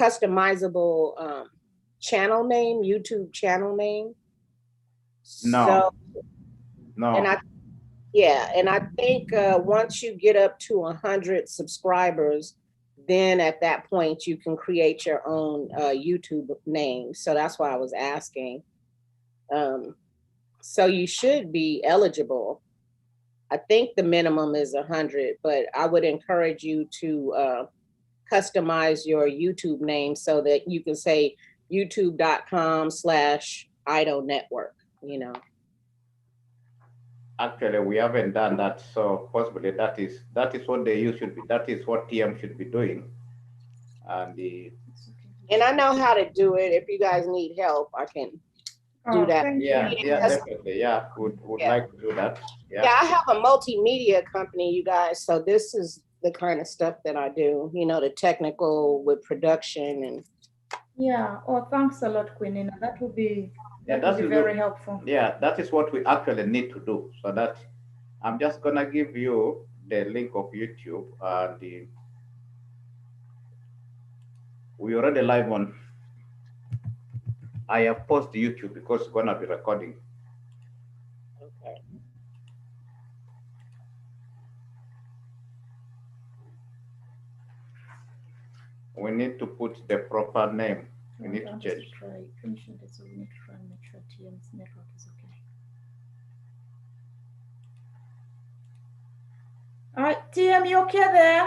customizable channel name, YouTube channel name. No. So, No. and I think once you get up to 100 subscribers, then at that point you can create your own YouTube name. So that's why I was asking. So you should be eligible. I think the minimum is 100, but I would encourage you to customize your YouTube name so that you can say youtube.com/idolnetwork, you know. Actually, we haven't done that, so possibly that is what the youth should be. That is what TM should be doing, and I know how to do it. If you guys need help, I can do that. Yeah, definitely. Yeah, would like to do that. Yeah, I have a multimedia company, you guys. So this is the kind of stuff that I do. You know, the technical with production and. Yeah. Oh, thanks a lot, Queen. That would be. Yeah, that would be very helpful. Yeah, that is what we actually need to do. So that I'm just gonna give you the link of YouTube and we already live on. I have posted YouTube because it's gonna be recording. Okay. We need to put the proper name. We need to change. Try finishing this. So we need to try and make sure TM's network is okay. All right, TM, you okay there?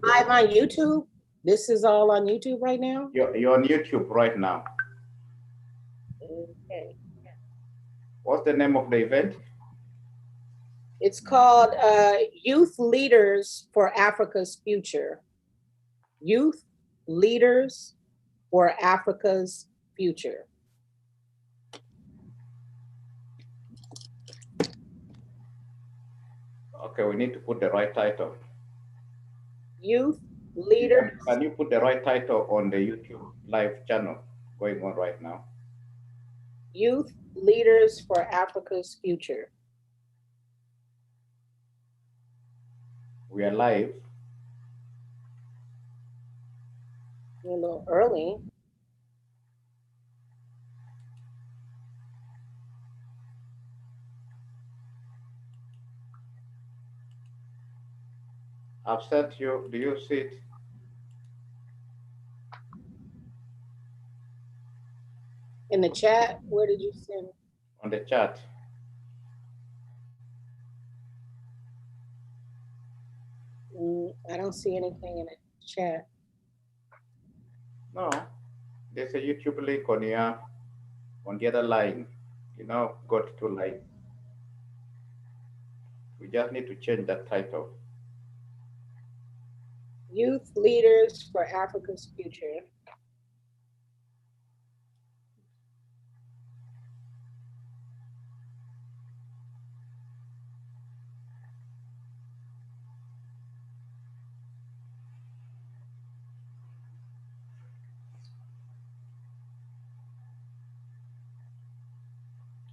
Live on YouTube. This is all on YouTube right now? You're on YouTube right now. Okay. What's the name of the event? It's called Youth Leaders for Africa's Future. Youth Leaders for Africa's Future. Okay, we need to put the right title. Youth Leaders. Can you put the right title on the YouTube live channel going on right now? Youth Leaders for Africa's Future. We are live. A little early. I've sent you, do you see it? In the chat, where did you send? On the chat. I don't see anything in the chat. No, there's a YouTube link on here, on the other line. You know, got to line. We just need to change that title. Youth Leaders for Africa's Future.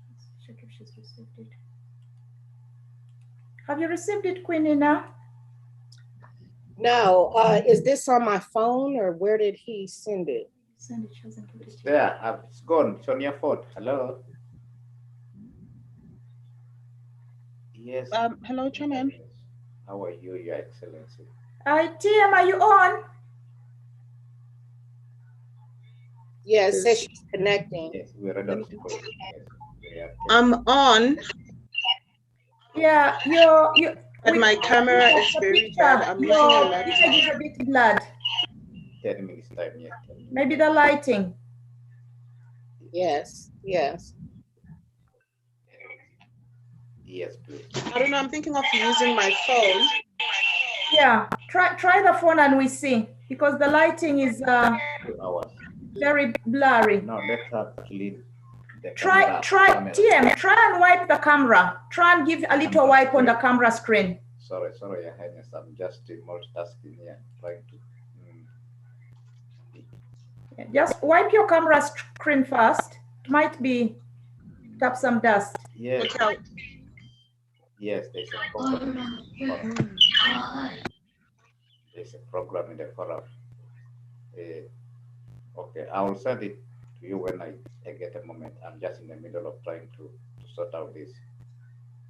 Let's check if she's received it. Have you received it, Queenina? No, is this on my phone or where did he send it? Send it, she hasn't put it. There, it's gone. It's on your phone. Hello. Yes. Hello, Chairman. How are you, Your Excellency? Hi, TM, are you on? Yeah, it says she's connecting. Yes, we're ready. I'm on. Yeah, but my camera is very bad. I'm using a laptop. It's a bit blurred. 10 minutes time, yeah. Maybe the lighting. Yes, yes. Yes, please. I don't know, I'm thinking of using my phone. Yeah, try the phone and we see, because the lighting is very blurry. No, let's have clean. Try, TM, try and wipe the camera. Try and give a little wipe on the camera screen. Sorry, Your Highness. I'm just multitasking here, trying to. Yeah, just wipe your camera screen first. It might be tap some dust. Yes. Yes, there's a There's a program in the forum. Okay, I will send it to you when I get a moment. I'm just in the middle of trying to sort out this.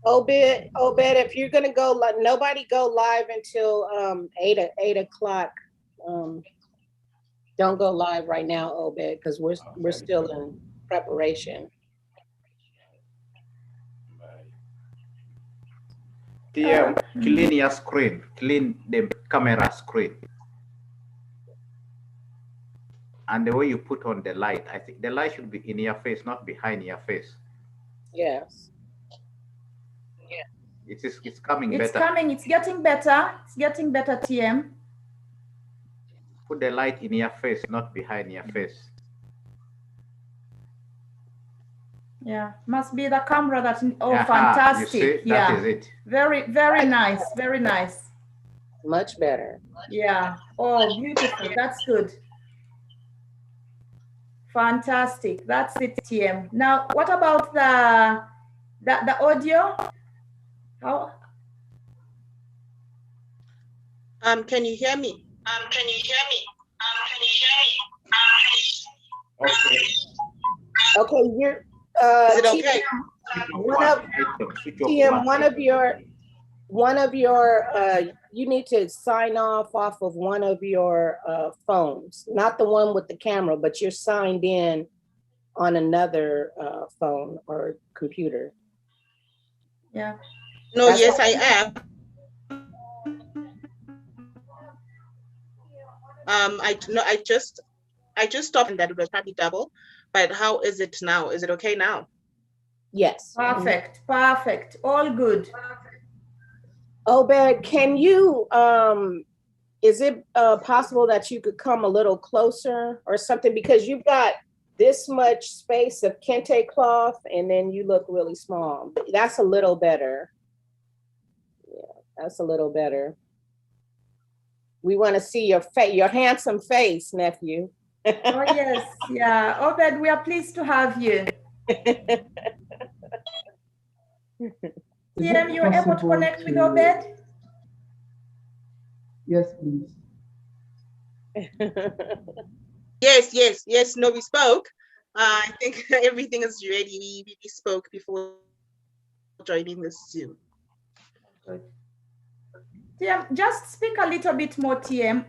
Obed, if you're gonna go, nobody go live until 8 o'clock. Don't go live right now, Obed, because we're still in preparation. TM, clean your screen, clean the camera screen. And the way you put on the light, I think the light should be in your face, not behind your face. Yes. It's coming better. It's coming, it's getting better. It's getting better, TM. Put the light in your face, not behind your face. Yeah, must be the camera that, fantastic. You see, that is it. Very, very nice, very nice. Much better. Yeah, oh, beautiful, that's good. Fantastic, that's it, TM. Now, what about the audio? How? Can you hear me? Okay. Okay, you're Is it okay? one of your you need to sign off of one of your phones, not the one with the camera, but you're signed in on another phone or computer. Yeah. No, That's yes, I am. I just stopped and that it was probably double, but how is it now? Is it okay now? Yes. Perfect, perfect, all good. Obed, can you is it possible that you could come a little closer or something, because you've got this much space of kente cloth and then you look really small. That's a little better. Yeah, that's a little better. We want to see your face, your handsome face, nephew. Oh yes, yeah. Obed, we are pleased to have you. TM, you're able to connect with Obed? Yes, please. Yes. No, we spoke. I think everything is ready. We spoke before joining this Zoom. Okay. TM, just speak a little bit more, TM,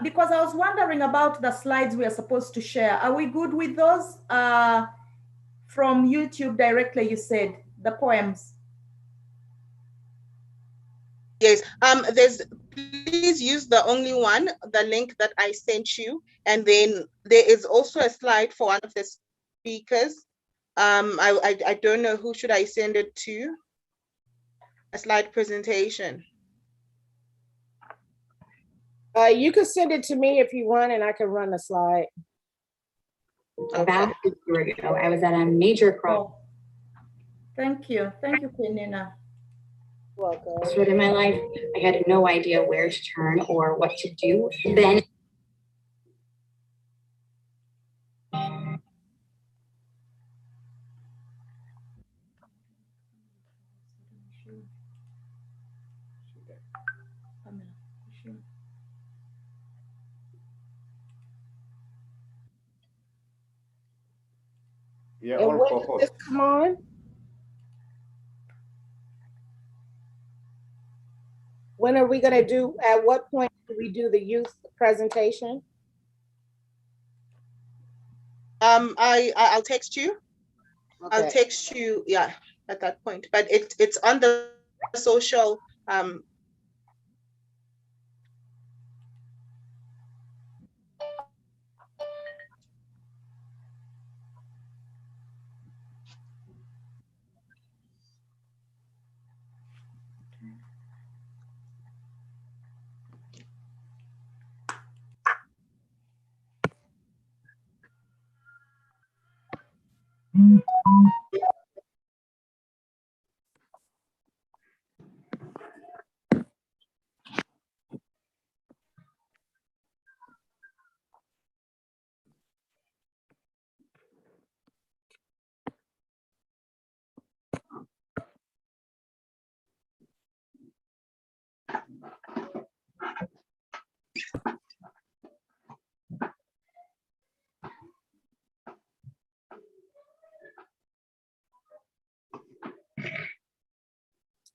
because I was wondering about the slides we are supposed to share. Are we good with those? From YouTube directly, you said, the poems. Yes, please use the only one, the link that I sent you. And then there is also a slide for one of the speakers. I don't know who should I send it to, a slide presentation. You can send it to me if you want, and I can run the slide. Okay. About a year ago, I was at a major crossroads Thank you, Penina. Welcome. in my life. I had no idea where to turn or what to do. Then Yeah, And all when co-hosts. does this come on? When are we gonna do, at what point do we do the youth presentation? I'll text you. Okay. I'll text you, yeah, at that point. But it's on the social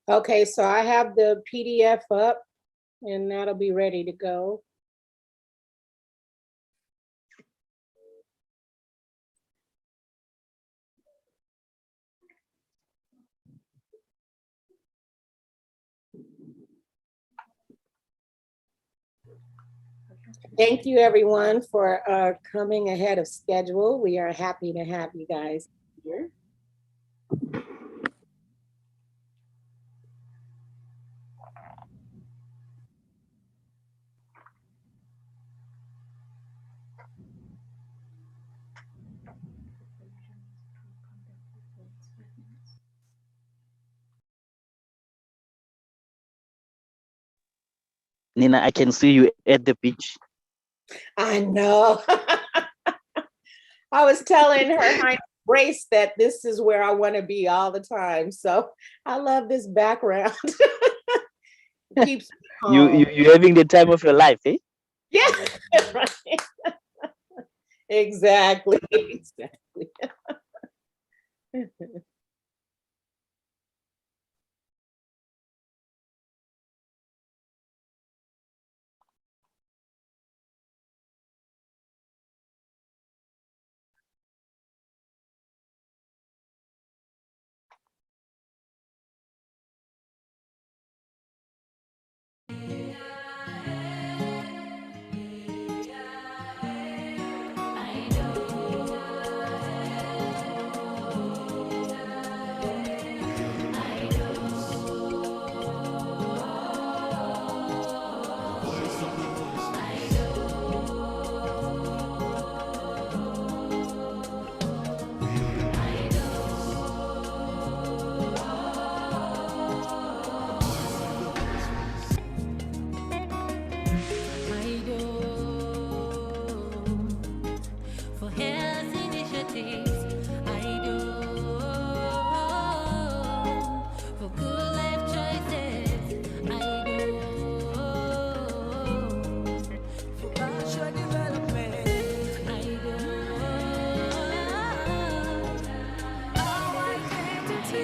Okay, so I have the PDF up and that'll be ready to go. Thank you, everyone, for coming ahead of schedule. We are happy to have you guys here. Nina, I can see you at the beach. I know. I was telling Her Highness Grace that this is where I want to be all the time. So I love this background. Keeps me calm. You're having the time of your life, eh? Yeah, right. Exactly. Exactly. For health initiatives, I do. For good life choices, I do. For cultural development, I do. Our identity.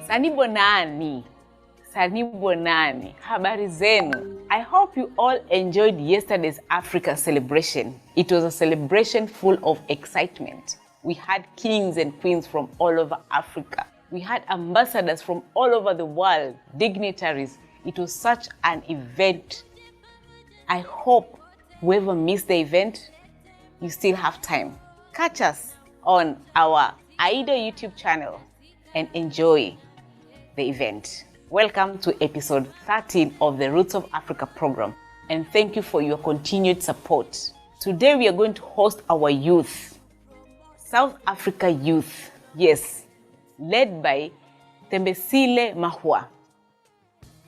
Sanibonani, Sanibonani, habari zenu. I hope you all enjoyed yesterday's Africa celebration. It was a celebration full of excitement. We had kings and queens from all over Africa. We had ambassadors from all over the world, dignitaries. It was such an event. I hope whoever missed the event, you still have time. Catch us on our AIDA YouTube channel and enjoy the event. Welcome to episode 13 of the Roots of Africa program, and thank you for your continued support. Today we are going to host our youth, South Africa youth, yes, led by Thembisile Mahua.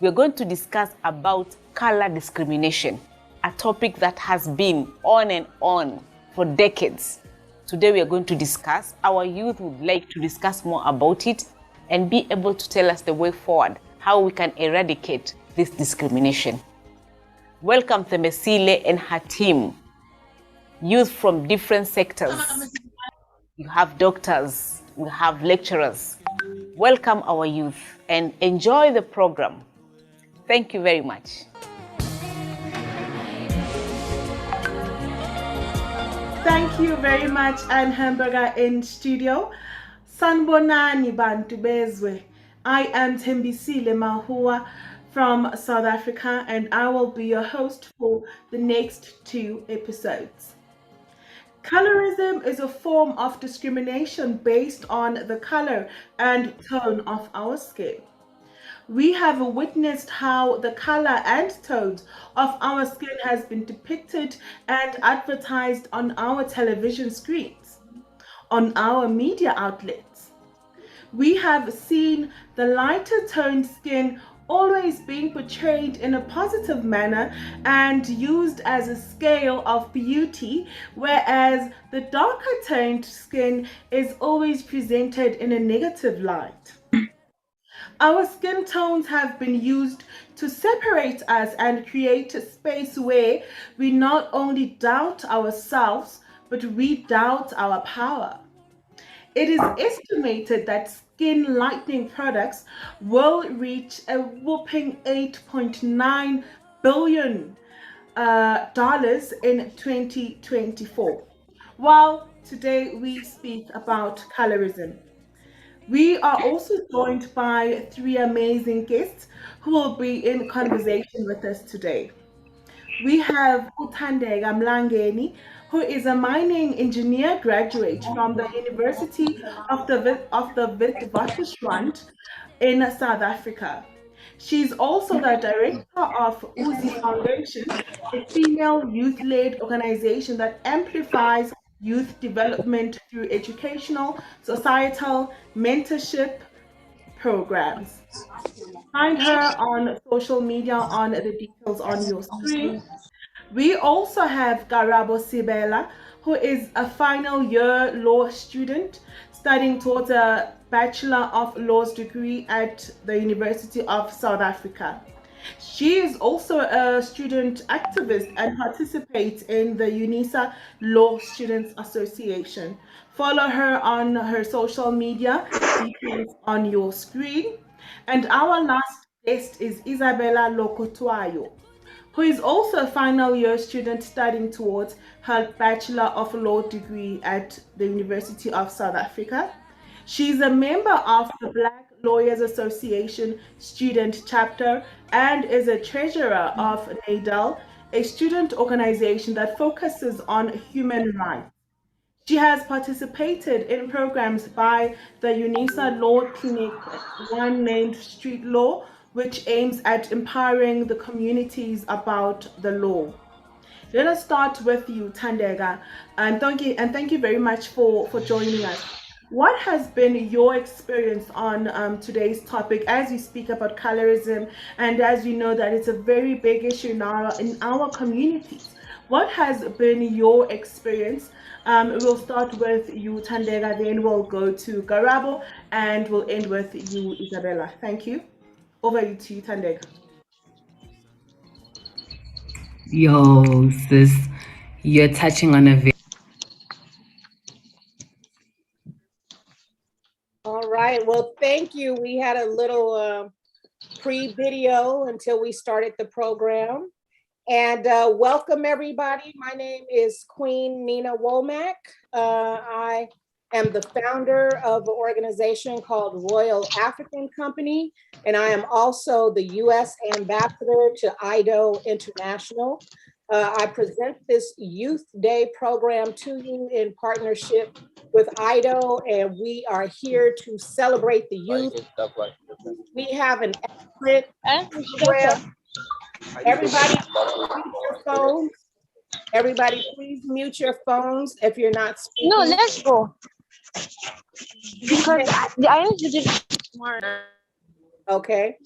We are going to discuss about color discrimination, a topic that has been on and on for decades. Today we are going to discuss, our youth would like to discuss more about it and be able to tell us the way forward, how we can eradicate this discrimination. Welcome Thembisile and her team, youth from different sectors. You have doctors, we have lecturers. Welcome our youth and enjoy the program. Thank you very much. Thank you very much, Anne Hamburger in studio. Sanibonani bantu bezwe. I am Thembisile Mahua from South Africa, and I will be your host for the next 2 episodes. Colorism is a form of discrimination based on the color and tone of our skin. We have witnessed how the color and tones of our skin has been depicted and advertised on our television screens, on our media outlets. We have seen the lighter toned skin always being portrayed in a positive manner and used as a scale of beauty, whereas the darker toned skin is always presented in a negative light. Our skin tones have been used to separate us and create a space where we not only doubt ourselves, but we doubt our power. It is estimated that skin lightening products will reach a whopping $8.9 billion dollars in 2024. While today we speak about colorism. We are also joined by three amazing guests who will be in conversation with us today. We have Uthandeka Mlangeni, who is a mining engineer graduate from the University of the Witwatersrand in South Africa. She's also the director of Uzi Foundation, a female youth-led organization that amplifies youth development through educational, societal, mentorship programs. Find her on social media on the details on your screen. We also have Garabo Sibela, who is a final year law student studying towards a Bachelor of Laws degree at the University of South Africa. She is also a student activist and participates in the UNISA Law Students Association. Follow her on her social media, details on your screen. And our last guest is Isabella Lokotwayo, who is also a final year student studying towards her Bachelor of Law degree at the University of South Africa. She's a member of the Black Lawyers Association student chapter and is a treasurer of NADAL, a student organization that focuses on human rights. She has participated in programs by the UNISA Law Clinic, one named Street Law, which aims at empowering the communities about the law. Let us start with you, Thandeka, and thank you very much for joining us. What has been your experience on today's topic as you speak about colorism and as you know that it's a very big issue now in our communities? What has been your experience? We'll start with you, Thandeka, then we'll go to Garabo, and we'll end with you, Isabella. Thank you. Over to you, Thandeka. Yo, sis, you're touching on a very All right. Well, thank you. We had a little pre-video until we started the program. And welcome, everybody. My name is Queen Nina Womack. I am the founder of an organization called Royal African Company, and I am also the U.S. ambassador to IDO International. I present this Youth Day program to you in partnership with IDO, and we are here to celebrate the youth. We have an excellent program. Everybody, mute your phones. Everybody, please mute your phones if you're not speaking. No, let's go. Because I need to do it tomorrow. Okay.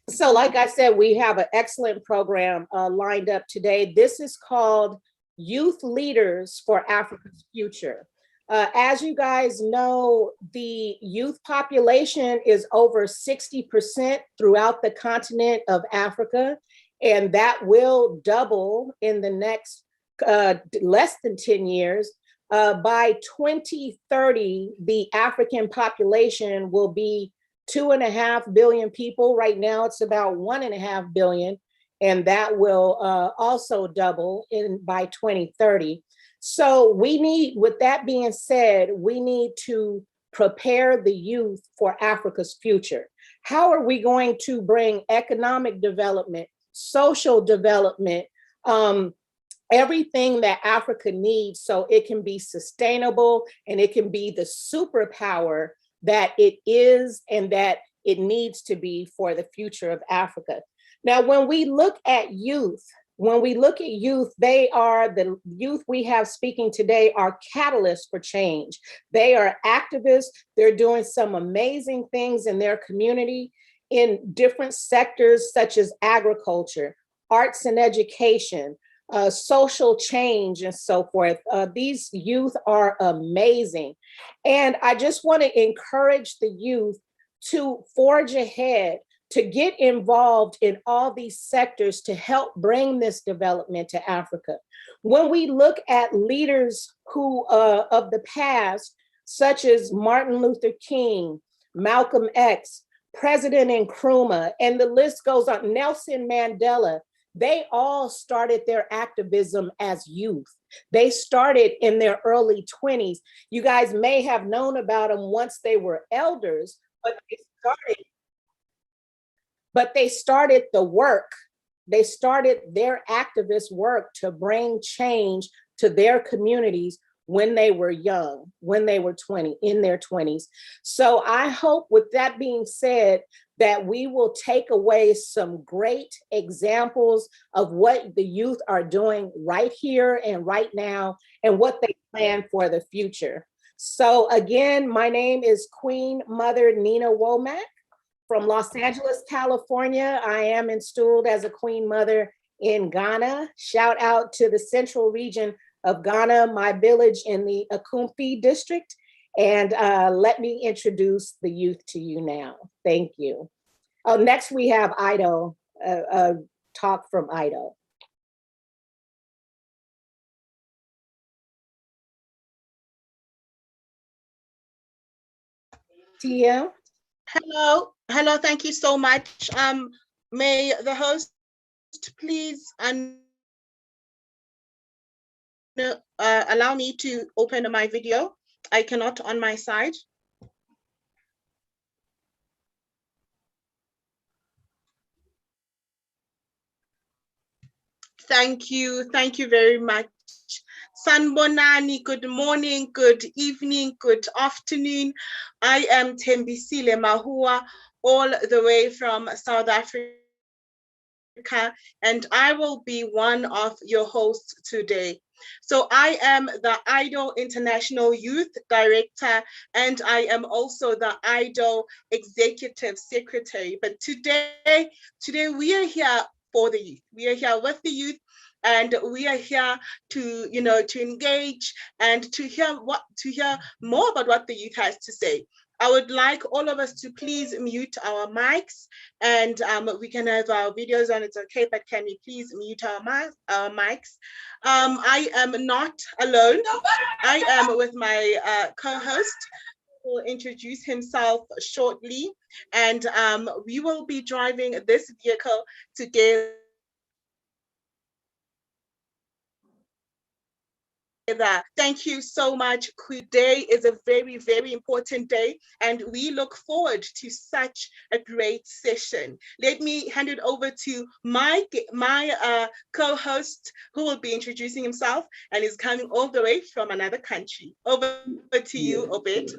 So like I said, we have an excellent program lined up today. This is called Youth Leaders for Africa's Future. As you guys know, the youth population is over 60% throughout the continent of Africa, and that will double in the next less than 10 years. By 2030, the African population will be 2.5 billion people. Right now, it's about 1.5 billion, and that will also double by 2030. So we need, with that being said, we need to prepare the youth for Africa's future. How are we going to bring economic development, social development, everything that Africa needs so it can be sustainable and it can be the superpower that it is and that it needs to be for the future of Africa? Now, when we look at youth, they are the youth we have speaking today are catalysts for change. They are activists. They're doing some amazing things in their community. in different sectors such as agriculture, arts and education, social change, and so forth. These youth are amazing. And I just want to encourage the youth to forge ahead, to get involved in all these sectors to help bring this development to Africa. When we look at leaders who of the past, such as Martin Luther King, Malcolm X, President Nkrumah, and the list goes on, Nelson Mandela, they all started their activism as youth. They started in their early 20s. You guys may have known about them once they were elders, but they started the work. They started their activist work to bring change to their communities when they were young, when they were in their 20s. So I hope, with that being said, that we will take away some great examples of what the youth are doing right here and right now, and what they plan for the future. So again, my name is Queen Mother Nina Womack from Los Angeles, California. I am installed as a Queen Mother in Ghana. Shout out to the central region of Ghana, my village in the Akumfi district. And let me introduce the youth to you now. Thank you. Oh, next we have Ido, a talk from Ido. TM? Hello, thank you so much. May the host please allow me to open my video. I cannot on my side. Thank you very much. Sanbonani, good morning, good evening, good afternoon. I am Thembisile Mahua, all the way from South Africa, and I will be one of your hosts today. So I am the IDO International Youth Director, and I am also the IDO Executive Secretary. But today we are here for the youth. We are here with the youth, and we are here to, to engage and to hear more about what the youth has to say. I would like all of us to please mute our mics, and we can have our videos on, it's okay, but can we please mute our mics? I am not alone. I am with my co-host, who will introduce himself shortly, and we will be driving this vehicle together. Thank you so much. Today is a very, very important day, and we look forward to such a great session. Let me hand it over to my co-host, who will be introducing himself and is coming all the way from another country. Over to you, Obed.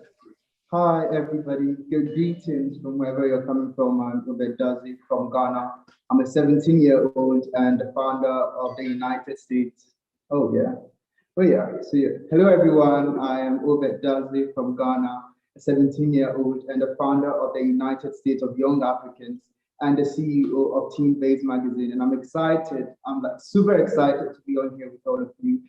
Hi, everybody. Good greetings from wherever you're coming from. I'm Obed Dazi from Ghana. I'm a 17-year-old and the founder of the United States. Oh, yeah. Hello, everyone. I am Obed Dazi from Ghana, a 17-year-old and the founder of the United States of Young Africans and the CEO of Team Base Magazine. And I'm excited. I'm super excited to be on here with all of you.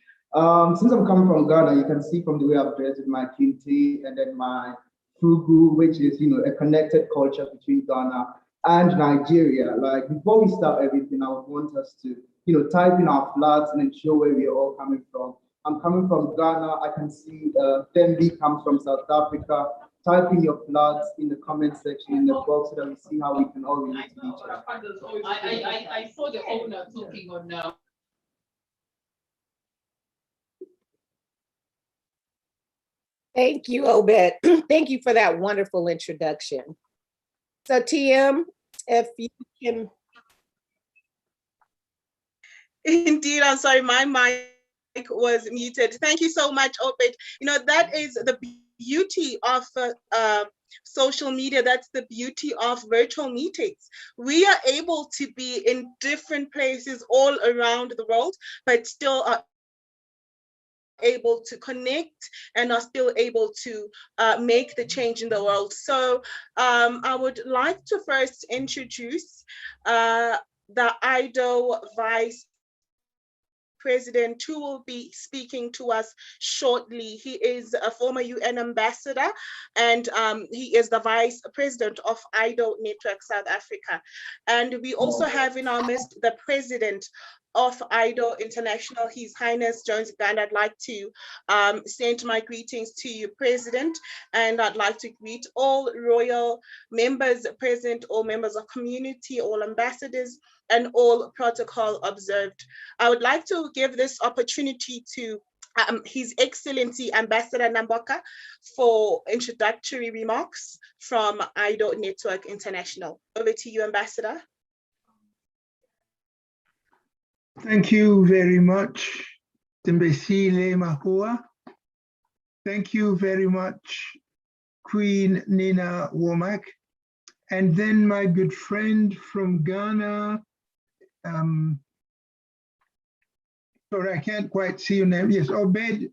Since I'm coming from Ghana, you can see from the way I've dressed with my kente and then my fugu, which is, a connected culture between Ghana and Nigeria. Like, before we start everything, I would want us to, type in our flags and ensure where we're all coming from. I'm coming from Ghana. I can see Thembi comes from South Africa. Type in your flags in the comment section in the box so that we see how we can all relate to each other. I saw the owner talking on now. Thank you, Obed. Thank you for that wonderful introduction. So TM, if you can. Indeed, I'm sorry, my mic was muted. Thank you so much, Obed. That is the beauty of social media. That's the beauty of virtual meetings. We are able to be in different places all around the world, but still able to connect and are still able to make the change in the world. So I would like to first introduce the IDO Vice President, who will be speaking to us shortly. He is a former UN ambassador, and he is the Vice President of IDO Network South Africa. And we also have in our midst the President of IDO International, His Highness Jones Ganda. I'd like to send my greetings to you, President, and I'd like to greet all royal members present, all members of community, all ambassadors, and all protocol observed. I would like to give this opportunity to His Excellency Ambassador Namboka for introductory remarks from IDO Network International. Over to you, Ambassador. Thank you very much, Tembesile Mahua. Thank you very much, Queen Nina Womack. And then my good friend from Ghana, sorry, I can't quite see your name. Yes, Obed.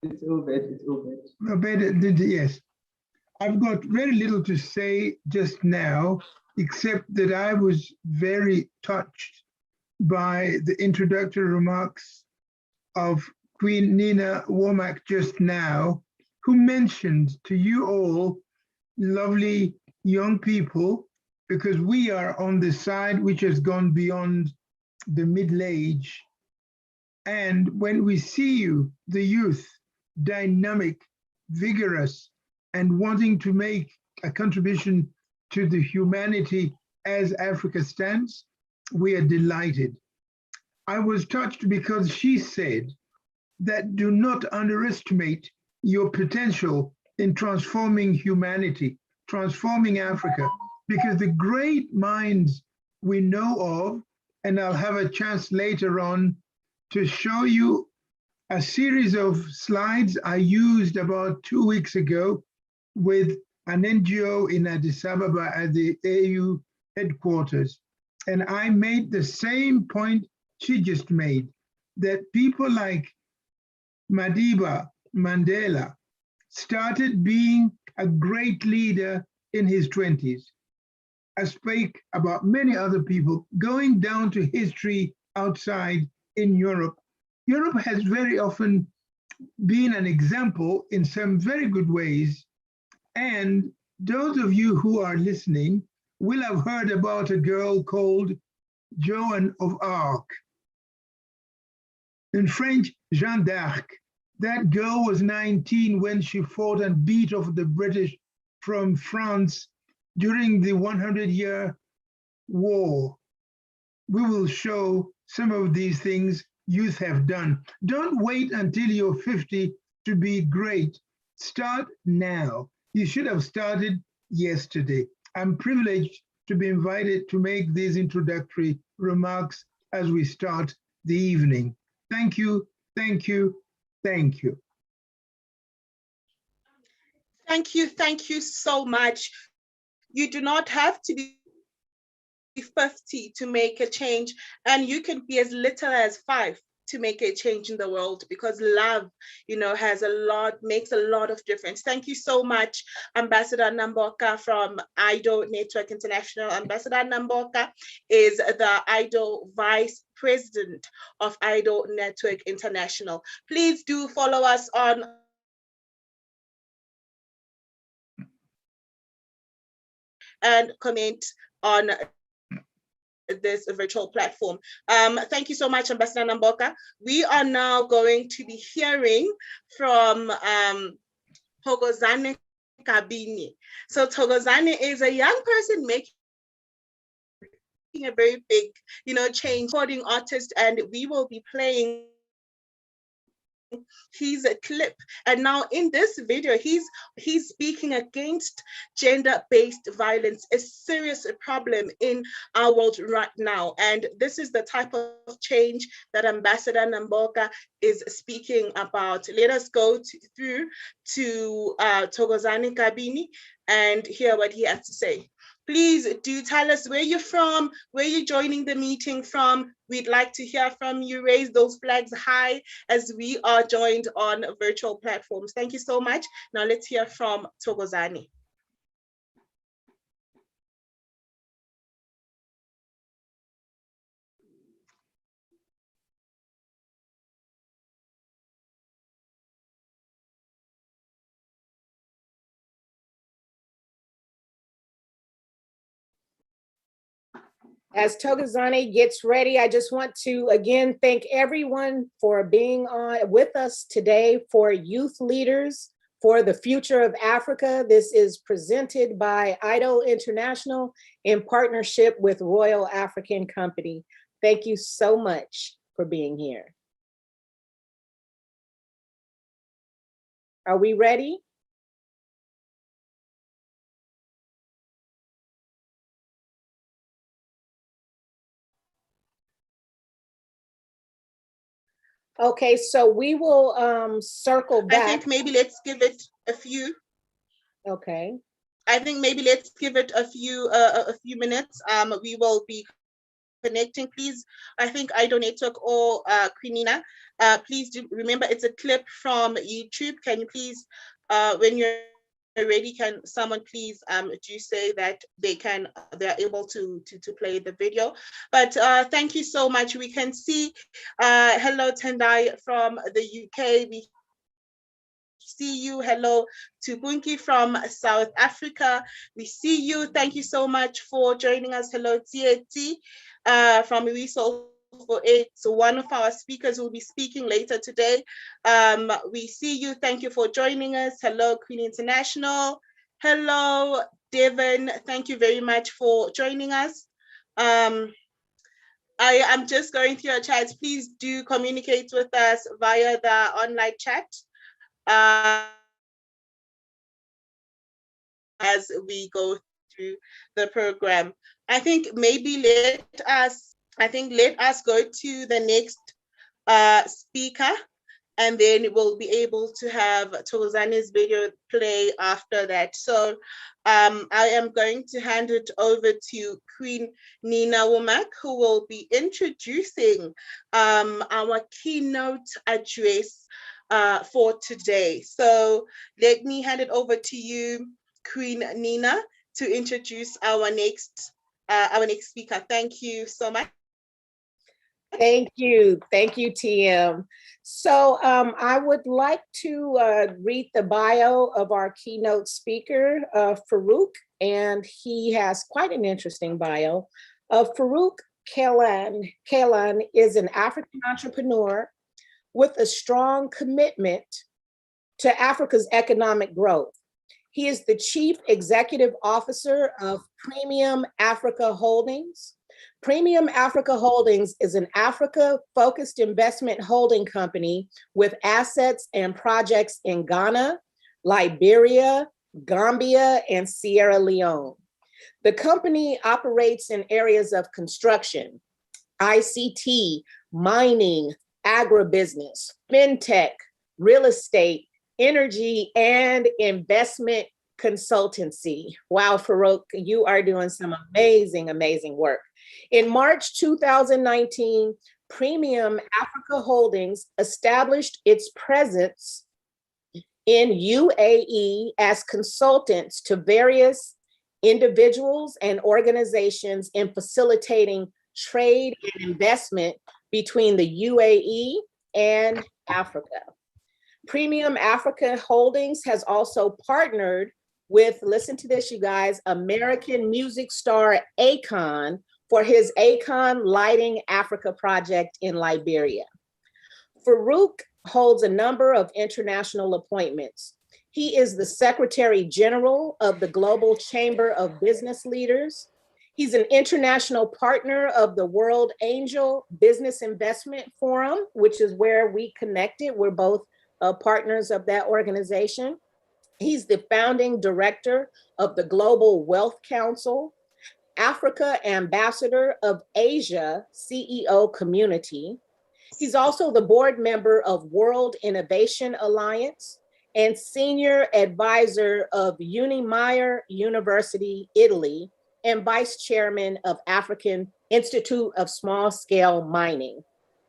It's Obed, it's Obed. Obed, yes. I've got very little to say just now, except that I was very touched by the introductory remarks of Queen Nina Womack just now, who mentioned to you all, lovely young people, because we are on the side which has gone beyond the middle age. And when we see you, the youth, dynamic, vigorous, and wanting to make a contribution to the humanity as Africa stands, we are delighted. I was touched because she said that do not underestimate your potential in transforming humanity, transforming Africa, because the great minds we know of, and I'll have a chance later on to show you a series of slides I used about 2 weeks ago with an NGO in Addis Ababa at the AU headquarters. And I made the same point she just made, that people like Madiba Mandela started being a great leader in his 20s. I speak about many other people going down to history outside in Europe. Europe has very often been an example in some very good ways. And those of you who are listening will have heard about a girl called Joan of Arc. In French, Jeanne d'Arc. That girl was 19 when she fought and beat off the British from France during the 100-year war. We will show some of these things youth have done. Don't wait until you're 50 to be great. Start now. You should have started yesterday. I'm privileged to be invited to make these introductory remarks as we start the evening. Thank you, thank you, thank you. Thank you so much. You do not have to be 50 to make a change, and you can be as little as 5 to make a change in the world, because love, makes a lot of difference. Thank you so much, Ambassador Namboka from IDO Network International. Ambassador Namboka is the IDO Vice President of IDO Network International. Please do follow us on and comment on this virtual platform. Thank you so much, Ambassador Namboka. We are now going to be hearing from Thokozani Kabini. So Thokozani is a young person making a very big, change, recording artist, and we will be playing his clip. And now in this video, he's speaking against gender-based violence, a serious problem in our world right now. And this is the type of change that Ambassador Namboka is speaking about. Let us go through to Thokozani Kabini and hear what he has to say. Please do tell us where you're from, where you're joining the meeting from. We'd like to hear from you. Raise those flags high as we are joined on virtual platforms. Thank you so much. Now let's hear from Thokozani. As Thokozani gets ready, I just want to again thank everyone for being on with us today for Youth Leaders for the Future of Africa. This is presented by IDOL International in partnership with Royal African Company. Thank you so much for being here. Are we ready? Okay, so we will circle back. I think maybe let's give it a few. Okay. I think maybe let's give it a few minutes. We will be connecting. Please, I think IDOL Network or Queenina, please do remember it's a clip from YouTube. Can you please, when you're ready, can someone please do say that they're able to play the video. But thank you so much. We can see hello Tendai from the UK. We see you. Hello to Bunki from South Africa. We see you. Thank you so much for joining us. Hello Tieti from Resource for Aid. So one of our speakers will be speaking later today. We see you. Thank you for joining us. Hello Queen International. Hello Devon. Thank you very much for joining us. I am just going through your chats. Please do communicate with us via the online chat as we go through the program. I think maybe let us go to the next speaker, and then we'll be able to have Thokozani's video play after that. So I am going to hand it over to Queen Nina Womack, who will be introducing our keynote address for today. So let me hand it over to you, Queen Nina, to introduce our next speaker. Thank you so much. Thank you, TM. So I would like to read the bio of our keynote speaker, Farouk, and he has quite an interesting bio. Farouk Kailan is an African entrepreneur with a strong commitment to Africa's economic growth. He is the Chief Executive Officer of Premium Africa Holdings. Premium Africa Holdings is an Africa-focused investment holding company with assets and projects in Ghana, Liberia, Gambia, and Sierra Leone. The company operates in areas of construction, ICT, mining, agribusiness, fintech, real estate, energy, and investment consultancy. Wow, Farouk, you are doing some amazing, amazing work. In March 2019, Premium Africa Holdings established its presence in UAE as consultants to various individuals and organizations in facilitating trade and investment between the UAE and Africa. Premium Africa Holdings has also partnered with, listen to this, you guys, American music star Akon for his Akon Lighting Africa project in Liberia. Farouk holds a number of international appointments. He is the Secretary General of the Global Chamber of Business Leaders. He's an international partner of the World Angel Business Investment Forum, which is where we connected. We're both partners of that organization. He's the founding director of the Global Wealth Council, Africa Ambassador of Asia CEO Community. He's also the board member of World Innovation Alliance and senior advisor of Unimayer University, Italy, and vice chairman of African Institute of Small Scale Mining.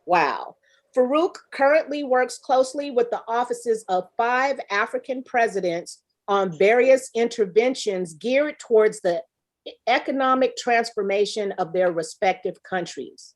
Wow. Farouk currently works closely with the offices of 5 African presidents on various interventions geared towards the economic transformation of their respective countries.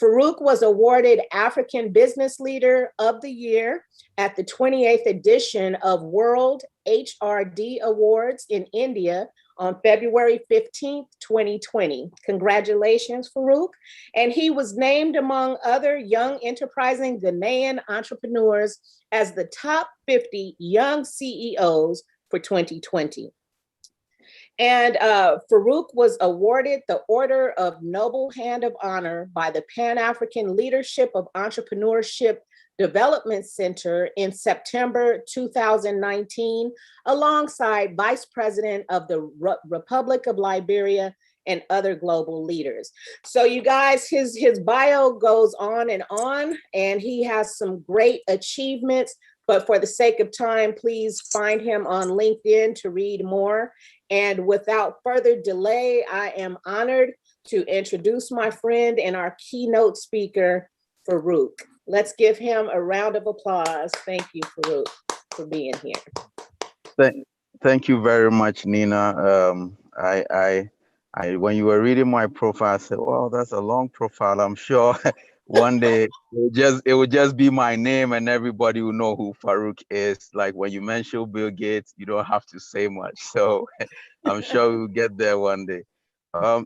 Farouk was awarded African Business Leader of the Year at the 28th edition of World HRD Awards in India on February 15th, 2020. Congratulations, Farouk. And he was named among other young enterprising Ghanaian entrepreneurs as the top 50 young CEOs for 2020. And Farouk was awarded the Order of Noble Hand of Honor by the Pan-African Leadership of Entrepreneurship Development Center in September 2019, alongside Vice President of the Republic of Liberia and other global leaders. So you guys, his bio goes on, and he has some great achievements. But for the sake of time, please find him on LinkedIn to read more. And without further delay, I am honored to introduce my friend and our keynote speaker, Farouk. Let's give him a round of applause. Thank you, Farouk, for being here. Thank you very much, Nina. When you were reading my profile, I said, "Wow, that's a long profile." I'm sure one day it would just be my name and everybody will know who Farouk is. Like when you mention Bill Gates, you don't have to say much. So I'm sure we'll get there one day.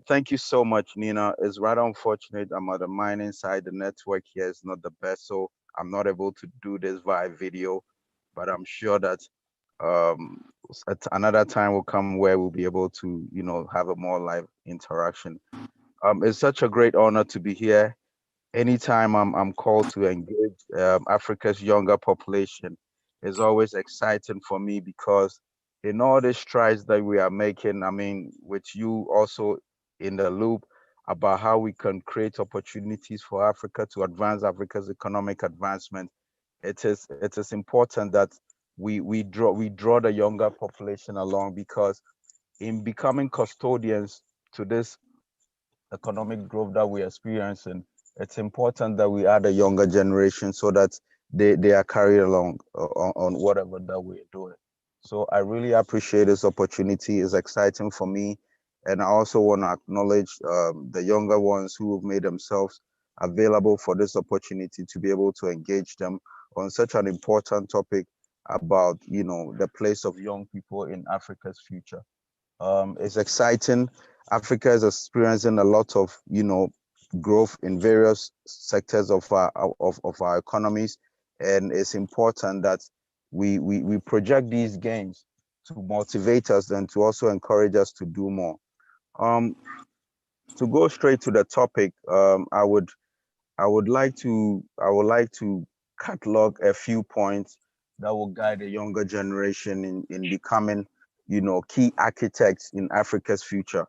Thank you so much, Nina. It's rather unfortunate I'm at the mining side. The network here is not the best, so I'm not able to do this via video, but I'm sure that at another time will come where we'll be able to, have a more live interaction. It's such a great honor to be here. Anytime I'm called to engage Africa's younger population, it's always exciting for me because in all the strides that we are making, I mean, with you also in the loop about how we can create opportunities for Africa to advance Africa's economic advancement, it is important that we draw the younger population along, because in becoming custodians to this economic growth that we're experiencing, it's important that we add a younger generation so that they are carried along on whatever that we're doing. So I really appreciate this opportunity. It's exciting for me. And I also want to acknowledge the younger ones who have made themselves available for this opportunity to be able to engage them on such an important topic about, the place of young people in Africa's future. It's exciting. Africa is experiencing a lot of, growth in various sectors of our economies, and it's important that we project these gains to motivate us and to also encourage us to do more. To go straight to the topic, I would like to catalog a few points that will guide the younger generation in becoming, key architects in Africa's future.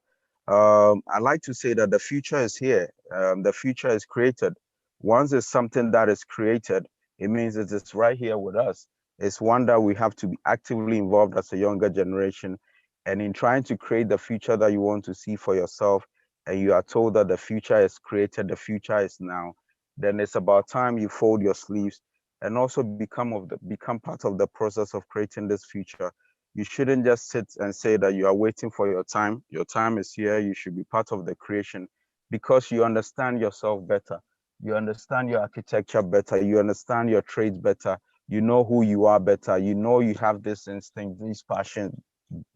I like to say that the future is here. The future is created. Once it's something that is created, it means it is right here with us. It's one that we have to be actively involved as a younger generation. And in trying to create the future that you want to see for yourself, and you are told that the future is created, the future is now, then it's about time you fold your sleeves and also become part of the process of creating this future. You shouldn't just sit and say that you are waiting for your time. Your time is here. You should be part of the creation because you understand yourself better. You understand your architecture better. You understand your trades better. You know who you are better. You know you have this instinct, this passion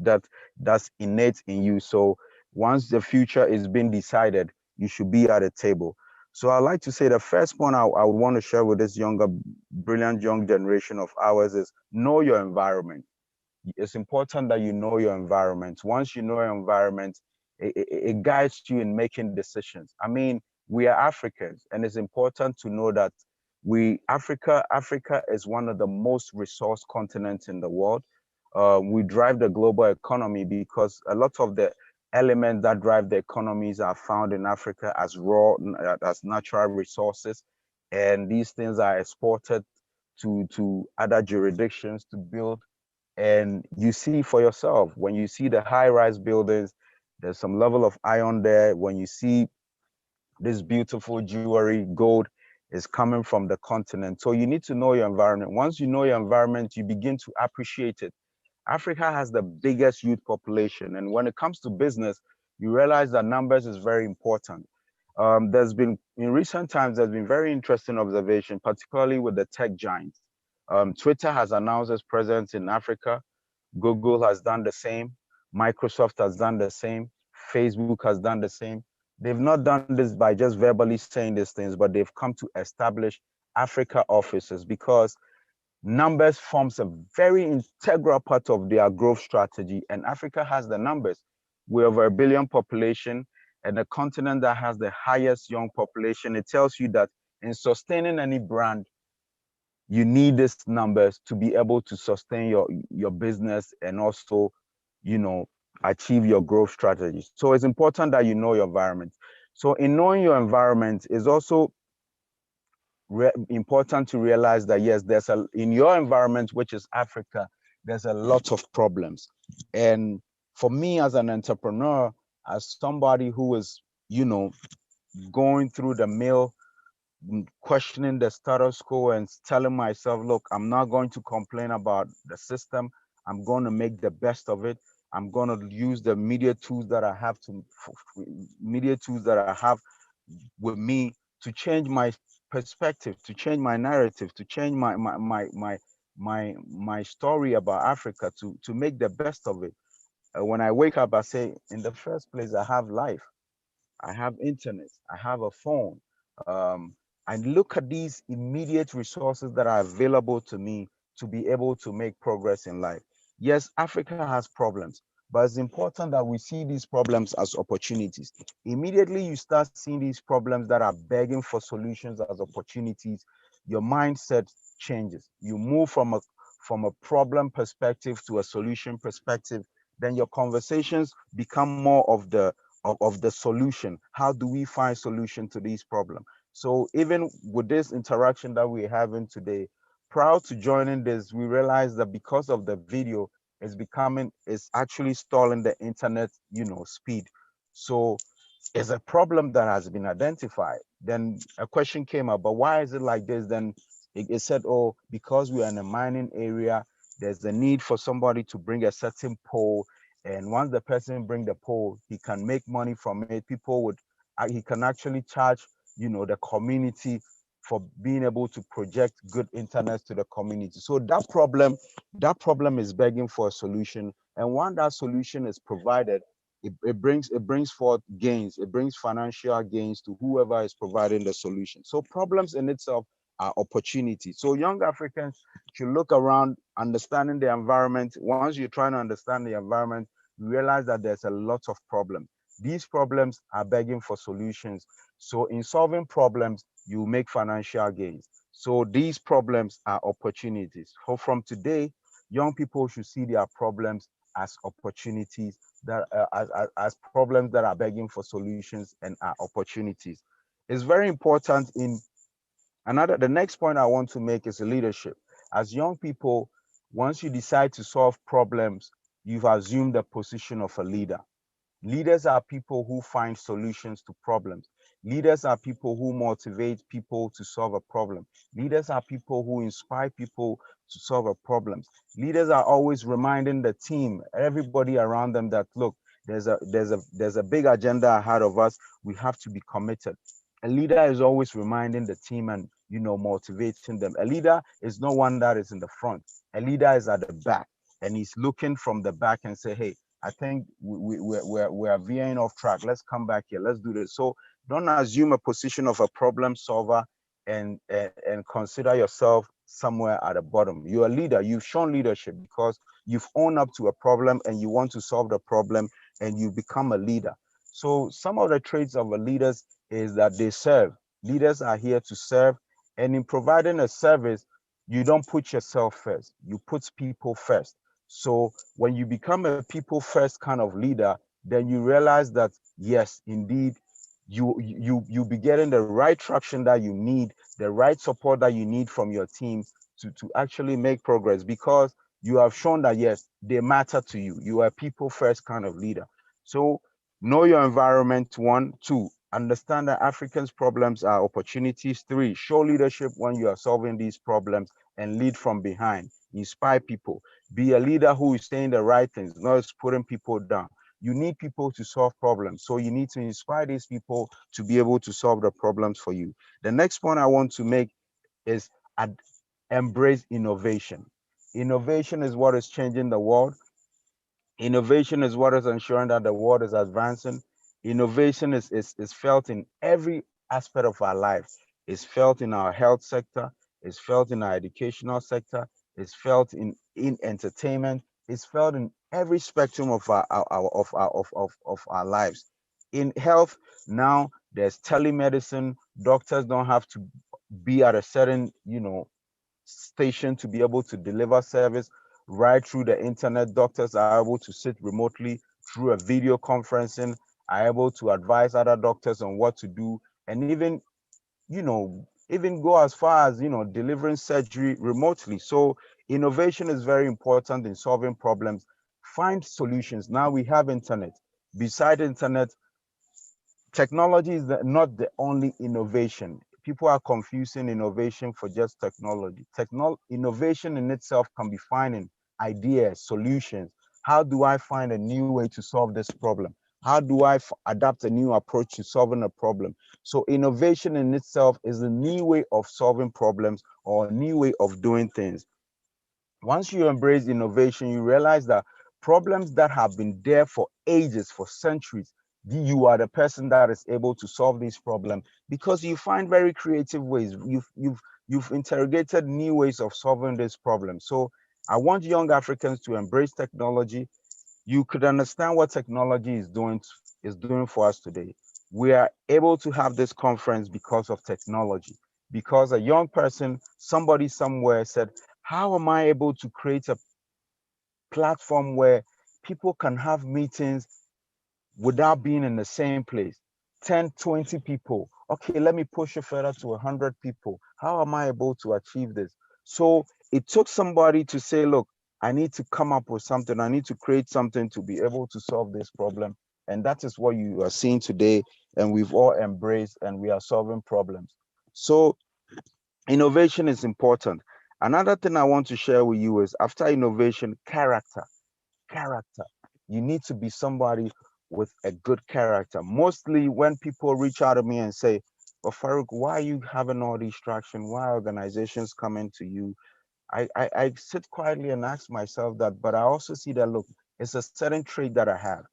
that's innate in you. So once the future is being decided, you should be at a table. So I like to say the first point I would want to share with this brilliant young generation of ours is know your environment. It's important that you know your environment. Once you know your environment, it guides you in making decisions. I mean, we are Africans, and it's important to know that Africa is one of the most resource continents in the world. We drive the global economy because a lot of the elements that drive the economies are found in Africa as as natural resources, and these things are exported to other jurisdictions to build. And you see for yourself, when you see the high-rise buildings, There's some level of iron there. When you see this beautiful jewelry, gold is coming from the continent. So you need to know your environment. Once you know your environment, you begin to appreciate it. Africa has the biggest youth population. And when it comes to business, you realize that numbers is very important. There's been, in recent times, there's been very interesting observation, particularly with the tech giants. Twitter has announced its presence in Africa. Google has done the same. Microsoft has done the same. Facebook has done the same. They've not done this by just verbally saying these things, but they've come to establish Africa offices because numbers forms a very integral part of their growth strategy, and Africa has the numbers. We're over 1 billion population and the continent that has the highest young population. It tells you that in sustaining any brand, you need these numbers to be able to sustain your business and also, you know, achieve your growth strategies. So it's important that you know your environment. So in knowing your environment is also important to realize that yes, in your environment, which is Africa, there's a lot of problems. And for me as an entrepreneur, as somebody who is, you know, going through the mill, questioning the status quo and telling myself, look, I'm not going to complain about the system. I'm going to make the best of it. I'm going to use the media tools that I have with me to change my perspective, to change my narrative, to change my story about Africa, to make the best of it. When I wake up, I say, in the first place, I have life, I have internet, I have a phone. And look at these immediate resources that are available to me to be able to make progress in life. Yes, Africa has problems, but it's important that we see these problems as opportunities. Immediately you start seeing these problems that are begging for solutions as opportunities, your mindset changes. You move from a problem perspective to a solution perspective, then your conversations become more of the solution. How do we find solution to these problems? So even with this interaction that we're having today, prior to joining this, we realized that because of the video, it's actually stalling the internet, you know, speed. So it's a problem that has been identified. Then a question came up, but why is it like this? Then it said, oh, because we are in a mining area, there's a need for somebody to bring a certain pole. And once the person bring the pole, he can make money from it. He can actually charge, you know, the community for being able to project good internet to the community. So that problem is begging for a solution. And when that solution is provided, it brings forth gains. It brings financial gains to whoever is providing the solution. So problems in itself are opportunities. So young Africans should look around, understanding the environment. Once you're trying to understand the environment, you realize that there's a lot of problems. These problems are begging for solutions. So in solving problems, you make financial gains. So these problems are opportunities. So from today, young people should see their problems as opportunities, that as problems that are begging for solutions and are opportunities. It's very important the next point I want to make is leadership. As young people, once you decide to solve problems, you've assumed the position of a leader. Leaders are people who find solutions to problems. Leaders are people who motivate people to solve a problem. Leaders are people who inspire people to solve a problem. Leaders are always reminding the team, everybody around them, that look, there's a big agenda ahead of us. We have to be committed. A leader is always reminding the team and, you know, motivating them. A leader is not one that is in the front. A leader is at the back, and he's looking from the back and say, hey, I think we're veering off track. Let's come back here. Let's do this. So don't assume a position of a problem solver and consider yourself somewhere at the bottom. You're a leader. You've shown leadership because you've owned up to a problem and you want to solve the problem and you become a leader. So some of the traits of a leaders is that they serve. Leaders are here to serve. And in providing a service, you don't put yourself first. You put people first. So when you become a people first kind of leader, then you realize that, yes, indeed, you be getting the right traction that you need, the right support that you need from your team to actually make progress, because you have shown that, yes, they matter to you. You are a people first kind of leader. So Know your environment, 1. 2, understand that Africans' problems are opportunities. 3, show leadership when you are solving these problems and lead from behind. Inspire people. Be a leader who is saying the right things, not just putting people down. You need people to solve problems. So you need to inspire these people to be able to solve the problems for you. The next point I want to make is embrace innovation. Innovation is what is changing the world. Innovation is what is ensuring that the world is advancing. Innovation is felt in every aspect of our life. It's felt in our health sector. It's felt in our educational sector. It's felt in entertainment. It's felt in every spectrum of our lives. In health, now there's telemedicine. Doctors don't have to be at a certain, station to be able to deliver service. Right through the internet, doctors are able to sit remotely through a video conferencing, are able to advise other doctors on what to do, and even, even go as far as, delivering surgery remotely. So innovation is very important in solving problems. Find solutions. Now we have internet. Beside internet, technology is not the only innovation. People are confusing innovation for just technology. Innovation in itself can be finding ideas, solutions. How do I find a new way to solve this problem? How do I adapt a new approach to solving a problem? So innovation in itself is a new way of solving problems or a new way of doing things. Once you embrace innovation, you realize that problems that have been there for ages, for centuries, you are the person that is able to solve these problems because you find very creative ways. You've interrogated new ways of solving this problem. So I want young Africans to embrace technology. You could understand what technology is doing for us today. We are able to have this conference because of technology, because a young person, somebody somewhere said, how am I able to create a platform where people can have meetings without being in the same place? 10, 20 people. Okay, let me push it further to 100 people. How am I able to achieve this? So it took somebody to say, look, I need to come up with something. I need to create something to be able to solve this problem. And that is what you are seeing today. And we've all embraced and we are solving problems. So innovation is important. Another thing I want to share with you is after innovation, character. Character. You need to be somebody with a good character. Mostly when people reach out to me and say, well, Farouk, why are you having all these traction? Why are organizations coming to you? I sit quietly and ask myself that, but I also see that, look, it's a certain trait that I have.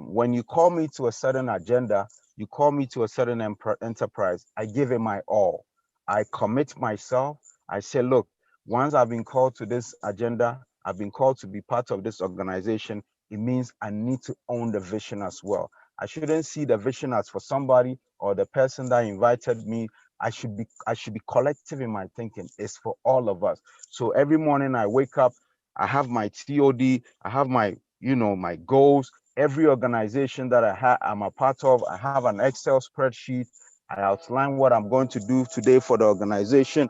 When you call me to a certain agenda, you call me to a certain enterprise, I give it my all. I commit myself. I say, look, once I've been called to this agenda, I've been called to be part of this organization, it means I need to own the vision as well. I shouldn't see the vision as for somebody or the person that invited me. I should be collective in my thinking. It's for all of us. So every morning I wake up, I have my TOD, I have my, my goals. Every organization that I'm a part of, I have an Excel spreadsheet. I outline what I'm going to do today for the organization.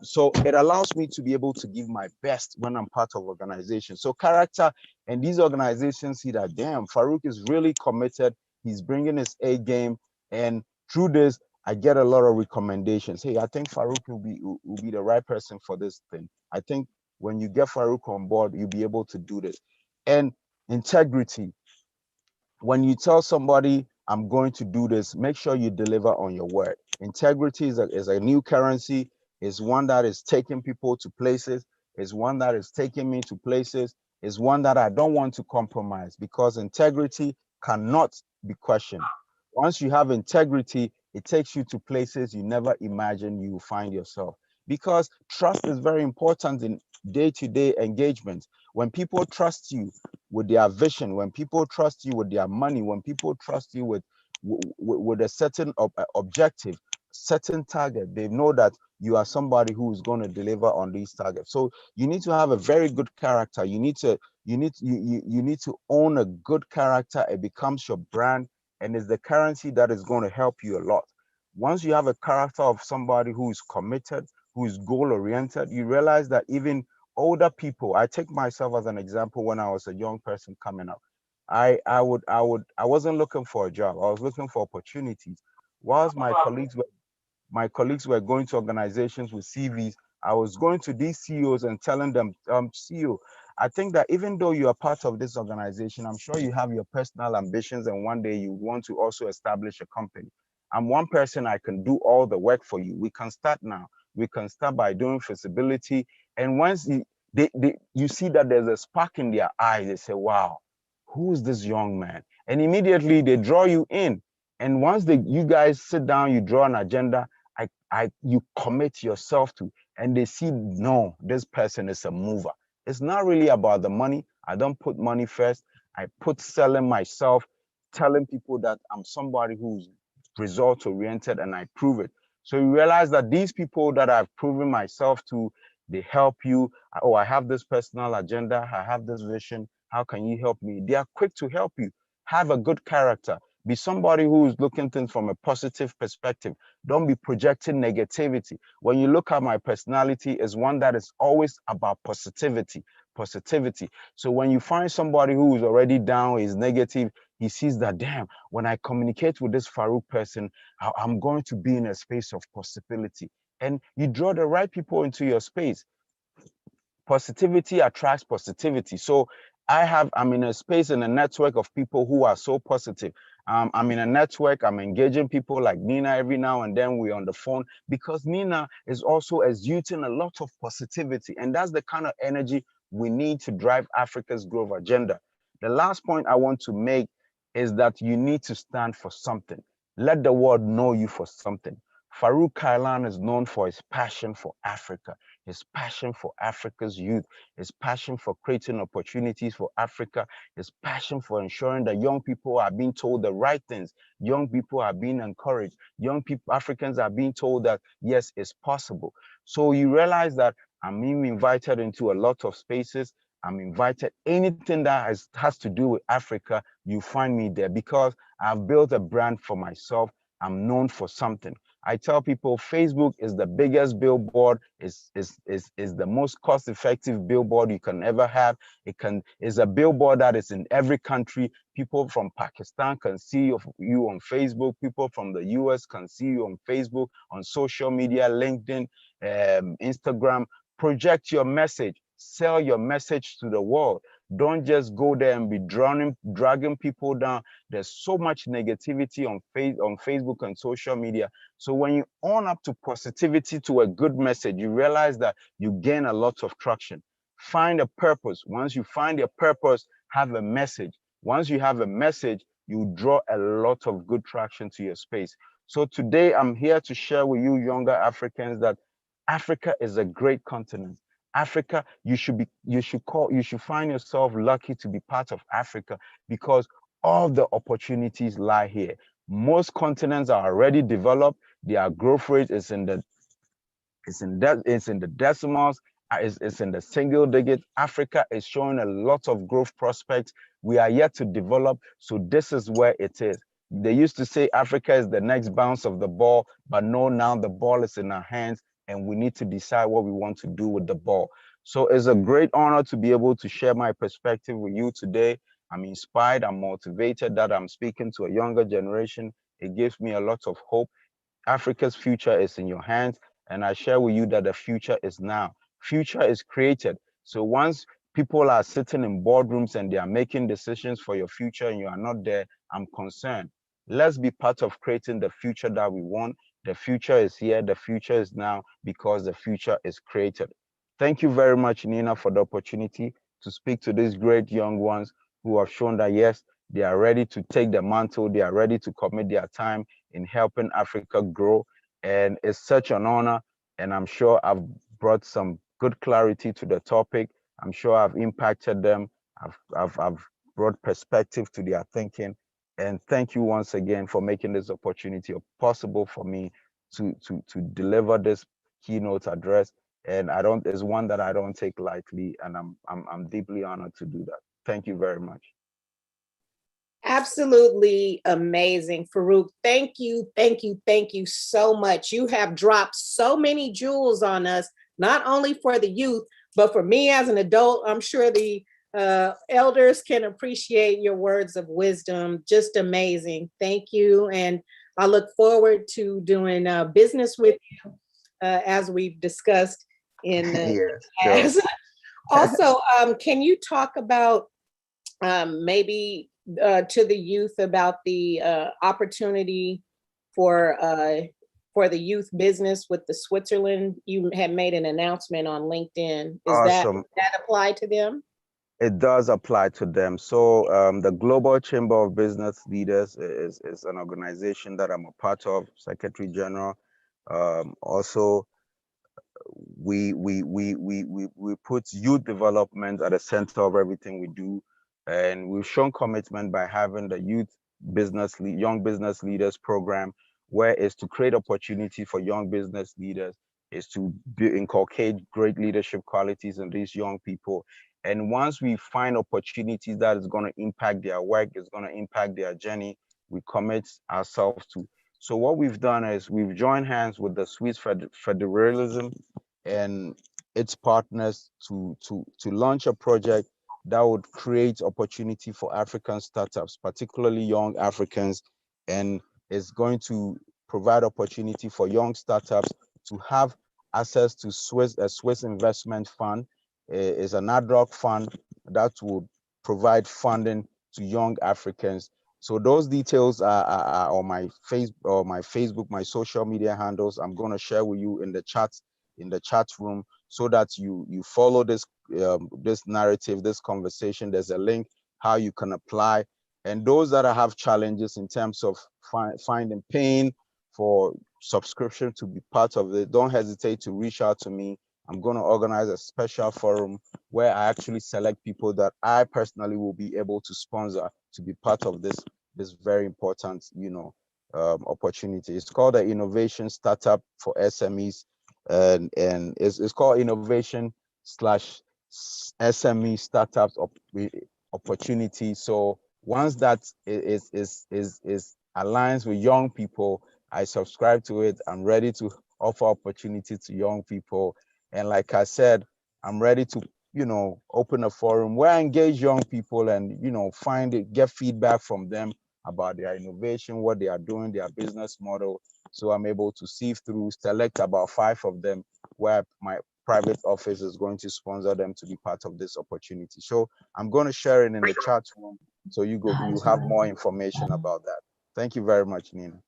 So it allows me to be able to give my best when I'm part of organization. So character, and these organizations see that, damn, Farouk is really committed. He's bringing his A game. And through this, I get a lot of recommendations. Hey, I think Farouk will be the right person for this thing. I think when you get Farouk on board, you'll be able to do this. And integrity. When you tell somebody, I'm going to do this, make sure you deliver on your word. Integrity is a new currency. It's one that is taking people to places. It's one that is taking me to places. It's one that I don't want to compromise because integrity cannot be questioned. Once you have integrity, it takes you to places you never imagined you will find yourself. Because trust is very important in day-to-day engagement. When people trust you with their vision, when people trust you with their money, when people trust you with a certain objective, certain target, they know that you are somebody who is going to deliver on these targets. So you need to have a very good character. You need to own a good character. It becomes your brand, and it's the currency that is going to help you a lot. Once you have a character of somebody who is committed, who is goal-oriented, you realize that even older people, I take myself as an example when I was a young person coming up. I wasn't looking for a job. I was looking for opportunities. Whilst my colleagues were going to organizations with CVs, I was going to these CEOs and telling them, CEO, I think that even though you are part of this organization, I'm sure you have your personal ambitions and one day you want to also establish a company. I'm one person, I can do all the work for you. We can start now. We can start by doing feasibility. And once you see that there's a spark in their eye, they say, wow, who's this young man? And immediately they draw you in. And once you guys sit down, you draw an agenda, you commit yourself to, and they see, no, this person is a mover. It's not really about the money. I don't put money first. I put selling myself, telling people that I'm somebody who's result oriented, and I prove it. So you realize that these people that I've proven myself to, they help you. Oh, I have this personal agenda. I have this vision. How can you help me? They are quick to help you. Have a good character. Be somebody who is looking things from a positive perspective. Don't be projecting negativity. When you look at my personality, it's one that is always about positivity. So when you find somebody who is already down, is negative, he sees that, damn, when I communicate with this Farouk person, I'm going to be in a space of possibility. And you draw the right people into your space. Positivity attracts positivity. So I'm in a space, in a network of people who are so positive. I'm in a network, I'm engaging people like Nina every now and then. We're on the phone because Nina is also exuding a lot of positivity. And that's the kind of energy we need to drive Africa's growth agenda. The last point I want to make is that you need to stand for something. Let the world know you for something. Farouk Kailan is known for his passion for Africa, his passion for Africa's youth, his passion for creating opportunities for Africa, his passion for ensuring that young people are being told the right things, young people are being encouraged, young people, Africans are being told that, yes, it's possible. So you realize that I'm being invited into a lot of spaces. I'm invited, anything that has to do with Africa, you find me there because I've built a brand for myself. I'm known for something. I tell people Facebook is the biggest billboard, is the most cost-effective billboard you can ever have. It's a billboard that is in every country. People from Pakistan can see you on Facebook. People from the US can see you on Facebook, on social media, LinkedIn, Instagram. Project your message, sell your message to the world. Don't just go there and be dragging people down. There's so much negativity on Facebook and social media. So when you own up to positivity, to a good message, you realize that you gain a lot of traction. Find a purpose. Once you find your purpose, have a message. Once you have a message, you draw a lot of good traction to your space. So today I'm here to share with you younger Africans that Africa is a great continent. Africa, you should find yourself lucky to be part of Africa because all the opportunities lie here. Most continents are already developed. Their growth rate is in the decimals, it's in the single digit. Africa is showing a lot of growth prospects. We are yet to develop, so this is where it is. They used to say Africa is the next bounce of the ball, but no, now the ball is in our hands and we need to decide what we want to do with the ball. So it's a great honor to be able to share my perspective with you today. I'm inspired, I'm motivated that I'm speaking to a younger generation. It gives me a lot of hope. Africa's future is in your hands, and I share with you that the future is now. Future is created. So once people are sitting in boardrooms and they are making decisions for your future and you are not there, I'm concerned. Let's be part of creating the future that we want. The future is here, the future is now, because the future is created. Thank you very much, Nina, for the opportunity to speak to these great young ones who have shown that, yes, they are ready to take the mantle, they are ready to commit their time in helping Africa grow. And it's such an honor, and I'm sure I've brought some good clarity to the topic. I'm sure I've impacted them. I've brought perspective to their thinking. And thank you once again for making this opportunity possible for me to deliver this keynote address. And it's one that I don't take lightly, and I'm deeply honored to do that. Thank you very much. Absolutely amazing, Farouk. Thank you so much. You have dropped so many jewels on us, not only for the youth, but for me as an adult. I'm sure the elders can appreciate your words of wisdom. Just amazing. Thank you. And I look forward to doing business with you as we've discussed in the Yes, past. Also, can you talk about maybe to the youth about the opportunity for the youth business with the Switzerland? You had made an announcement on LinkedIn. Is Awesome. that apply to them? It does apply to them. So the Global Chamber of Business Leaders is an organization that I'm a part of, Secretary General. Also, we put youth development at the center of everything we do, and we've shown commitment by having the young business leaders program, where is to create opportunity for young business leaders, is to inculcate great leadership qualities in these young people. And once we find opportunities that is going to impact their work, is going to impact their journey, we commit ourselves to. So what we've done is we've joined hands with the Swiss Federalism and its partners to launch a project that would create opportunity for African startups, particularly young Africans, and is going to provide opportunity for young startups to have access to a Swiss investment fund. Is an ad hoc fund that will provide funding to young Africans. So those details are on my Facebook, my social media handles. I'm going to share with you in the chat room, so that you follow this this narrative, this conversation. There's a link how you can apply. And those that have challenges in terms of paying for subscription to be part of it, don't hesitate to reach out to me. I'm going to organize a special forum where I actually select people that I personally will be able to sponsor to be part of this very important, opportunity. It's called the Innovation Startup for SMEs, and it's called Innovation / SME Startups Opportunity. So once that is aligns with young people, I subscribe to it. I'm ready to offer opportunity to young people. And like I said, I'm ready to, open a forum where I engage young people and, get feedback from them about their innovation, what they are doing, their business model. So I'm able to sift through, select about 5 of them where my private office is going to sponsor them to be part of this opportunity. So I'm going to share it in the chat room so you have more information about that. Thank you very much, Nina.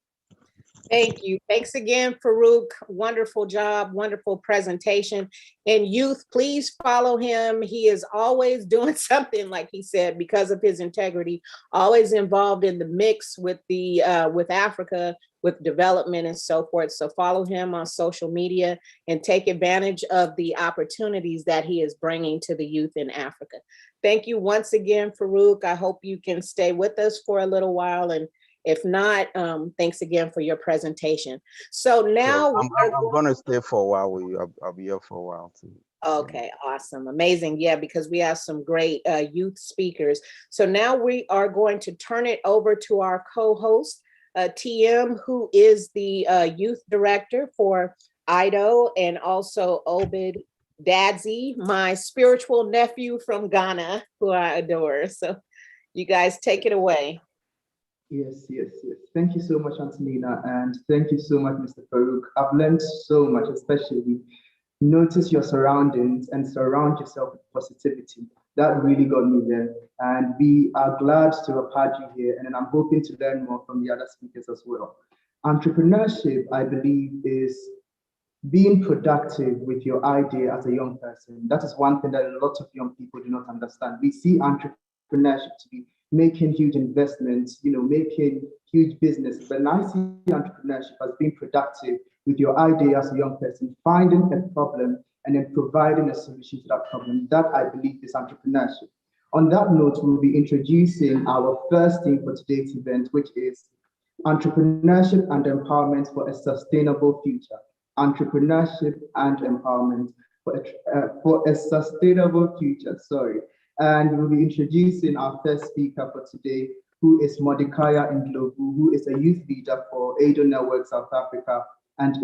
Thank you. Thanks again, Farouk. Wonderful job, wonderful presentation. And youth, please follow him. He is always doing something, like he said, because of his integrity, always involved in the mix with with Africa, with development and so forth. So follow him on social media and take advantage of the opportunities that he is bringing to the youth in Africa. Thank you once again, Farouk. I hope you can stay with us for a little while, and if not, thanks again for your presentation. So now I'm going to stay for a while with you. I'll be here for a while too. Okay, awesome, amazing. Yeah, because we have some great youth speakers. So now we are going to turn it over to our co-host, TM, who is the youth director for IDO, and also Obed Dadzi, my spiritual nephew from Ghana, who I adore. So you guys take it away. Yes. Thank you so much, Antonina, and thank you so much, Mr. Farouk. I've learned so much, especially notice your surroundings and surround yourself with positivity. That really got me there. And we are glad to have had you here, and I'm hoping to learn more from the other speakers as well. Entrepreneurship, I believe, is being productive with your idea as a young person. That is one thing that a lot of young people do not understand. We see entrepreneurship to be making huge investments, making huge business. But I see entrepreneurship as being productive with your idea as a young person, finding a problem and then providing a solution to that problem. That, I believe, is entrepreneurship. On that note, we'll be introducing our first theme for today's event, which is entrepreneurship and empowerment for a sustainable future. Entrepreneurship and empowerment for a sustainable future, And we'll be introducing our first speaker for today, who is Mordecai Ndlovu, who is a youth leader for ADO Network South Africa and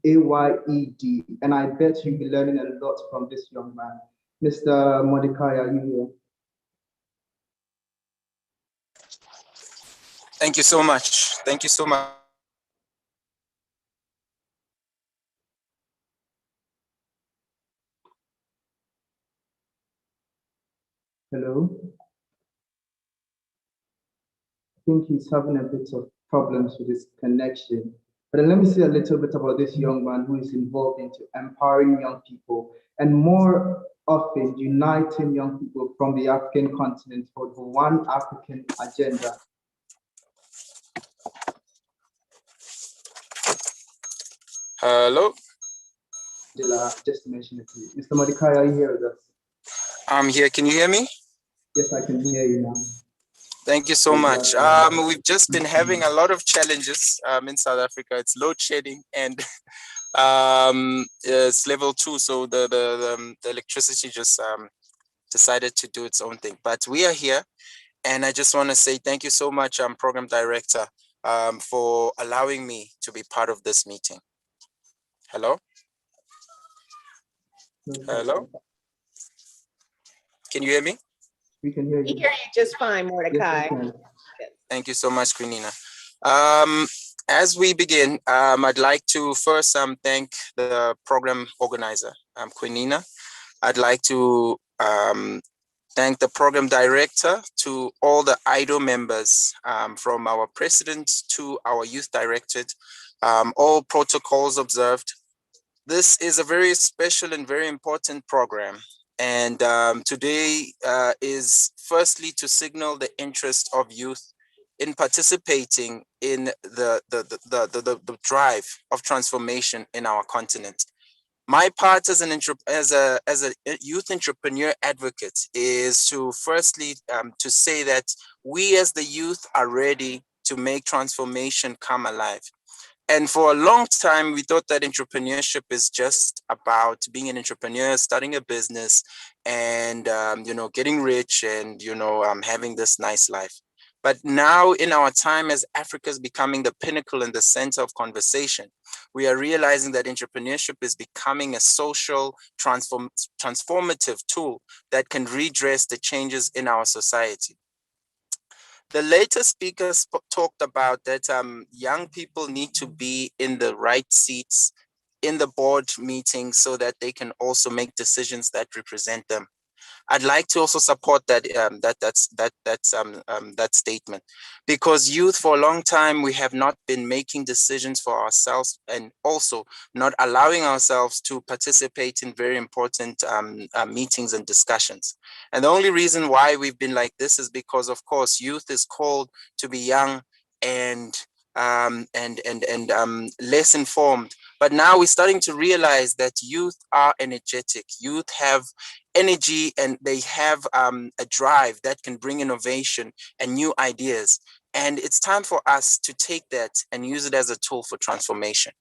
AYED. And I bet you'll be learning a lot from this young man. Mr. Mordecai, are you here? Thank you so much. Thank you so much. Hello. I think he's having a bit of problems with his connection. But then let me say a little bit about this young man who is involved into empowering young people and more often uniting young people from the African continent for the one African agenda. Hello. Just to mention it to you. Mr. Mordecai, are you here with us? I'm here. Can you hear me? Yes, I can hear you now. Thank you so much. We've just been having a lot of challenges in South Africa. It's load shedding and it's level 2, so the electricity just decided to do its own thing. But we are here, and I just want to say thank you so much, Program Director, for allowing me to be part of this meeting. Hello? Hello? Can you hear me? We can hear you. We hear you just fine, Mordecai. Yes, Thank you so much, Queen Nina. As we begin, I'd like to first thank the program organizer, Queen Nina. I'd like to thank the program director, to all the IDO members, from our president to our youth directorate, all protocols observed. This is a very special and very important program. And today is firstly to signal the interest of youth in participating in the drive of transformation in our continent. My part as a youth entrepreneur advocate is to firstly to say that we as the youth are ready to make transformation come alive. And for a long time, we thought that entrepreneurship is just about being an entrepreneur, starting a business, and getting rich and having this nice life. But now, in our time as Africa is becoming the pinnacle and the center of conversation, we are realizing that entrepreneurship is becoming a social transformative tool that can redress the changes in our society. The later speakers talked about that young people need to be in the right seats in the board meetings so that they can also make decisions that represent them. I'd like to also support that that statement, because youth for a long time we have not been making decisions for ourselves and also not allowing ourselves to participate in very important meetings and discussions. And the only reason why we've been like this is because, of course, youth is called to be young and less informed. But now we're starting to realize that youth are energetic. Youth have energy and they have a drive that can bring innovation and new ideas. And it's time for us to take that and use it as a tool for transformation.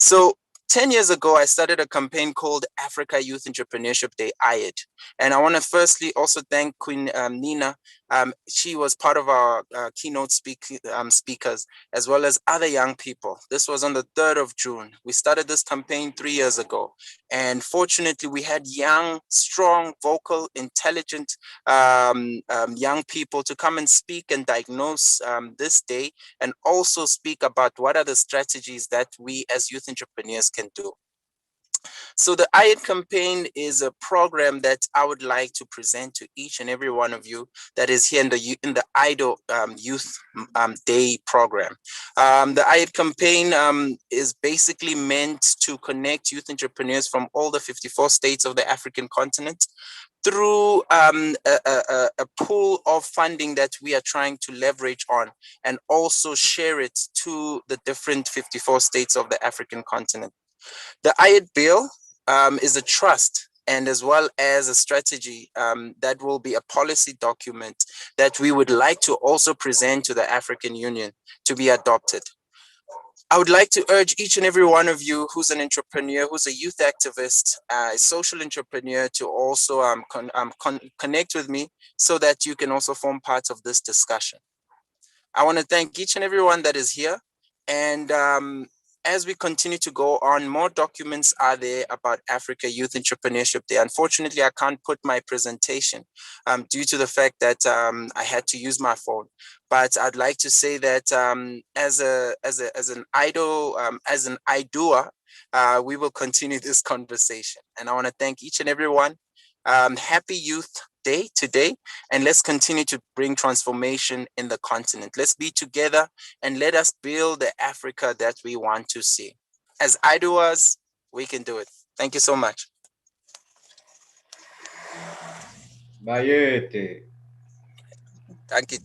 So 10 years ago, I started a campaign called Africa Youth Entrepreneurship Day, IYED. And I want to firstly also thank Queen Nina. She was part of our keynote speakers, as well as other young people. This was on the 3rd of June. We started this campaign 3 years ago. And fortunately, we had young, strong, vocal, intelligent young people to come and speak and diagnose this day, and also speak about what are the strategies that we as youth entrepreneurs can do. So the IYED campaign is a program that I would like to present to each and every one of you that is here in the IDO Youth Day program. The IYED campaign is basically meant to connect youth entrepreneurs from all the 54 states of the African continent through a pool of funding that we are trying to leverage on, and also share it to the different 54 states of the African continent. The IYED bill is a trust and as well as a strategy that will be a policy document that we would like to also present to the African Union to be adopted. I would like to urge each and every one of you who's an entrepreneur, who's a youth activist, a social entrepreneur, to also connect with me so that you can also form part of this discussion. I want to thank each and everyone that is here. And as we continue to go on, more documents are there about Africa youth entrepreneurship there. Unfortunately, I can't put my presentation due to the fact that I had to use my phone. But I'd like to say that as an IDOA, we will continue this conversation. And I want to thank each and everyone. Happy Youth Day today, and let's continue to bring transformation in the continent. Let's be together and let us build the Africa that we want to see. As IDOAs, we can do it. Thank you so much. Bayete. Thank you.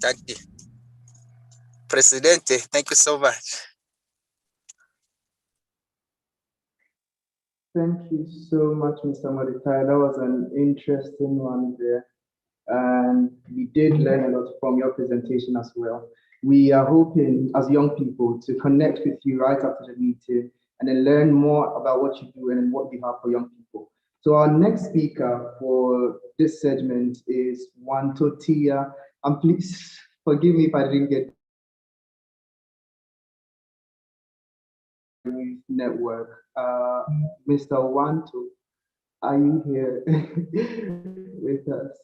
Presidente, thank you so much. Thank you so much, Mr. Mordecai. That was an interesting one there. And we did learn a lot from your presentation as well. We are hoping as young people to connect with you right after the meeting and then learn more about what you do and what you have for young people. So our next speaker for this segment is Wanto Tia. And please forgive me if I didn't get network. Mr. Wanto, are you here with us?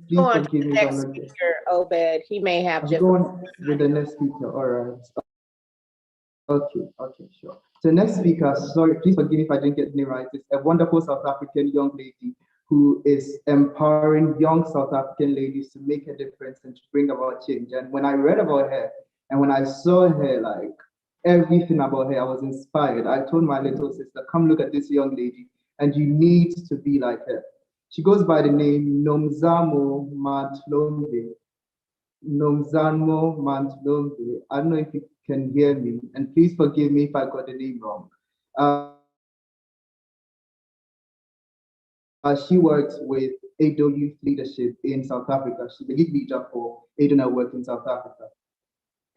Please Go on to forgive the me. next speaker, Obed. He may have I'm different. going with the next speaker. All right. Okay, sure. So next speaker, sorry, please forgive me if I didn't get the name right. It's a wonderful South African young lady who is empowering young South African ladies to make a difference and to bring about change. And when I read about her and when I saw her, like everything about her, I was inspired. I told my little sister, come look at this young lady and you need to be like her. She goes by the name Nomzamo Mantlombe. Nomzamo Mantlombe. I don't know if you can hear me, and please forgive me if I got the name wrong. She works with ADO Youth Leadership in South Africa. She's the lead leader for ADO Network in South Africa.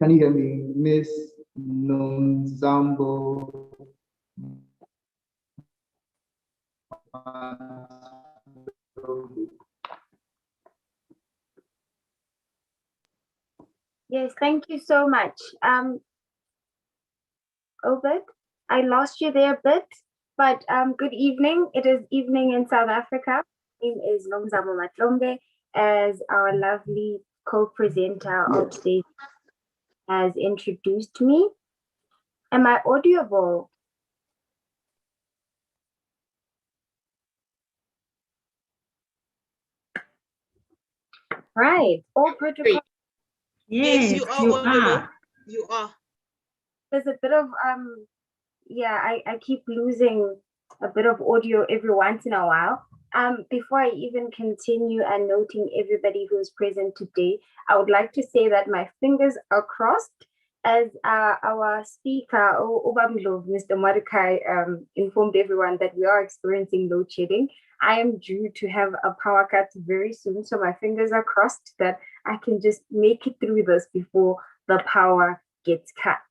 Can you hear me, Miss Nomzamo? Yes, thank you so much. Obed, I lost you there a bit, but good evening. It is evening in South Africa. My name is Nomzamo Matlombe, as our lovely co-presenter of today has introduced me. Am I audible? Right, all protocol. Yes, you are. You are. There's a bit of yeah, I keep losing a bit of audio every once in a while. Before I even continue and noting everybody who's present today, I would like to say that my fingers are crossed as our speaker, Obamlov, Mr. Mordecai, informed everyone that we are experiencing load shedding. I am due to have a power cut very soon, so my fingers are crossed that I can just make it through this before the power gets cut.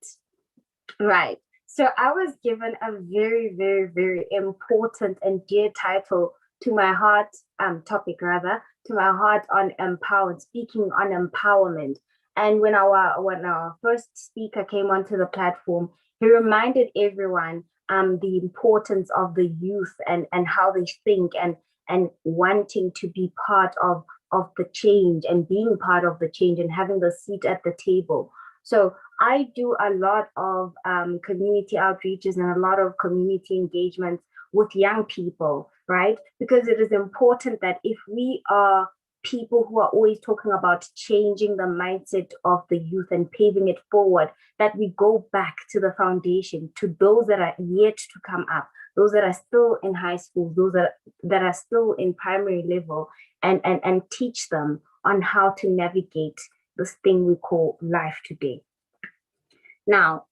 Right. So I was given a very, very, very important and dear title to my heart, topic rather, to my heart on empowered, speaking on empowerment. And when our first speaker came onto the platform, he reminded everyone the importance of the youth and how they think and wanting to be part of the change and being part of the change and having the seat at the table. So I do a lot of community outreaches and a lot of community engagements with young people, right? Because it is important that if we are people who are always talking about changing the mindset of the youth and paving it forward, that we go back to the foundation, to those that are yet to come up, those that are still in high school, those that are still in primary level, and teach them on how to navigate this thing we call life today. Now,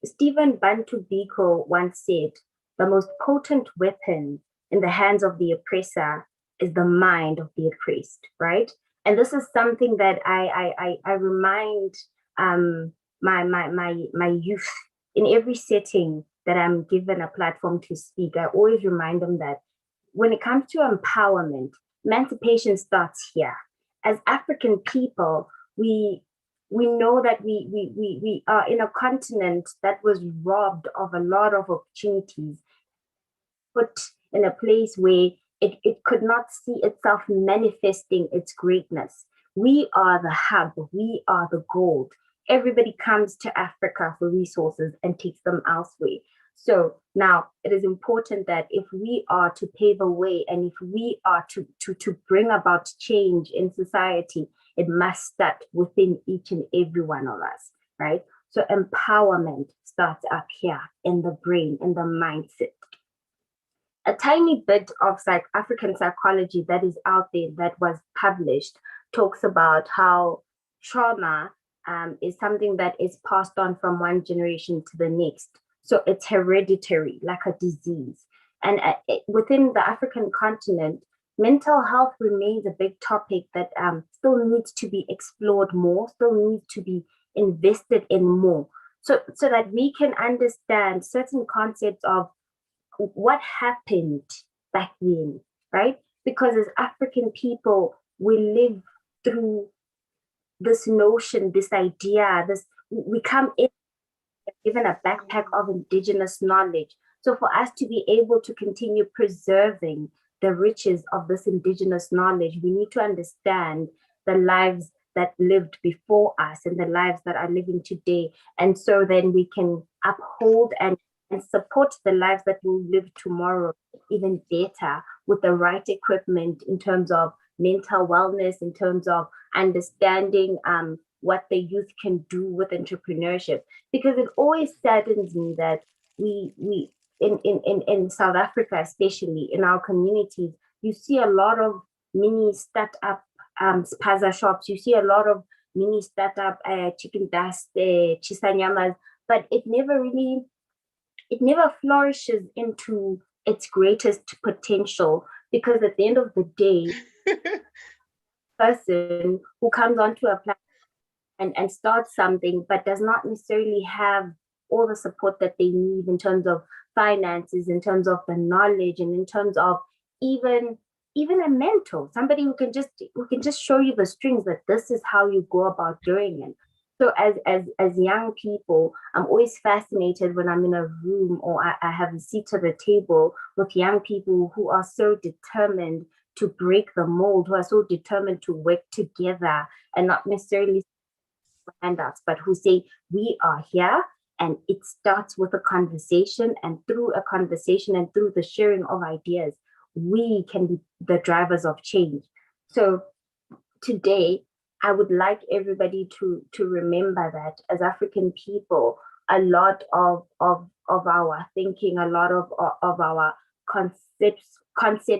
Stephen Bantu Biko once said, the most potent weapon in the hands of the oppressor is the mind of the oppressed, right? And this is something that I remind my youth in every setting that I'm given a platform to speak. I always remind them that when it comes to empowerment, emancipation starts here. As African people, we know that we are in a continent that was robbed of a lot of opportunities, put in a place where it could not see itself manifesting its greatness. We are the hub, we are the gold. Everybody comes to Africa for resources and takes them elsewhere. So now it is important that if we are to pave a way and if we are to bring about change in society, it must start within each and every one of us, right? So empowerment starts up here in the brain, in the mindset. A tiny bit of African psychology that is out there that was published talks about how trauma is something that is passed on from one generation to the next. So it's hereditary, like a disease. And within the African continent, mental health remains a big topic that still needs to be explored more, still needs to be invested in more, so that we can understand certain concepts of what happened back then, right? Because as African people, we live through this notion, this idea, we come in given a backpack of indigenous knowledge. So for us to be able to continue preserving the riches of this indigenous knowledge, we need to understand the lives that lived before us and the lives that are living today. And so then we can uphold and support the lives that will live tomorrow even better with the right equipment in terms of mental wellness, in terms of understanding what the youth can do with entrepreneurship. Because it always saddens me that we in South Africa, especially in our communities, you see a lot of mini startup spaza shops, you see a lot of mini startup chicken dust, chisanyamas, but it never flourishes into its greatest potential, because at the end of the day, person who comes onto a platform and starts something but does not necessarily have all the support that they need in terms of finances, in terms of the knowledge, and in terms of even a mentor, somebody who can just show you the strings that this is how you go about doing it. So as young people, I'm always fascinated when I'm in a room or I have a seat at the table with young people who are so determined to break the mold, who are so determined to work together and not necessarily handouts, but who say, we are here, and it starts with a conversation, and through a conversation and through the sharing of ideas, we can be the drivers of change. So today, I would like everybody to remember that as African people, a lot of our thinking, a lot of our concepts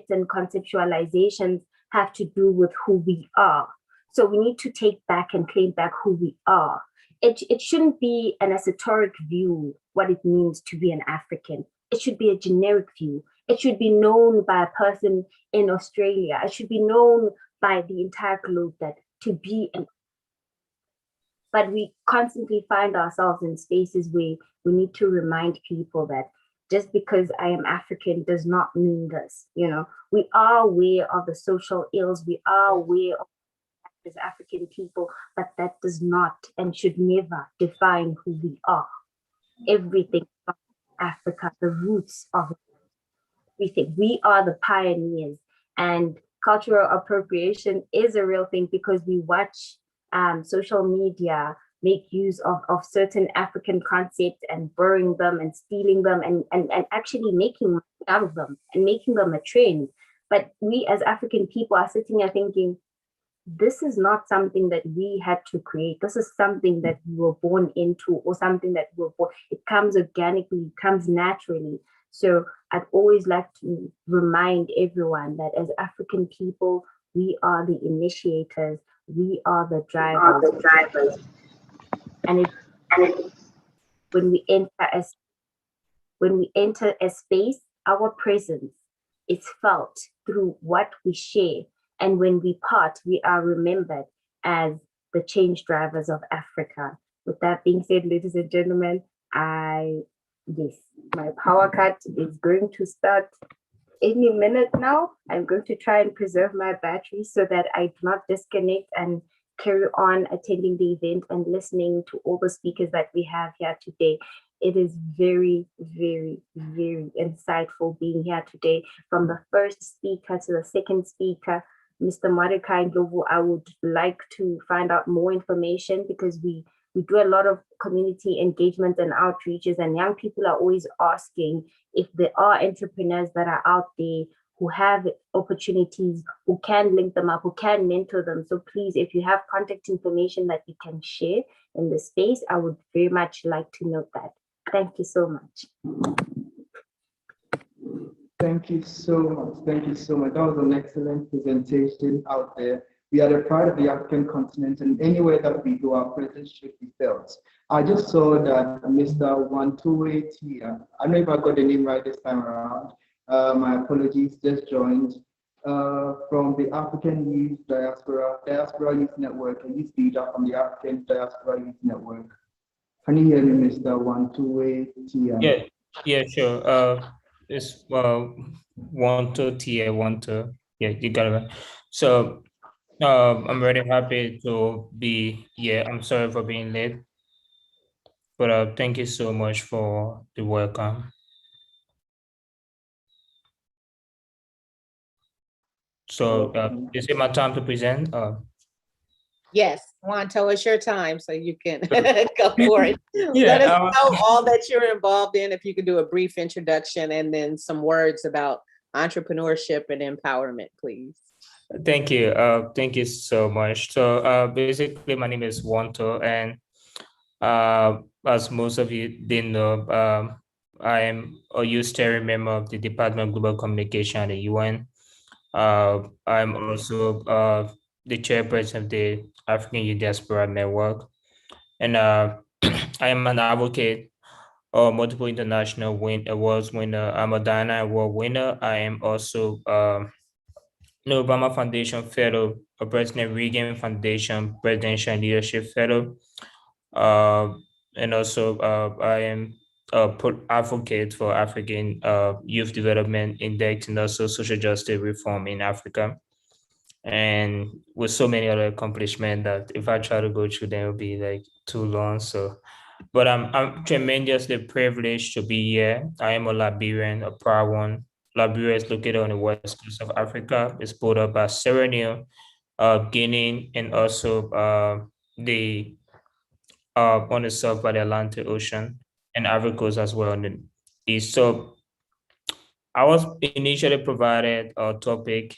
and conceptualizations have to do with who we are. So we need to take back and claim back who we are. It shouldn't be an esoteric view, what it means to be an African. It should be a generic view. It should be known by a person in Australia. It should be known by the entire globe that to be an, but we constantly find ourselves in spaces where we need to remind people that just because I am African does not mean this. We are aware of the social ills, we are aware of as African people, but that does not and should never define who we are. Everything from Africa, the roots of everything. We are the pioneers, and cultural appropriation is a real thing because we watch social media make use of certain African concepts and borrowing them and stealing them and actually making money out of them and making them a trend. But we as African people are sitting here thinking, this is not something that we had to create. This is something that we were born into, or something that we were born. It comes organically, it comes naturally. So I'd always like to remind everyone that as African people, we are the initiators, we are the drivers. And when we enter a space, our presence is felt through what we share. And when we part, we are remembered as the change drivers of Africa. With that being said, ladies and gentlemen, my power cut is going to start any minute now. I'm going to try and preserve my battery so that I do not disconnect and carry on attending the event and listening to all the speakers that we have here today. It is very, very, very insightful being here today. From the first speaker to the second speaker, Mr. Mordecai Ndlovu, I would like to find out more information because we do a lot of community engagement and outreaches, and young people are always asking if there are entrepreneurs that are out there who have opportunities, who can link them up, who can mentor them. So please, if you have contact information that you can share in the space, I would very much like to know that. Thank you so much. Thank you so much. Thank you so much. That was an excellent presentation out there. We are the pride of the African continent, and anywhere that we go, our presence should be felt. I just saw that Mr. Wantue Tia, I don't know if I got the name right this time around. My apologies, just joined from the African Youth Diaspora Youth Network, a youth leader from the African Diaspora Youth Network. Can you hear me, Mr. Wantue Tia? Yeah, sure. It's Wantue Tia, Wantue. Yeah, you got it right. So I'm very happy to be here. I'm sorry for being late, but thank you so much for the welcome. So is it my time to present? Yes, Wanto, it's your time, so you can go for it. Yeah, Let us know all that you're involved in. If you could do a brief introduction and then some words about entrepreneurship and empowerment, please. Thank you. Thank you so much. So basically, my name is Wanto, and as most of you didn't know, I am a youth steering member of the Department of Global Communication at the UN. I'm also the chairperson of the African Youth Diaspora Network, and I am an advocate of multiple international awards winner. I'm a Diana Award winner. I am also the Obama Foundation Fellow, a President Reagan Foundation Presidential Leadership Fellow, and also I am advocate for African Youth Development Index and also social justice reform in Africa, and with so many other accomplishments that if I try to go through them, it will be like too long. So, but I'm tremendously privileged to be here. I am a Liberian, a proud one. Liberia is located on the west coast of Africa. It's bordered by Sierra Leone, Guinea, and also on the south by the Atlantic Ocean, and Ivory Coast as well on the east. So I was initially provided a topic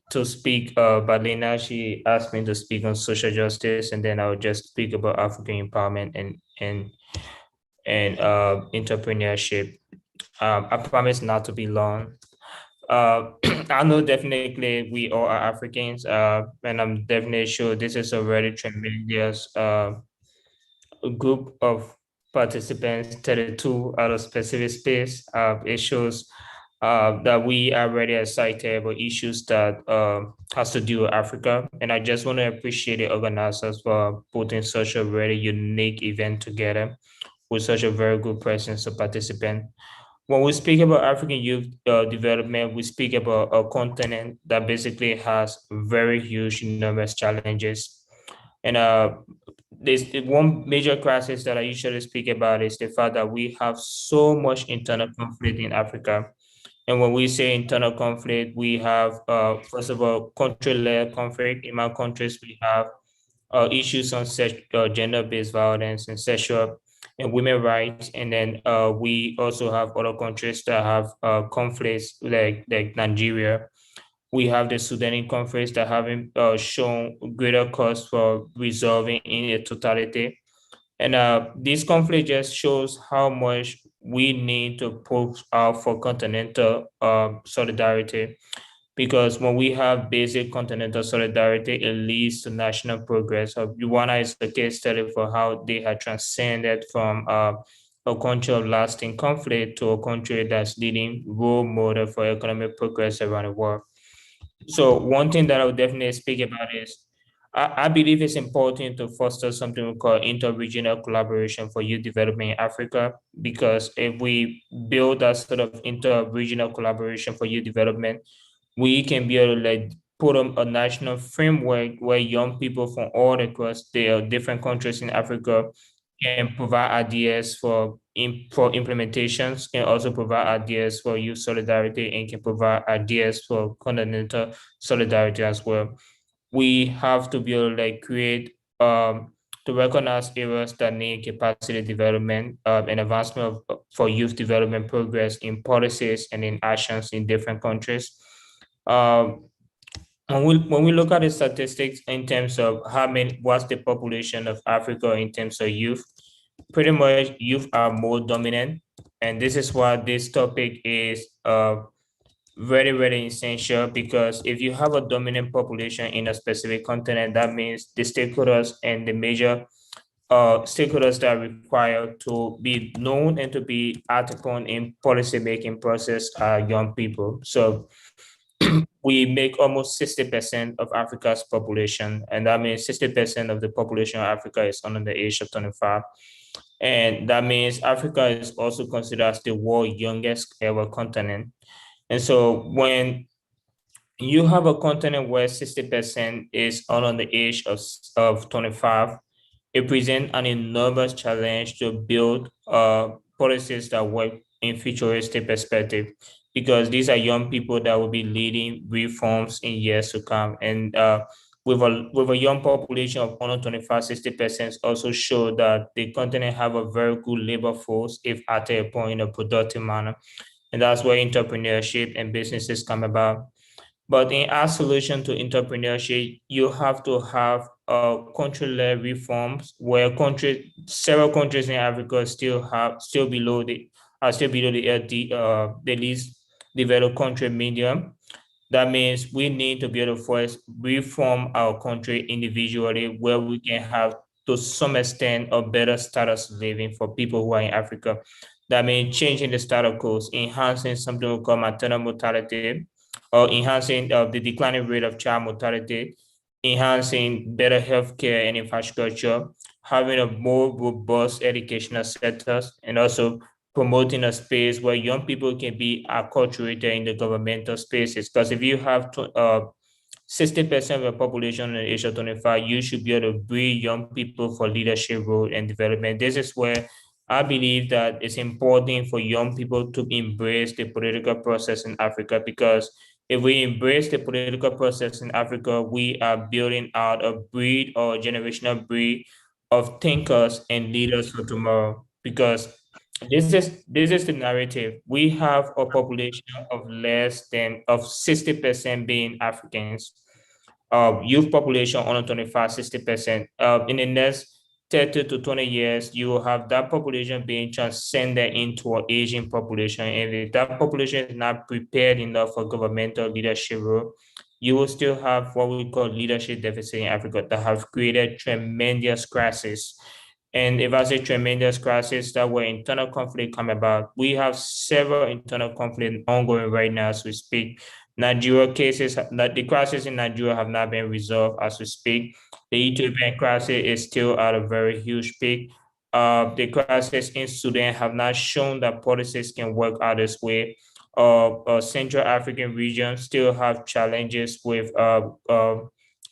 to speak, but Lena, she asked me to speak on social justice, and then I would just speak about African empowerment and entrepreneurship. I promise not to be long. I know definitely we all are Africans, and I'm definitely sure this is a very tremendous group of participants, 32 out of specific space. It shows that we are very excited about issues that has to do with Africa. And I just want to appreciate the organizers for putting such a very unique event together with such a very good presence of participants. When we speak about African youth development, we speak about a continent that basically has very huge, enormous challenges. And there's one major crisis that I usually speak about is the fact that we have so much internal conflict in Africa. And when we say internal conflict, we have, first of all, country-led conflict. In my countries, we have issues on gender-based violence and sexual and women's rights. And then we also have other countries that have conflicts like Nigeria. We have the Sudanese conflicts that haven't shown greater cause for resolving in their totality. And this conflict just shows how much we need to push out for continental solidarity. Because when we have basic continental solidarity, it leads to national progress. Rwanda is a case study for how they had transcended from a country of lasting conflict to a country that's leading role model for economic progress around the world. So one thing that I would definitely speak about is I believe it's important to foster something we call inter-regional collaboration for youth development in Africa, because if we build that sort of inter-regional collaboration for youth development, we can be able to like put on a national framework where young people from all across the different countries in Africa can provide ideas for implementations, can also provide ideas for youth solidarity, and can provide ideas for continental solidarity as well. We have to be able to like create to recognize areas that need capacity development and advancement for youth development progress in policies and in actions in different countries. When we look at the statistics in terms of what's the population of Africa in terms of youth, pretty much youth are more dominant. And this is why this topic is very, very essential, because if you have a dominant population in a specific continent, that means the stakeholders and the major stakeholders that are required to be known and to be acted upon in policy making process are young people. So we make almost 60% of Africa's population, and that means 60% of the population of Africa is under the age of 25. And that means Africa is also considered as the world's youngest ever continent. And so when you have a continent where 60% is under the age of 25, it presents an enormous challenge to build policies that work in futuristic perspective, because these are young people that will be leading reforms in years to come. And with a young population of under 25, 60% also show that the continent have a very good labor force if acted upon in a productive manner. And that's where entrepreneurship and businesses come about. But in our solution to entrepreneurship, you have to have country-led reforms where several countries in Africa still below the least developed country medium. That means we need to be able to first reform our country individually, where we can have, to some extent, a better status of living for people who are in Africa. That means changing the status quo, enhancing something we call maternal mortality, or enhancing the declining rate of child mortality, enhancing better healthcare and infrastructure, having a more robust educational sectors, and also promoting a space where young people can be acculturated in the governmental spaces. Because if you have 60% of the population in the age of 25, you should be able to breed young people for leadership role and development. This is where I believe that it's important for young people to embrace the political process in Africa, because if we embrace the political process in Africa, we are building out a breed or a generational breed of thinkers and leaders for tomorrow. Because this is the narrative. We have a population of less than 60% being Africans. Youth population under 25, 60%. In the next 30 to 20 years, you will have that population being transcended into an Asian population. And if that population is not prepared enough for governmental leadership role, you will still have what we call leadership deficit in Africa that have created tremendous crisis. And if I say tremendous crisis, that where internal conflict come about. We have several internal conflicts ongoing right now as we speak. The crisis in Nigeria have not been resolved as we speak. The Ethiopian crisis is still at a very huge peak. The crisis in Sudan have not shown that policies can work out this way. Central African region still have challenges with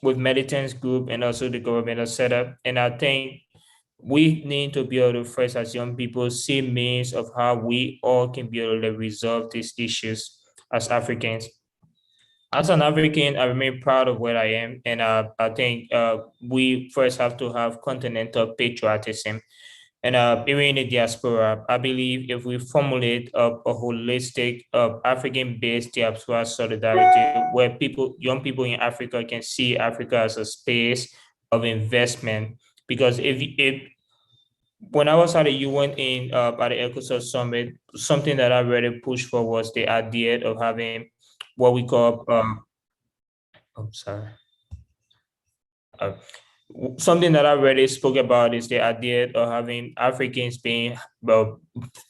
militants group and also the governmental setup. And I think we need to be able to first, as young people, see means of how we all can be able to resolve these issues as Africans. As an African, I remain proud of where I am, and I think we first have to have continental patriotism. And even in the diaspora, I believe if we formulate a holistic African-based diaspora solidarity, where young people in Africa can see Africa as a space of investment. Because when I was at the UN at the ECOSOC Summit, something that I really pushed for was the idea of having what we call Something that I already spoke about is the idea of having Africans being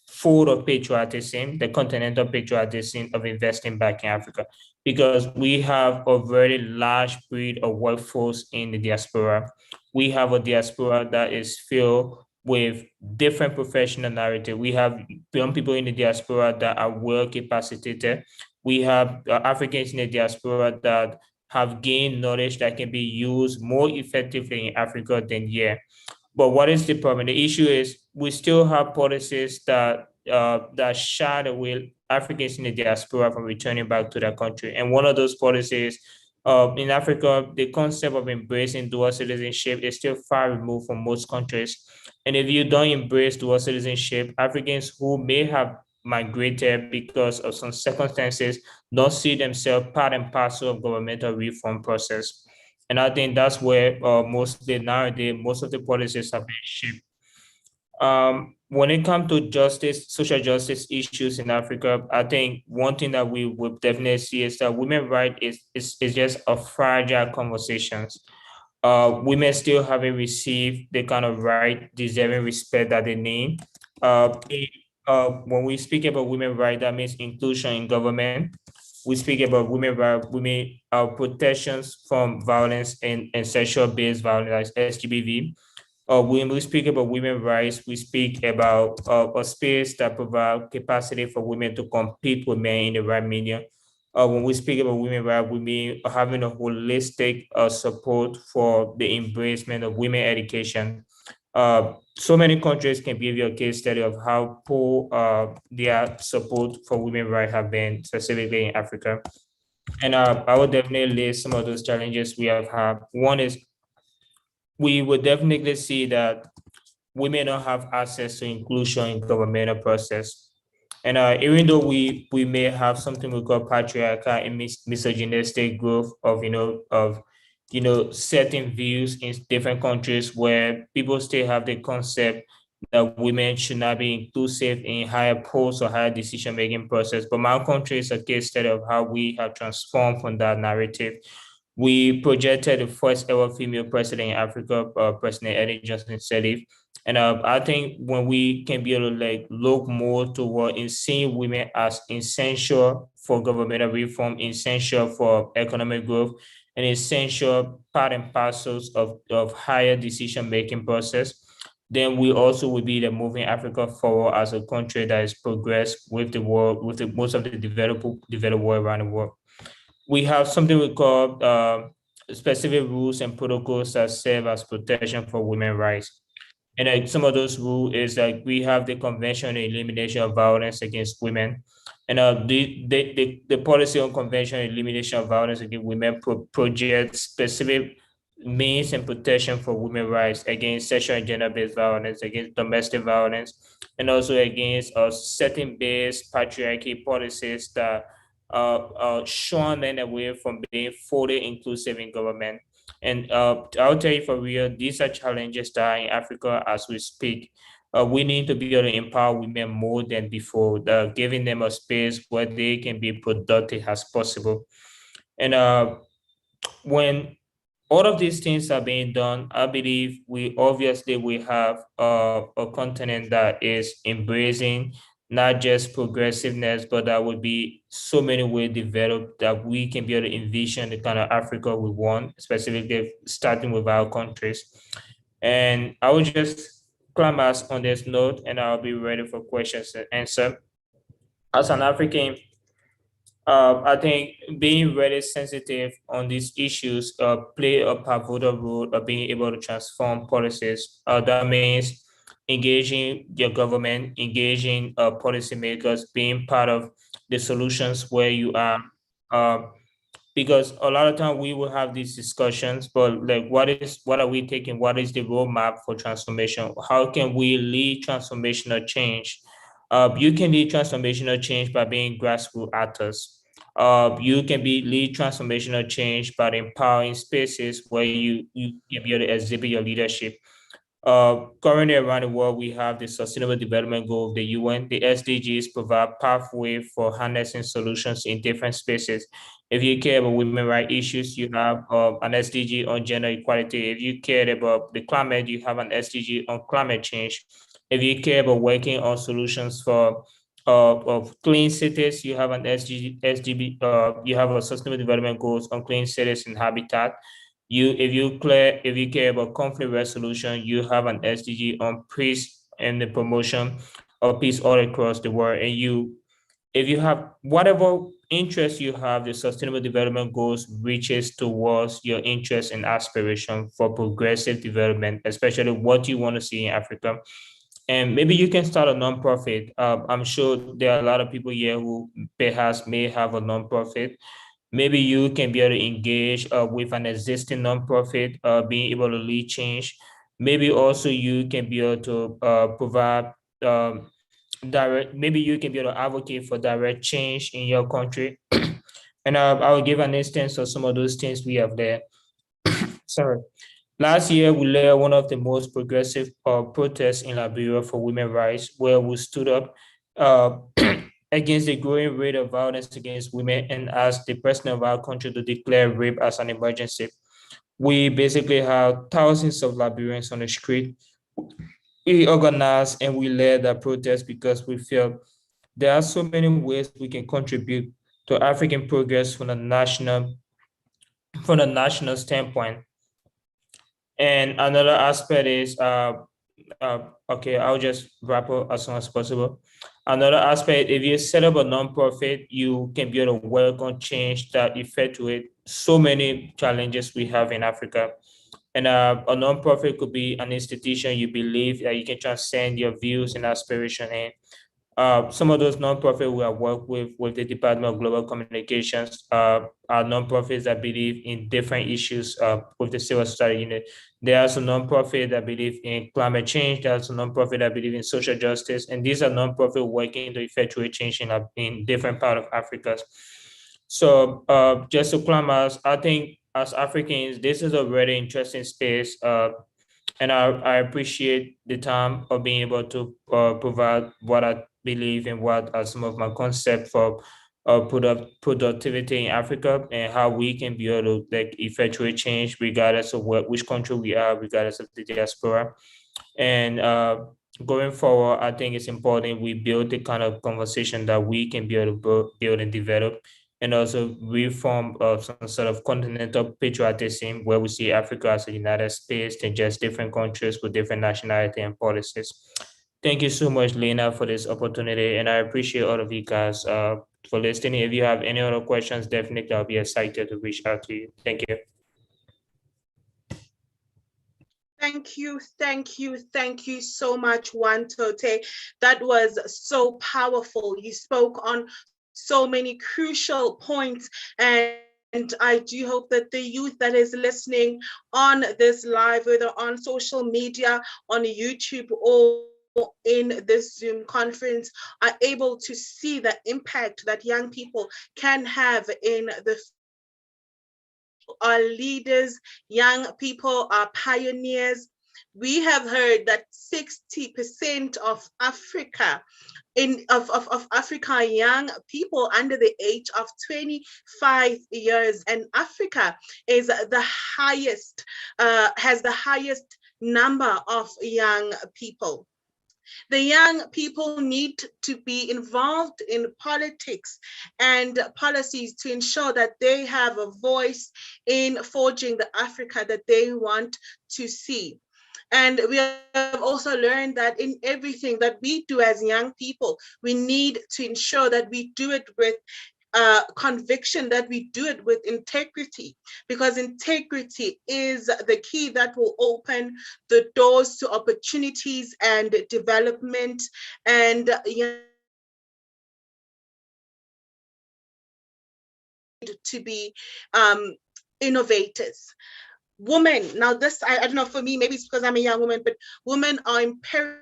full of patriotism, the continental patriotism of investing back in Africa, because we have a very large breed of workforce in the diaspora. We have a diaspora that is filled with different professional narrative. We have young people in the diaspora that are well capacitated. We have Africans in the diaspora that have gained knowledge that can be used more effectively in Africa than here. But what is the problem? The issue is we still have policies that that shy away Africans in the diaspora from returning back to their country. And one of those policies in Africa, the concept of embracing dual citizenship is still far removed from most countries. And if you don't embrace dual citizenship, Africans who may have migrated because of some circumstances don't see themselves part and parcel of governmental reform process. And I think that's where most of the policies have been shaped. When it comes to justice, social justice issues in Africa, I think one thing that we would definitely see is that women's rights is just a fragile conversations. Women still haven't received the kind of right, deserving respect that they need. When we speak about women's rights, that means inclusion in government. We speak about women protections from violence and sexual-based violence, like SGBV. When we speak about women's rights, we speak about a space that provides capacity for women to compete with men in the right media. When we speak about women's rights, we mean having a holistic support for the embracement of women education. So many countries can give you a case study of how poor their support for women's rights have been, specifically in Africa. And I would definitely list some of those challenges we have had. One is we would definitely see that women don't have access to inclusion in governmental process. And even though we may have something we call patriarchal and misogynistic growth of certain views in different countries where people still have the concept that women should not be inclusive in higher posts or higher decision-making process. But my country is a case study of how we have transformed from that narrative. We projected the first ever female president in Africa, President Ellen Johnson Sirleaf. And I think when we can be able to look more toward in seeing women as essential for governmental reform, essential for economic growth, and essential part and parcels of higher decision-making process, then we also will be moving Africa forward as a country that is progressed with the world, with most of the developed world around the world. We have something we call specific rules and protocols that serve as protection for women's rights. And some of those rules is that we have the Convention on Elimination of Violence Against Women. And the policy on Convention on Elimination of Violence Against Women projects specific means and protection for women's rights against sexual and gender-based violence, against domestic violence, and also against setting-based patriarchy policies that shun men away from being fully inclusive in government. And I'll tell you for real, these are challenges that are in Africa as we speak. We need to be able to empower women more than before, giving them a space where they can be productive as possible. And when all of these things are being done, I believe we obviously have a continent that is embracing not just progressiveness, but that would be so many ways developed that we can be able to envision the kind of Africa we want, specifically starting with our countries. And I will just climax on this note, and I'll be ready for questions and answer. As an African, I think being very sensitive on these issues play a pivotal role of being able to transform policies. That means engaging your government, engaging policymakers, being part of the solutions where you are. Because a lot of time we will have these discussions, but what are we taking? What is the roadmap for transformation? How can we lead transformational change? You can lead transformational change by being grassroots actors. You can lead transformational change by empowering spaces where you can be able to exhibit your leadership. Currently around the world, we have the Sustainable Development Goal of the UN. The SDGs provide pathway for harnessing solutions in different spaces. If you care about women rights issues, you have an SDG on gender equality. If you care about the climate, you have an SDG on climate change. If you care about working on solutions for of clean cities, you have an SDG, you have a Sustainable Development Goals on clean cities and habitat. If you care about conflict resolution, you have an SDG on peace and the promotion of peace all across the world. And if you have whatever interest you have, the Sustainable Development Goals reaches towards your interest and aspiration for progressive development, especially what you want to see in Africa. And maybe you can start a nonprofit. I'm sure there are a lot of people here who perhaps may have a nonprofit. Maybe you can be able to engage with an existing nonprofit, being able to lead change. Maybe also you can be able to provide maybe you can be able to advocate for direct change in your country. And I will give an instance of some of those things we have there. Sorry. Last year, we led one of the most progressive protests in Liberia for women's rights, where we stood up against the growing rate of violence against women and asked the president of our country to declare rape as an emergency. We basically had thousands of Liberians on the street. We organized and we led that protest because we felt there are so many ways we can contribute to African progress from the national standpoint. And another aspect is, okay, I'll just wrap up as soon as possible. Another aspect, if you set up a nonprofit, you can be able to work on change that effectuate so many challenges we have in Africa. And a nonprofit could be an institution you believe that you can transcend your views and aspiration in. Some of those nonprofits we have worked with the Department of Global Communications are nonprofits that believe in different issues with the civil society unit. There are some nonprofits that believe in climate change. There are some nonprofits that believe in social justice, and these are nonprofits working to effectuate change in different parts of Africa. So just to climax, I think as Africans, this is a very interesting space. And I appreciate the time of being able to provide what I believe in, what are some of my concepts for productivity in Africa and how we can be able to like effectuate change regardless of which country we are, regardless of the diaspora. And going forward, I think it's important we build the kind of conversation that we can be able to build and develop, and also reform some sort of continental patriotism where we see Africa as a united space than just different countries with different nationality and policies. Thank you so much, Lena, for this opportunity. And I appreciate all of you guys for listening. If you have any other questions, definitely I'll be excited to reach out to you. Thank you. Thank you so much, Wantote. That was so powerful. You spoke on so many crucial points, and I do hope that the youth that is listening on this live, whether on social media, on YouTube, or in this Zoom conference, are able to see the impact that young people can have in the our leaders. Young people are pioneers. We have heard that 60% of Africa of Africa young people under the age of 25 years, and Africa is the highest, has the highest number of young people. The young people need to be involved in politics and policies to ensure that they have a voice in forging the Africa that they want to see. And we have also learned that in everything that we do as young people, we need to ensure that we do it with conviction, that we do it with integrity, because integrity is the key that will open the doors to opportunities and development. And to be innovators. Women, now this, I don't know, for me, maybe it's because I'm a young woman, but women are imperative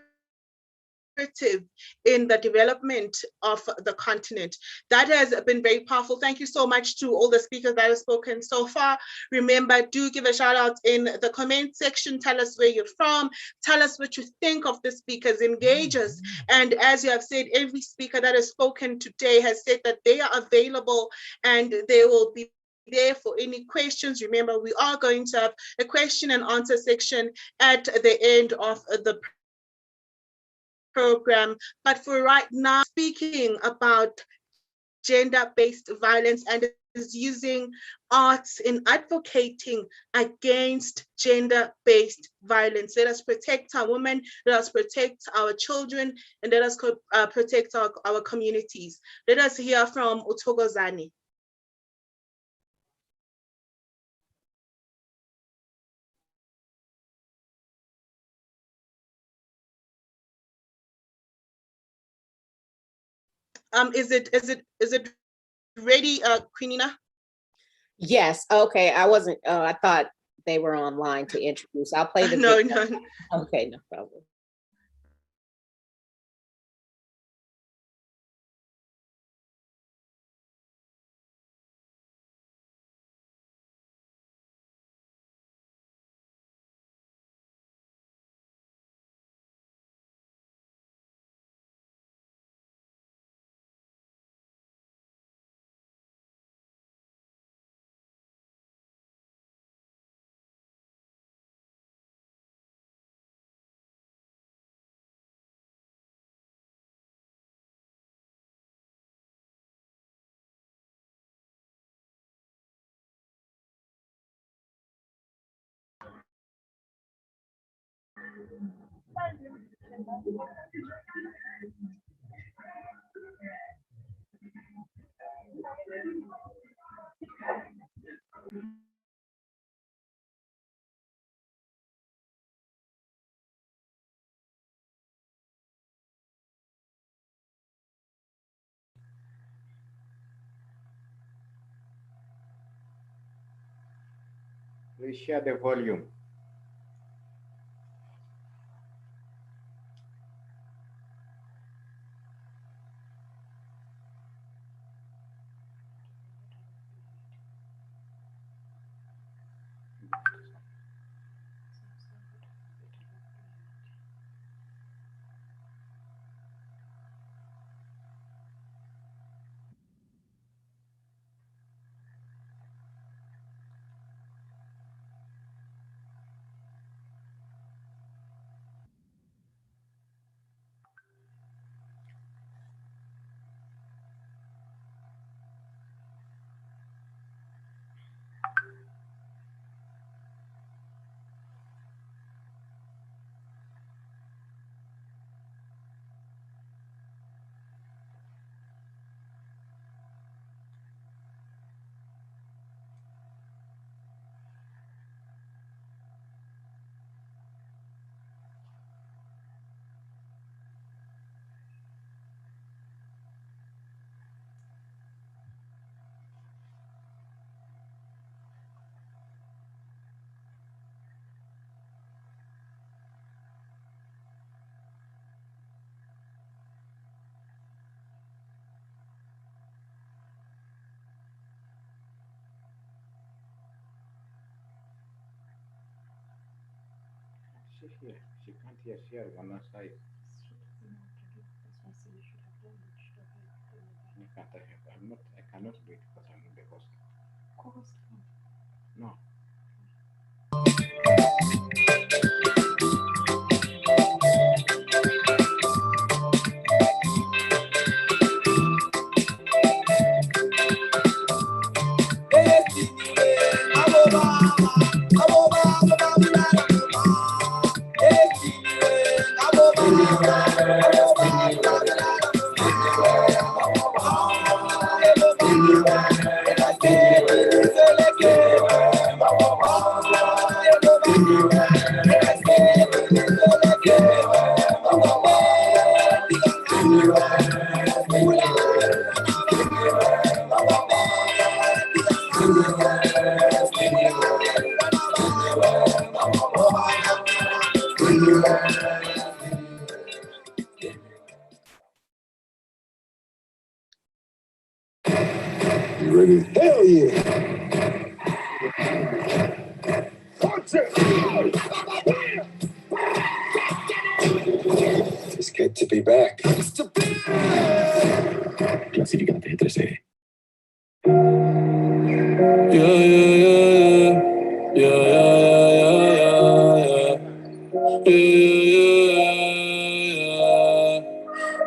in the development of the continent. That has been very powerful. Thank you so much to all the speakers that have spoken so far. Remember, do give a shout out in the comment section. Tell us where you're from. Tell us what you think of the speakers. Engage us. And as you have said, every speaker that has spoken today has said that they are available and they will be there for any questions. Remember, we are going to have a question and answer section at the end of the program. But for right now, speaking about gender-based violence and is using arts in advocating against gender-based violence. Let us protect our women, let us protect our children, and let us protect our communities. Let us hear from Uthokozani. Is it ready, Queenina? Yes. Okay. I wasn't. I thought they were online to introduce. I'll play the video. No. Okay, no problem. Please share the volume. Here. She can't hear share one side. I cannot do it because I'm the host. No. Oh yeah. It's good to be back. Clasificante 13.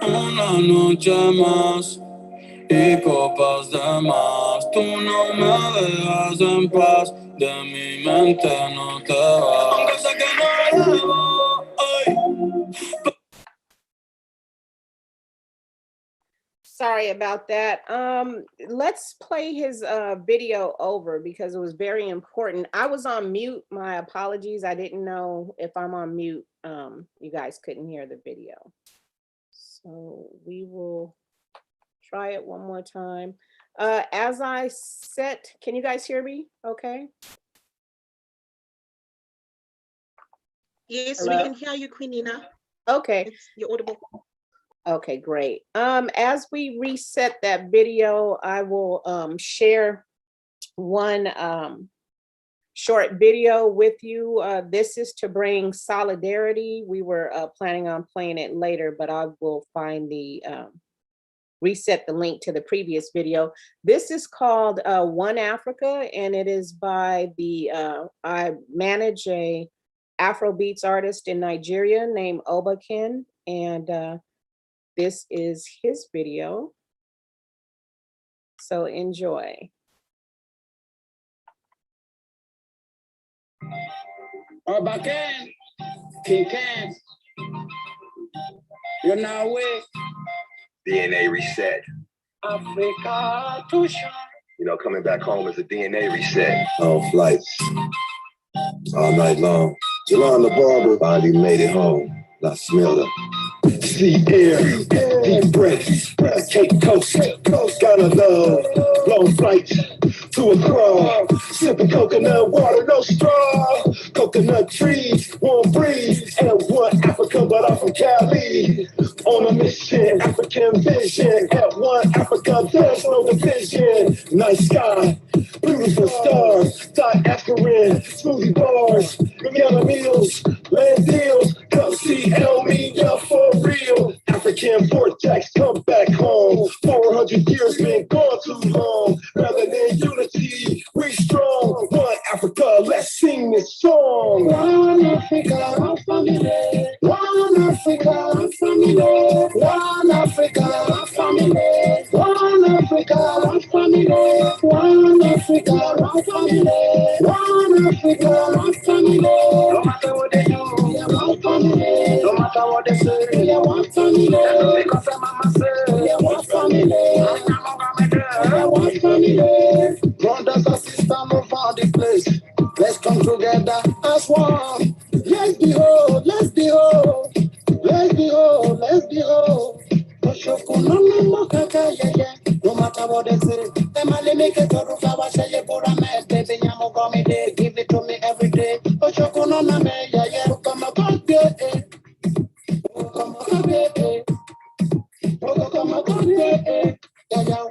Una noche más y copas de más. Tú no me dejas en paz, de mi mente no te vas. Aunque sé que no debo, ay. Sorry about that. Let's play his video over because it was very important. I was on mute. My apologies. I didn't know if I'm on mute. You guys couldn't hear the video. So we will try it one more time. As I said, can you guys hear me? Okay. Yes, Hello? we can hear you, Queen Nina. Okay. You're audible. Okay, great. As we reset that video, I will share one short video with you. This is to bring solidarity. We were planning on playing it later, but I will find the reset the link to the previous video. This is called One Africa, and it is by the I manage a Afrobeats artist in Nigeria named Obakin, and this is his video. So enjoy. Obakin, King Cans, you're now with DNA reset. Africa to shine. You know, coming back home is a DNA reset. On flights. All night long. Jalon the barber finally made it home. I smelled her. Sea air, deep breaths, take coast, gotta love, long flights to a crawl, sipping coconut water, no straw, coconut trees, won't breathe, and one Africa, but I'm from Cali, on a mission, African vision, at One Africa, there's no division, night sky, beautiful stars, diasporan, smoothie bars, yellow meals, land deals, come see El Mina for real. African vortex, come back home. 400 years been gone too long. Melanin unity, we strong. One Africa, let's sing this song. One Africa, our family. One Africa, our family. One Africa, our family. One Africa, our family. One Africa, our family. One Africa, our family. No matter what they do, we are one family. No matter what they say, we are one family. Because mama say, we are one family. We are one family. Brothers and sisters over the place, let's come together as one. Let's be whole, let's be whole. Let's be whole, let's be whole. No matter what they say, them only make it to the flower, say you put a mess, baby, I'm gonna give it to me every day. Oh, Shokuna, yeah, yeah, come on, come get it. Come on, get it. Oh, come on, get it. Yeah, yeah.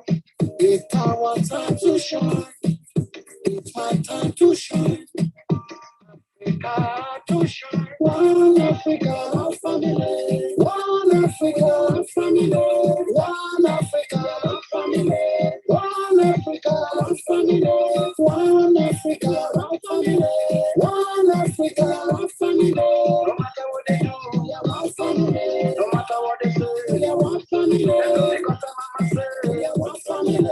It's our time to shine. It's my time to shine. Africa to shine. One Africa, our family. One Africa, our family. One Africa, our family. One Africa, our family. One Africa, our family. One Africa, our family. No matter what they do, we are one family. No matter what they say, we are one family. Because mama say, we are one family.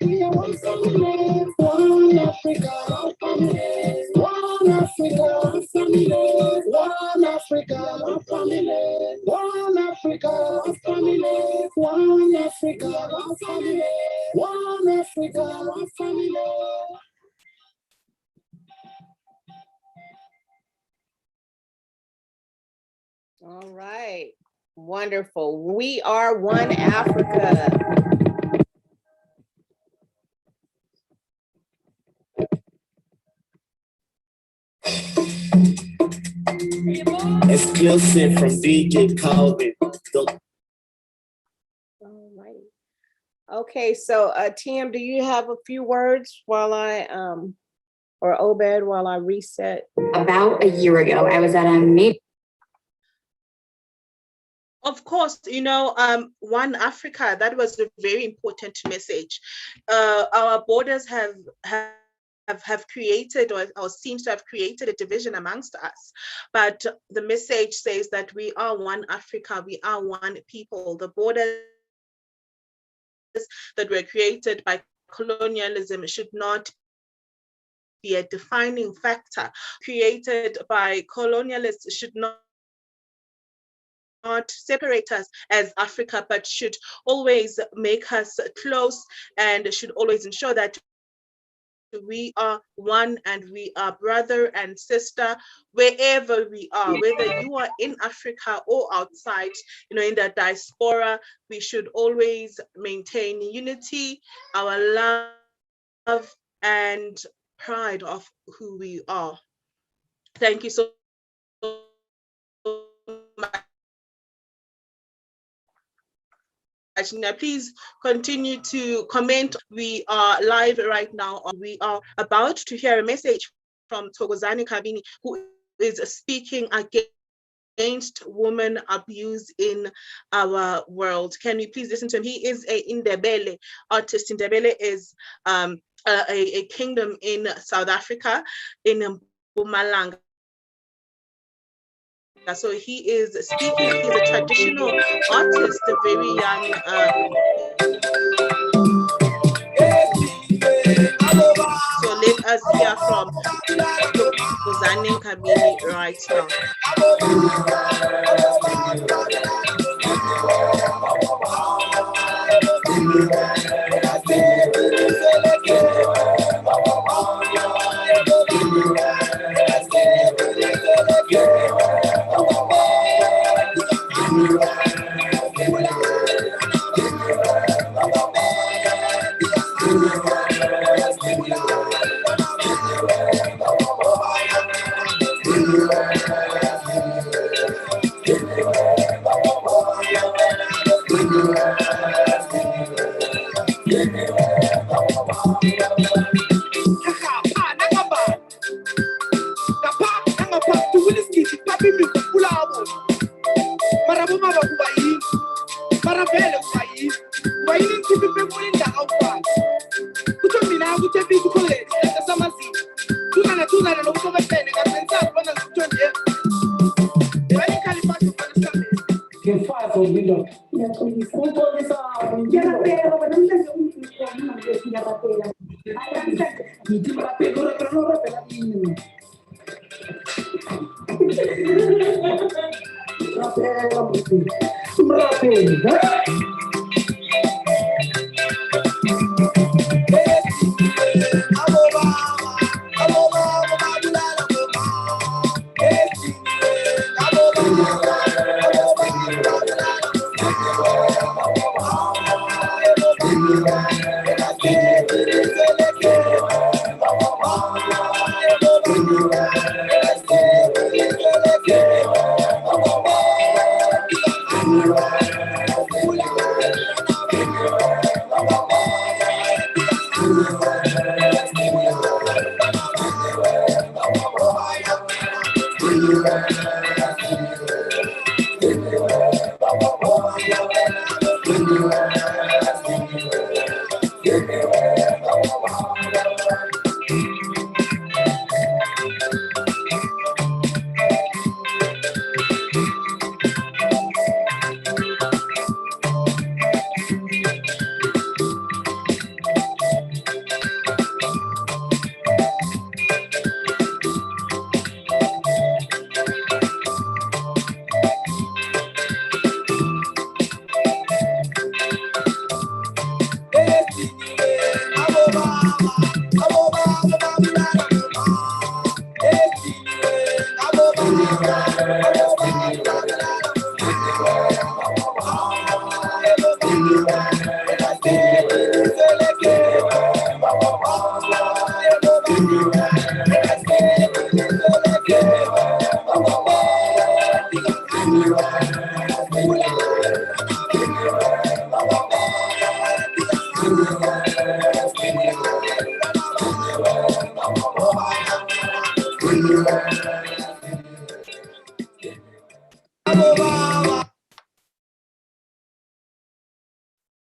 We are one family. One Africa, our family. One Africa, our family. One Africa, our family. One Africa, our family. One Africa, our family. One Africa, our family. All right. Wonderful. We are One Africa. Exclusive from DJ Calvin. All right. Okay, so TM, do you have a few words while I or Obed while I reset? About a year ago, I was at a meeting. Of course, One Africa, that was a very important message. Our borders have created or seems to have created a division amongst us. But the message says that we are one Africa, we are one people. The borders that were created by colonialism should not be a defining factor. Created by colonialists should not separate us as Africa, but should always make us close and should always ensure that we are one and we are brother and sister wherever we are, whether you are in Africa or outside, in the diaspora. We should always maintain unity, our love and pride of who we are. Thank you so much. Now, please continue to comment. We are live right now. We are about to hear a message from Thokozani Kabini, who is speaking against women abuse in our world. Can we please listen to him? He is a Ndebele artist. Ndebele is a kingdom in South Africa, in Mpumalanga. So he is speaking, he's a traditional artist, a very young. So let us hear from Thokozani Kabini right now.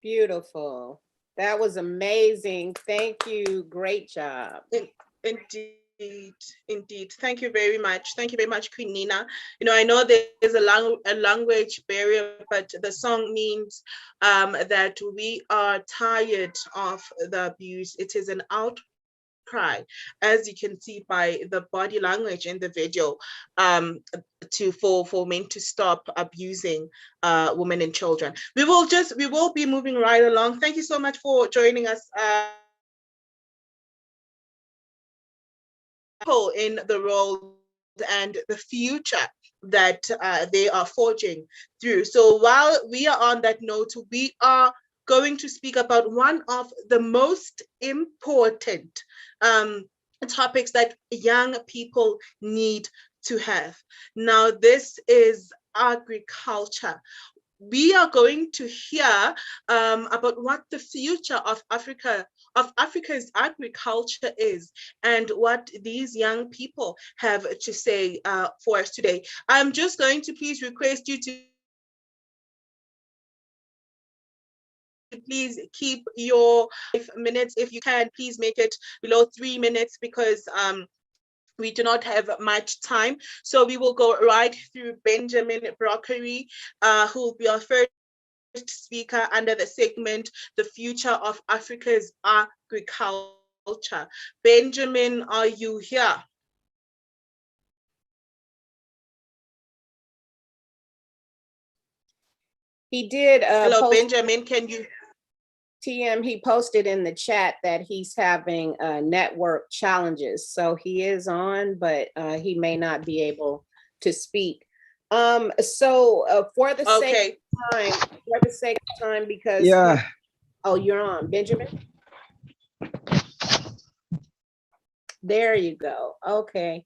Beautiful. That was amazing. Thank you. Great job. Indeed. Thank you very much. Thank you very much, Queen Nina. You know, I know there's a language barrier, but the song means that we are tired of the abuse. It is an outcry, as you can see by the body language in the video, for men to stop abusing women and children. We will be moving right along. Thank you so much for joining us. In the role and the future that they are forging through. So while we are on that note, we are going to speak about one of the most important topics that young people need to have. Now, this is agriculture. We are going to hear about what the future of Africa's agriculture is, and what these young people have to say for us today. I'm just going to please request you to please keep your 5 minutes. If you can, please make it below 3 minutes, because we do not have much time. So we will go right through Benjamin Brockery, who will be our first speaker under the segment, The Future of Africa's Agriculture. Benjamin, are you here? He did. Hello, Benjamin, can you? TM, he posted in the chat that he's having network challenges. So he is on, but he may not be able to speak. For the sake of time, because yeah. Oh, you're on, Benjamin. There you go. Okay.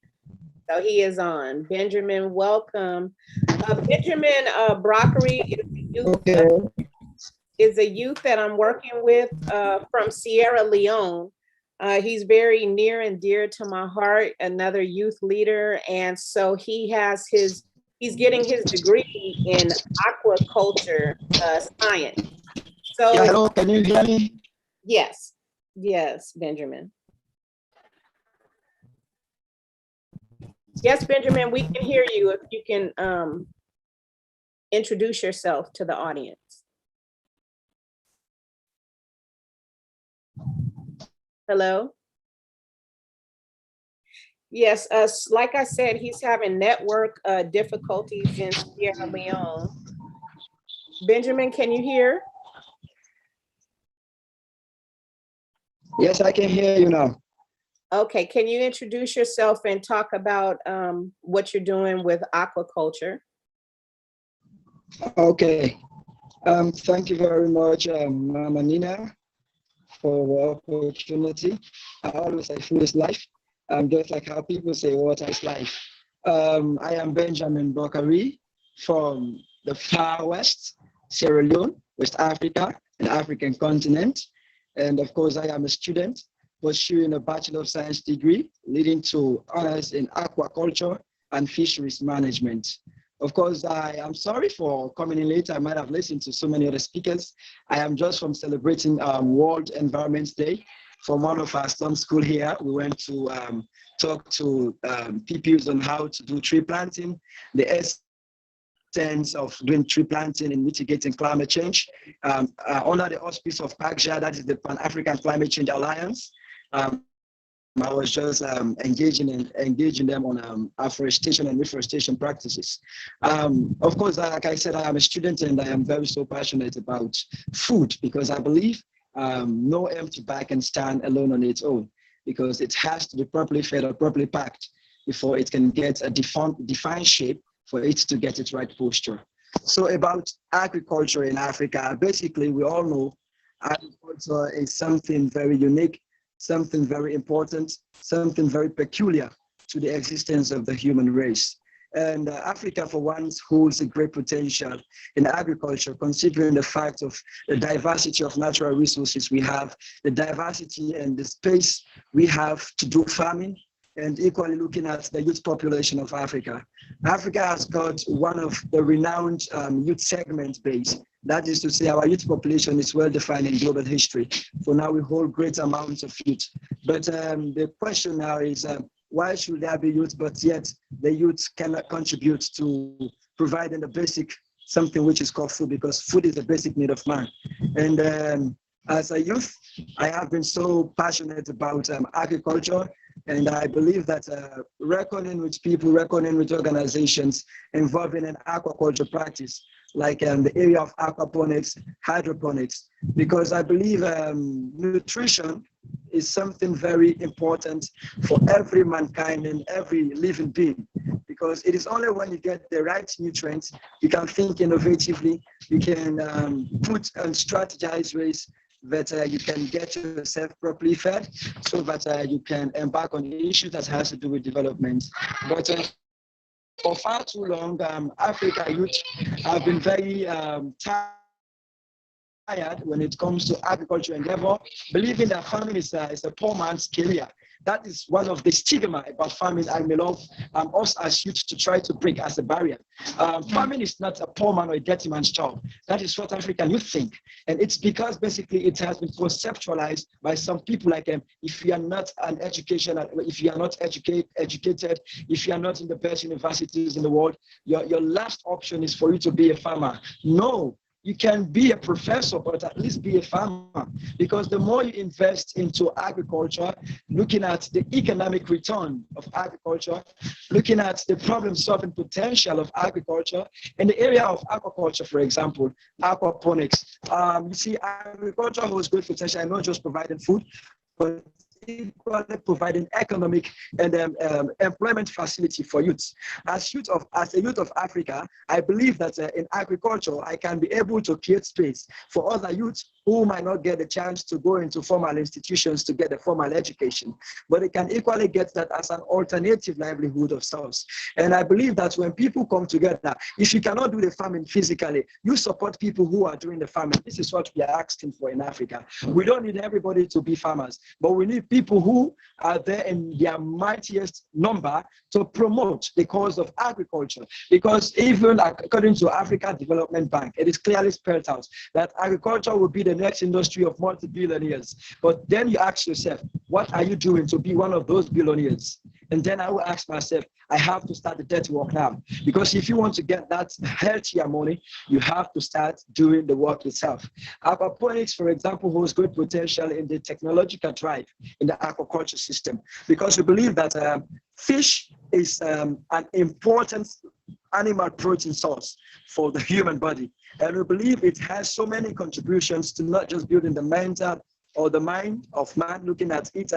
So he is on. Benjamin, welcome. Benjamin Brockery is a youth that I'm working with from Sierra Leone. He's very near and dear to my heart, another youth leader. And so he's getting his degree in aquaculture science. So yeah, hello, can you hear me? Yes, Benjamin. Yes, Benjamin, we can hear you if you can introduce yourself to the audience. Hello? Yes, like I said, he's having network difficulties in Sierra Leone. Benjamin, can you hear? Yes, I can hear you now. Okay, can you introduce yourself and talk about what you're doing with aquaculture? Okay, thank you very much, Mama Nina, for the opportunity. I always say food is life, just like how people say water is life. I am Benjamin Brockery from the far west, Sierra Leone, West Africa, an African continent. And of course, I am a student pursuing a Bachelor of Science degree leading to honors in aquaculture and fisheries management. Of course, I am sorry for coming in late. I might have listened to so many other speakers. I am just from celebrating World Environment Day from one of our slum school here. We went to talk to PPUs on how to do tree planting, the essence of doing tree planting and mitigating climate change. Under the auspice of PACJA, that is the Pan-African Climate Change Alliance. I was just engaging them on afforestation and reforestation practices. Of course, like I said, I am a student and I am very so passionate about food, because I believe no empty bag can stand alone on its own, because it has to be properly fed or properly packed before it can get a defined shape for it to get its right posture. So about agriculture in Africa, basically we all know agriculture is something very unique, something very important, something very peculiar to the existence of the human race. And Africa, for once, holds a great potential in agriculture, considering the fact of the diversity of natural resources we have, the diversity and the space we have to do farming, and equally looking at the youth population of Africa. Africa has got one of the renowned youth segment base That is to say, our youth population is well defined in global history. For now, we hold great amounts of youth. But the question now is, why should there be youth, but yet the youth cannot contribute to providing the basic, something which is called food, because food is the basic need of man. And as a youth, I have been so passionate about agriculture, and I believe that reckoning with people, reckoning with organizations involved in an aquaculture practice, like the area of aquaponics, hydroponics, because I believe nutrition is something very important for every mankind and every living being, because it is only when you get the right nutrients, you can think innovatively, you can put and strategize ways that you can get yourself properly fed, so that you can embark on the issue that has to do with development. But for far too long, Africa youth have been very tired when it comes to agriculture endeavor, believing that farming is a poor man's career. That is one of the stigma about farming I may love us as youth to try to break as a barrier. Farming is not a poor man or a dirty man's job. That is what African youth think. And it's because basically it has been conceptualized by some people like if you are not an education, if you are not educated, if you are not in the best universities in the world, your last option is for you to be a farmer. No. You can be a professor, but at least be a farmer, because the more you invest into agriculture, looking at the economic return of agriculture, looking at the problem-solving potential of agriculture, in the area of aquaculture, for example, aquaponics, you see, agriculture holds great potential, and not just providing food, but equally providing economic and employment facility for youths. As a youth of Africa, I believe that in agriculture, I can be able to create space for other youths who might not get the chance to go into formal institutions to get a formal education, but they can equally get that as an alternative livelihood of sorts. And I believe that when people come together, if you cannot do the farming physically, you support people who are doing the farming. This is what we are asking for in Africa. We don't need everybody to be farmers, but we need people who are there in their mightiest number to promote the cause of agriculture. Because even according to African Development Bank, it is clearly spelled out that agriculture will be the next industry of multi-billionaires. But then you ask yourself, what are you doing to be one of those billionaires? And then I will ask myself, I have to start the dirty work now. Because if you want to get that healthier money, you have to start doing the work yourself. Aquaponics, for example, holds great potential in the technological drive in the aquaculture system, because we believe that fish is an important animal protein source for the human body. And we believe it has so many contributions to not just building the mental or the mind of man, looking at its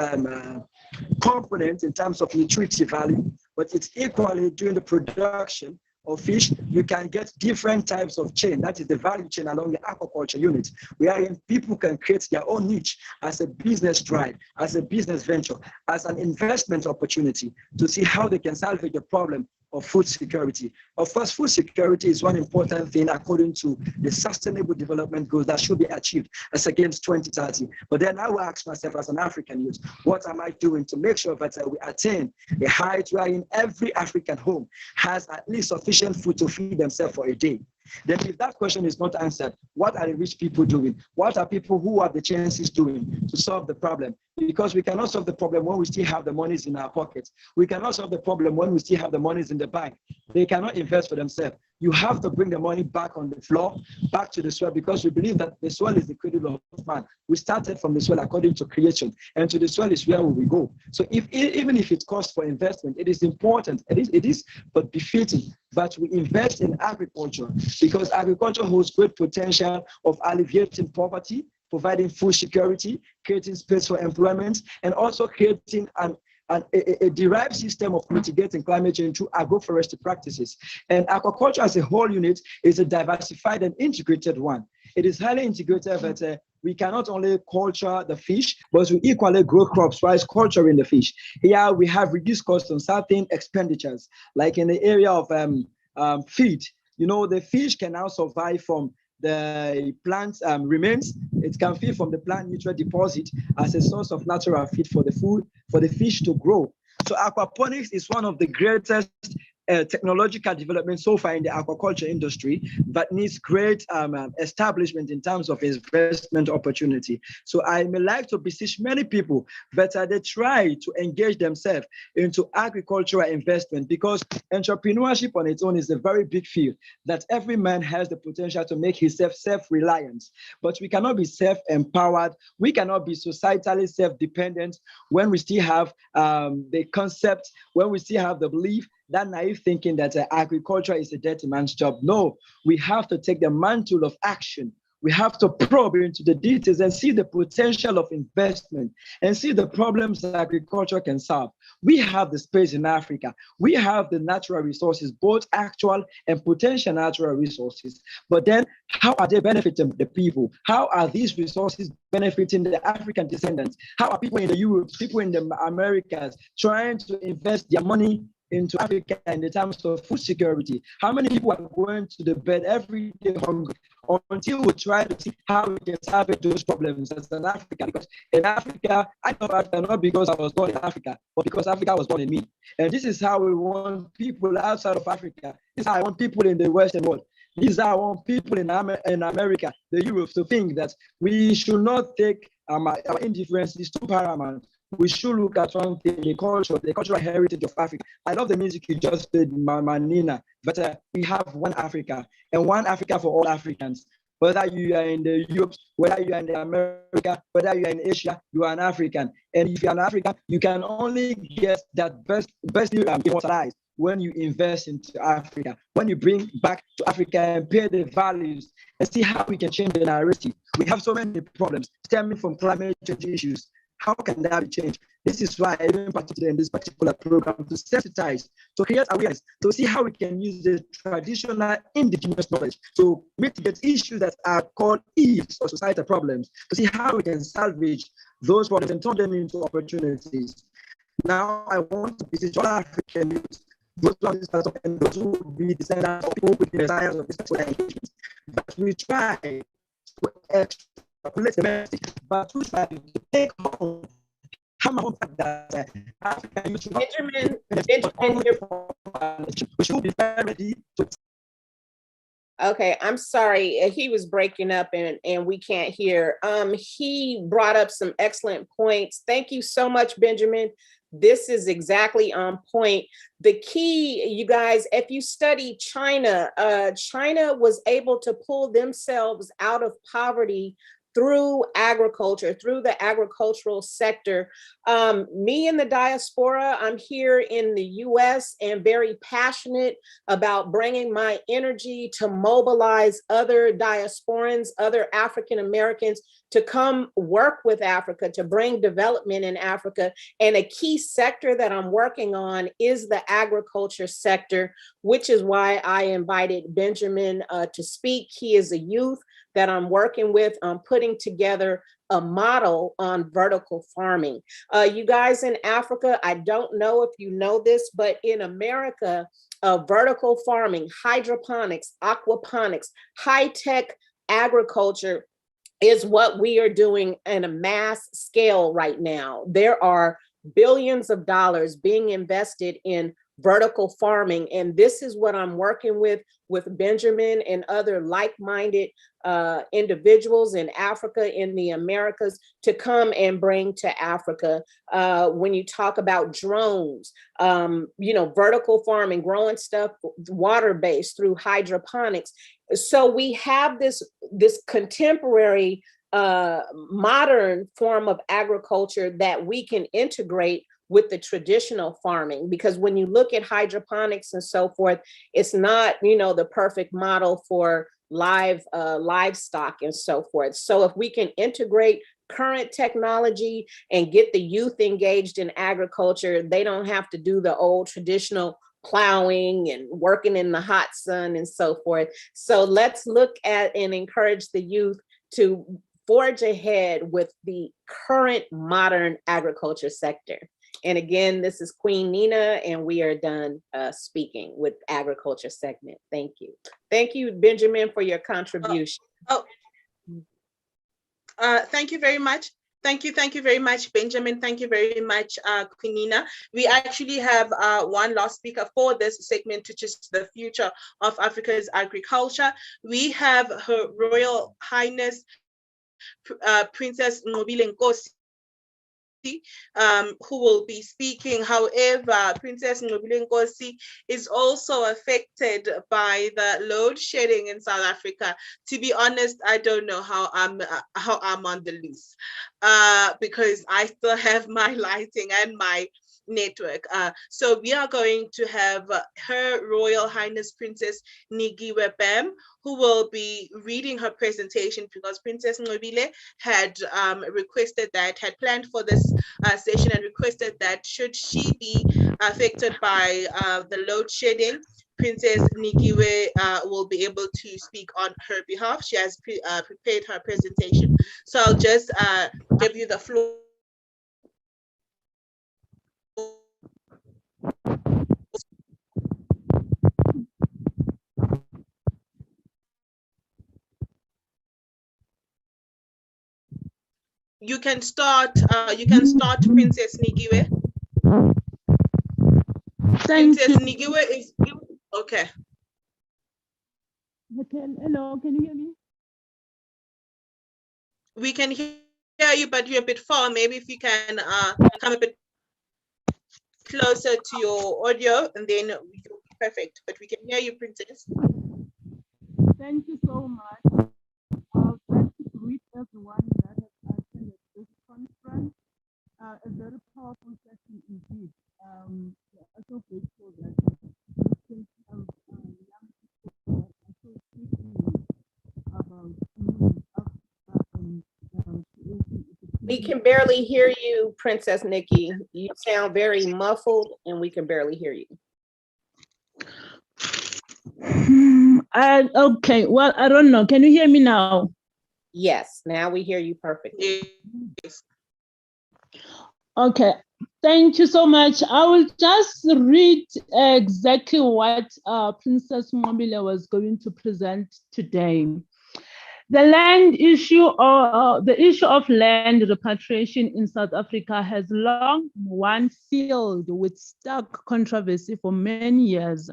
component in terms of nutritive value, but it's equally during the production of fish, you can get different types of chain. That is the value chain along the aquaculture unit, wherein people can create their own niche as a business drive, as a business venture, as an investment opportunity to see how they can salvage the problem of food security. Of course, food security is one important thing according to the Sustainable Development Goals that should be achieved as against 2030. But then I will ask myself as an African youth, what am I doing to make sure that we attain a height wherein every African home has at least sufficient food to feed themselves for a day? Then if that question is not answered, what are the rich people doing? What are people who have the chances doing to solve the problem? Because we cannot solve the problem when we still have the monies in our pockets. We cannot solve the problem when we still have the monies in the bank. They cannot invest for themselves. You have to bring the money back on the floor, back to the soil, because we believe that the soil is the cradle of man. We started from the soil according to creation, and to the soil is where we will go. So even if it costs for investment, it is important, it is but befitting that we invest in agriculture, because agriculture holds great potential of alleviating poverty, providing food security, creating space for employment, and also creating a derived system of mitigating climate change through agroforestry practices. And aquaculture as a whole unit is a diversified and integrated one. It is highly integrated that we cannot only culture the fish, but we equally grow crops while culturing the fish. Here we have reduced costs on certain expenditures, like in the area of feed. You know, the fish can now survive from the plant remains. It can feed from the plant nutrient deposit as a source of natural feed for the food, for the fish to grow. So aquaponics is one of the greatest technological development so far in the aquaculture industry, but needs great establishment in terms of investment opportunity. So I may like to beseech many people that they try to engage themselves into agricultural investment, because entrepreneurship on its own is a very big field that every man has the potential to make himself self-reliant. But we cannot be self-empowered. We cannot be societally self-dependent when we still have the concept, when we still have the belief, that naive thinking that agriculture is a dirty man's job. No, we have to take the mantle of action. We have to probe into the details and see the potential of investment and see the problems that agriculture can solve. We have the space in Africa. We have the natural resources, both actual and potential natural resources. But then how are they benefiting the people? How are these resources benefiting the African descendants? How are people in the Europe, people in the Americas trying to invest their money into Africa in the terms of food security? How many people are going to the bed every day hungry until we try to see how we can salvage those problems as an African? Because in Africa, I know Africa not because I was born in Africa, but because Africa was born in me. And this is how we want people outside of Africa. This is how I want people in the Western world. These are I want people in America, the Europe, to think that we should not take our indifferences too paramount. We should look at one thing, the cultural heritage of Africa. I love the music you just did, Mama Nina, but we have one Africa, and one Africa for all Africans. Whether you are in the Europe, whether you are in America, whether you are in Asia, you are an African. And if you are an African, you can only get that best immortalized when you invest into Africa, when you bring back to Africa and pay the values and see how we can change the narrative. We have so many problems stemming from climate change issues. How can that be changed? This is why I even participated in this particular program to sensitize, to create awareness, to see how we can use the traditional indigenous knowledge to mitigate issues that are called ills or societal problems, to see how we can salvage those problems and turn them into opportunities. Now, I want to visit all African youth, those who will be descendants of people with the desires of this particular engagement. But we try to extrapolate the message, but we try to take home that African youth should be ready to. Okay, I'm sorry. He was breaking up and we can't hear. He brought up some excellent points. Thank you so much, Benjamin. This is exactly on point. The key, you guys, if you study China, China was able to pull themselves out of poverty through agriculture, through the agricultural sector. Me in the diaspora, I'm here in the US and very passionate about bringing my energy to mobilize other diasporans, other African Americans to come work with Africa, to bring development in Africa. And a key sector that I'm working on is the agriculture sector, which is why I invited Benjamin to speak. He is a youth that I'm working with on putting together a model on vertical farming. You guys in Africa, I don't know if you know this, but in America, vertical farming, hydroponics, aquaponics, high-tech agriculture is what we are doing in a mass scale right now. There are billions of dollars being invested in vertical farming. And this is what I'm working with Benjamin and other like-minded individuals in Africa, in the Americas, to come and bring to Africa. When you talk about drones, vertical farming, growing stuff water-based through hydroponics. So we have this contemporary modern form of agriculture that we can integrate with the traditional farming, because when you look at hydroponics and so forth, it's not, the perfect model for livestock and so forth. So if we can integrate current technology and get the youth engaged in agriculture, they don't have to do the old traditional plowing and working in the hot sun and so forth. So let's look at and encourage the youth to forge ahead with the current modern agriculture sector. And again, this is Queen Nina, and we are done speaking with agriculture segment. Thank you. Thank you, Benjamin, for your contribution. Thank you very much. Thank you very much, Benjamin. Thank you very much, Queen Nina. We actually have one last speaker for this segment, which is the future of Africa's agriculture. We have Her Royal Highness Princess Nqobile Nkosi, who will be speaking. However, Princess Nqobile Nkosi is also affected by the load shedding in South Africa. To be honest, I don't know how I'm on the loose, because I still have my lighting and my network. So we are going to have Her Royal Highness Princess Nigiwe Bam, who will be reading her presentation, because Princess Nqobile had had planned for this session and requested that should she be affected by the load shedding, Princess Nigiwe will be able to speak on her behalf. She has prepared her presentation. So I'll just give you the floor. You can start, Princess Nigiwe. Princess Nigiwe is, okay. Hello, can you hear me? We can hear you, but you're a bit far. Maybe if you can come a bit closer to your audio, and then you'll be perfect. But we can hear you, Princess. Thank you so much. I'd like to greet everyone that has attended this conference. A very powerful session indeed. I'm so grateful that we can have young people that are so speaking about Africa and creating. We can barely hear you, Princess Nikki. You sound very muffled and we can barely hear you. Okay, well, I don't know. Can you hear me now? Yes, now we hear you perfectly. Yes. Okay, thank you so much. I will just read exactly what Princess Nqobile was going to present today. The land issue, or the issue of land repatriation in South Africa, has long been filled with stark controversy for many years.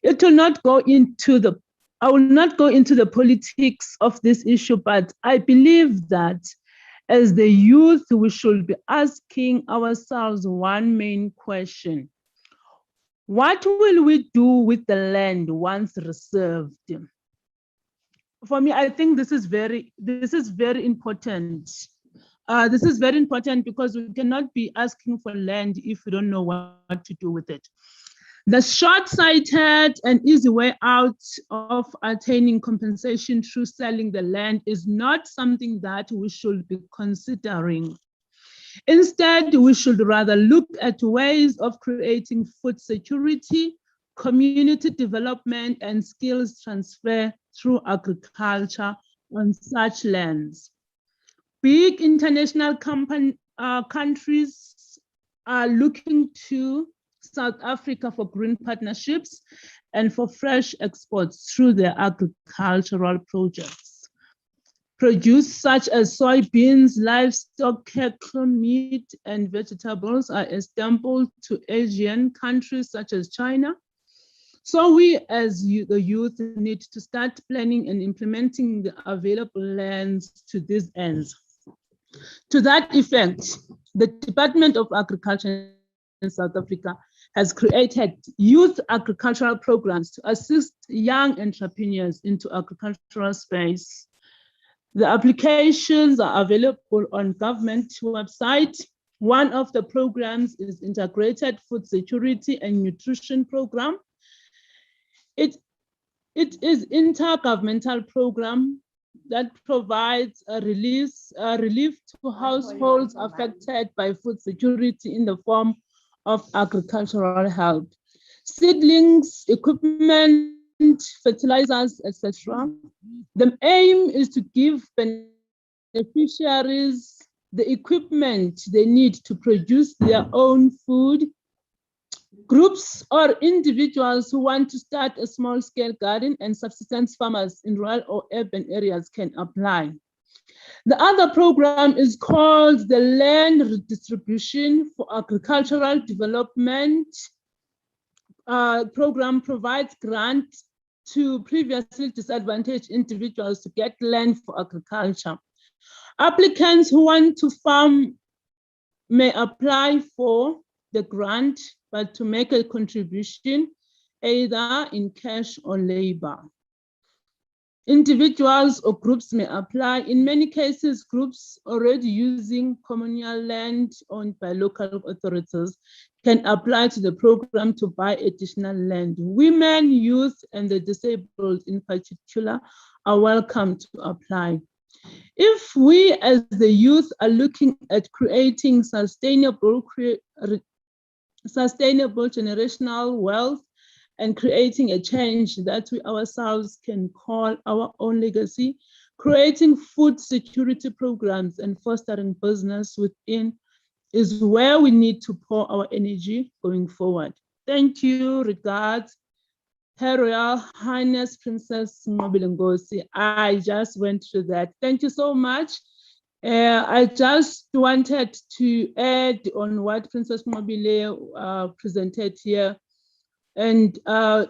It will not go into the, I will not go into the politics of this issue, but I believe that as the youth, we should be asking ourselves one main question. What will we do with the land once reserved? For me, I think this is very important. This is very important because we cannot be asking for land if we don't know what to do with it. The short-sighted and easy way out of attaining compensation through selling the land is not something that we should be considering. Instead, we should rather look at ways of creating food security, community development, and skills transfer through agriculture on such lands. Big international countries are looking to South Africa for green partnerships and for fresh exports through their agricultural projects. Produce such as soybeans, livestock, cattle, meat, and vegetables are examples to Asian countries such as China. So we as the youth need to start planning and implementing the available lands to these ends. To that effect, the Department of Agriculture in South Africa has created youth agricultural programs to assist young entrepreneurs into agricultural space. The applications are available on government website. One of the programs is Integrated Food Security and Nutrition Program. It is intergovernmental program that provides a relief to households affected by food security in the form of agricultural help, seedlings, equipment, fertilizers, etc. The aim is to give beneficiaries the equipment they need to produce their own food. Groups or individuals who want to start a small-scale garden and subsistence farmers in rural or urban areas can apply. The other program is called the Land Redistribution for Agricultural Development. Program provides grants to previously disadvantaged individuals to get land for agriculture. Applicants who want to farm may apply for the grant, but to make a contribution either in cash or labor. Individuals or groups may apply. In many cases, groups already using communal land owned by local authorities can apply to the program to buy additional land. Women, youth, and the disabled in particular are welcome to apply. If we as the youth are looking at creating sustainable generational wealth and creating a change that we ourselves can call our own legacy, creating food security programs and fostering business within is where we need to pour our energy going forward. Thank you. Regards, Her Royal Highness Princess Nqobile Ngosi. I just went through that. Thank you so much. I just wanted to add on what Princess Nqobile presented here, and also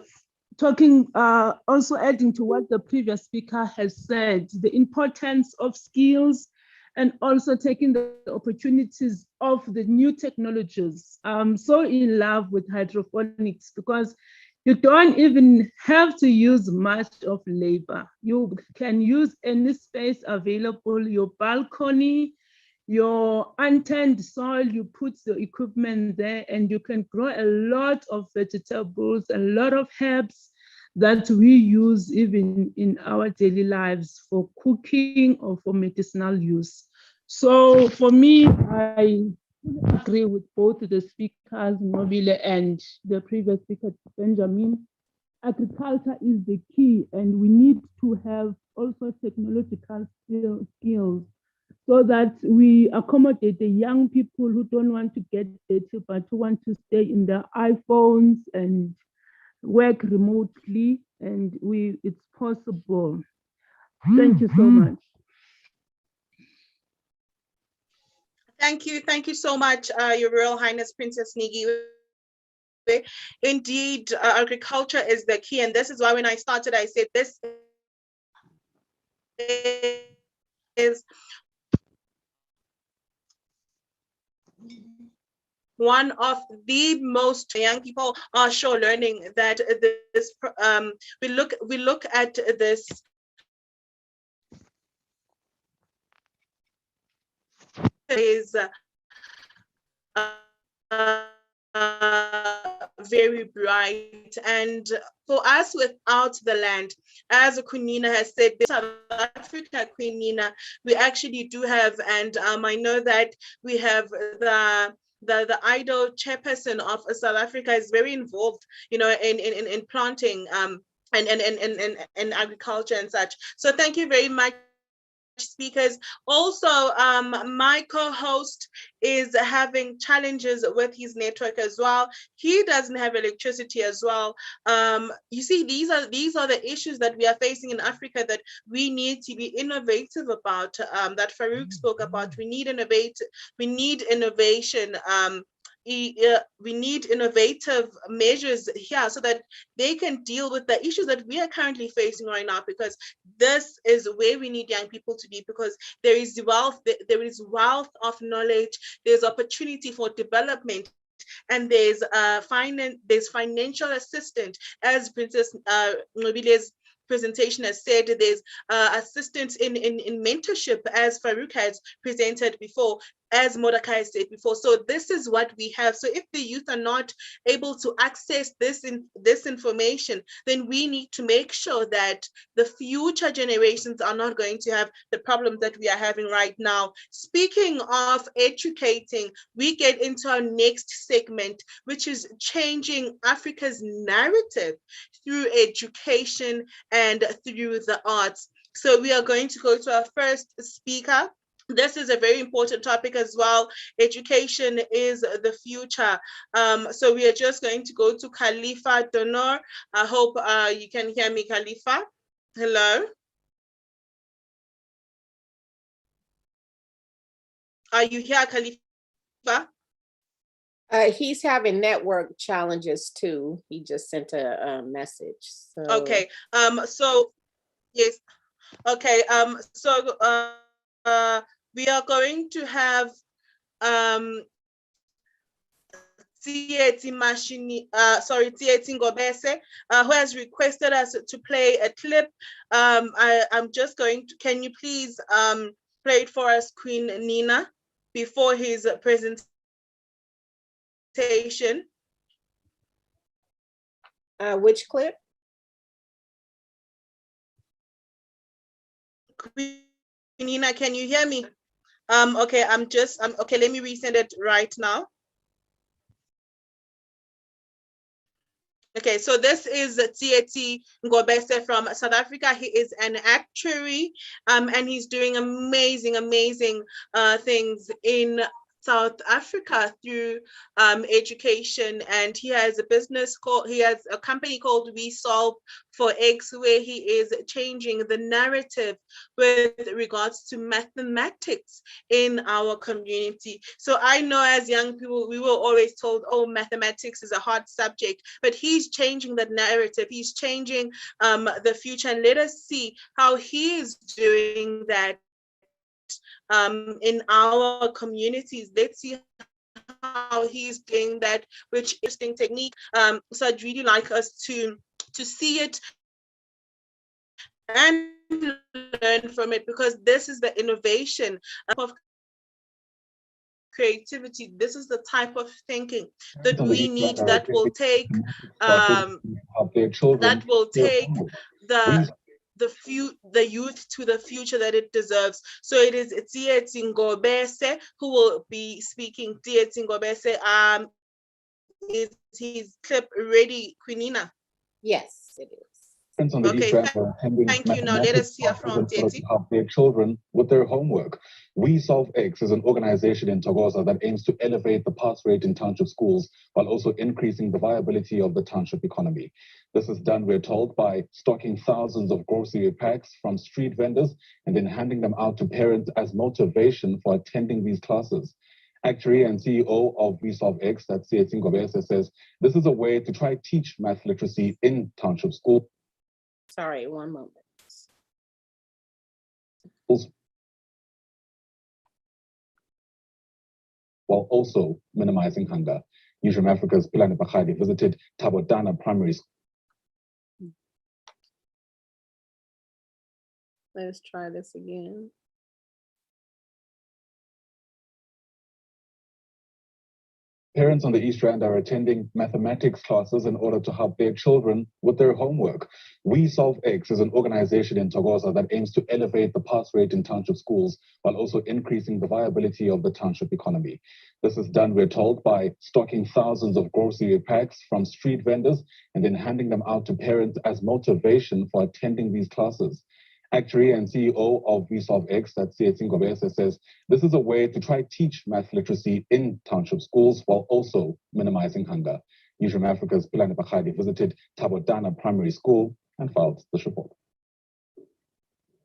adding to what the previous speaker has said, the importance of skills and also taking the opportunities of the new technologies. I'm so in love with hydroponics because you don't even have to use much of labor. You can use any space available, your balcony, your unturned soil, you put the equipment there and you can grow a lot of vegetables, a lot of herbs that we use even in our daily lives for cooking or for medicinal use. So for me, I agree with both the speakers, Nqobile and the previous speaker, Benjamin. Agriculture is the key, and we need to have also technological skills so that we accommodate the young people who don't want to get dirty, but who want to stay in their iPhones and work remotely, and it's possible. Thank you so much. Thank you so much, Your Royal Highness Princess Nigi. Indeed, agriculture is the key, and this is why when I started, I said this is one of the most young people are sure learning that this we look at this is very bright, and for us without the land, as Queen Nina has said, South Africa, Queen Nina, we actually do have, and I know that we have the IDO chairperson of South Africa is very involved, you know, in planting and agriculture and such. So thank you very much, speakers. Also, my co-host is having challenges with his network as well. He doesn't have electricity as well. You see, these are the issues that we are facing in Africa that we need to be innovative about, that Farouk spoke about. We need innovation. We need innovative measures here so that they can deal with the issues that we are currently facing right now, because this is where we need young people to be, because there is wealth of knowledge, there's opportunity for development, and there's financial assistance, as Princess Nqobile's presentation has said. There's assistance in mentorship, as Farouk has presented before, as Mordecai said before. So this is what we have. So if the youth are not able to access this information, then we need to make sure that the future generations are not going to have the problems that we are having right now. Speaking of educating, we get into our next segment, which is changing Africa's narrative through education and through the arts. So we are going to go to our first speaker. This is a very important topic as well. Education is the future. So we are just going to go to Khalifa Donor. I hope you can hear me, Khalifa. Hello. Are you here, Khalifa? He's having network challenges too. He just sent a message. So. Okay. So yes. Okay. So we are going to have Tsietsi Ngobese, who has requested us to play a clip. I'm just going to. Can you please play it for us, Queen Nina, before his presentation? Which clip? Queen Nina, can you hear me? Okay, okay, let me resend it right now. Okay, so this is Tsietsi Ngobese from South Africa. He is an actuary, and he's doing amazing things in South Africa through education, and he has a company called We Solve for X, where he is changing the narrative with regards to mathematics in our community. So I know as young people, we were always told, oh, mathematics is a hard subject, but he's changing the narrative. He's changing the future, and let us see how he is doing that in our communities. Let's see how he's doing that, which interesting technique. So I'd really like us to see it and learn from it, because this is the innovation of creativity. This is the type of thinking that we need, that will take the youth to the future that it deserves. So it is Tsietsi Ngobese who will be speaking. Tsietsi Ngobese, is his clip ready, Queenina? Yes, it is. Okay, thank you. Now let us hear from Tsietsi. Help their children with their homework. We Solve X is an organization in Thokoza that aims to elevate the pass rate in township schools while also increasing the viability of the township economy. This is done, we're told, by stocking thousands of grocery packs from street vendors and then handing them out to parents as motivation for attending these classes. Actuary and CEO of We Solve X, that's Tsietsi Ngobese, says this is a way to try teach math literacy in township school. Sorry, one moment. While also minimizing hunger. News from Africa's Pilane Bakhadi visited Tabodana Primary School. Let's try this again. Parents on the East Rand are attending mathematics classes in order to help their children with their homework. We Solve X is an organization in Thokoza that aims to elevate the pass rate in township schools while also increasing the viability of the township economy. This is done, we're told, by stocking thousands of grocery packs from street vendors and then handing them out to parents as motivation for attending these classes. Actuary and CEO of We Solve X, that's Tsietsi Ngobese, says this is a way to try teach math literacy in township schools while also minimizing hunger. News from Africa's Pilane Bakhadi visited Tabodana Primary School and filed this report.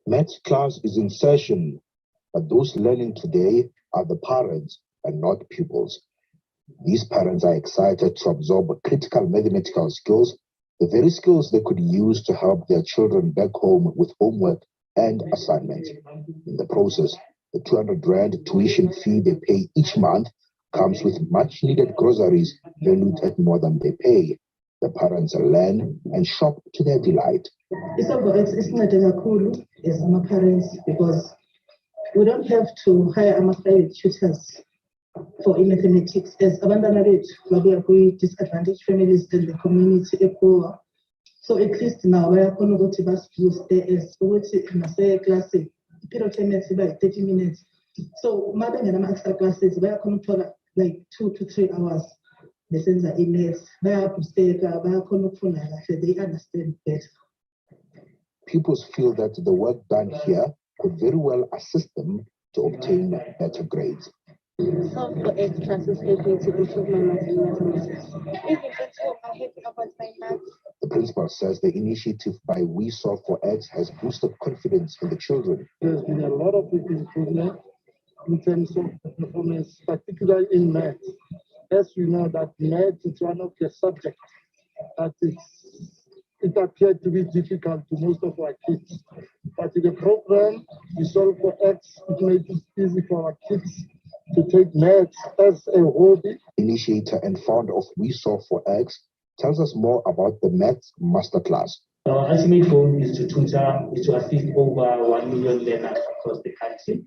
Math class is in session, but those learning today are the parents and not pupils. These parents are excited to absorb critical mathematical skills, the very skills they could use to help their children back home with homework and assignments. In the process, the 200 Rand tuition fee they pay each month comes with much needed groceries valued at more than they pay. The parents learn and shop to their delight. It's kakhulu as parents, because we don't have to hire private tutors for mathematics, as abantwana bethu disadvantaged families in the community poor. So at least now we are going to boost as class period by 30 minutes. So mother and extra classes we are going to like 2 to 3 hours. The sense of illness, they understand better. Pupils feel that the work done here could very well assist them to obtain better grades. Solve for X classes help me to improve my math and mathematics. Even at home, I have about my math. The principal says the initiative by We Solve for X has boosted confidence in the children. There's been a lot of improvement in terms of the performance, particularly in maths. As we know that maths is one of the subjects that it appeared to be difficult to most of our kids. But in the program, We Solve for X, it made it easy for our kids to take maths as a hobby. Initiator and founder of We Solve for X tells us more about the Maths Masterclass. Our ultimate goal is to assist over 1 million learners across the country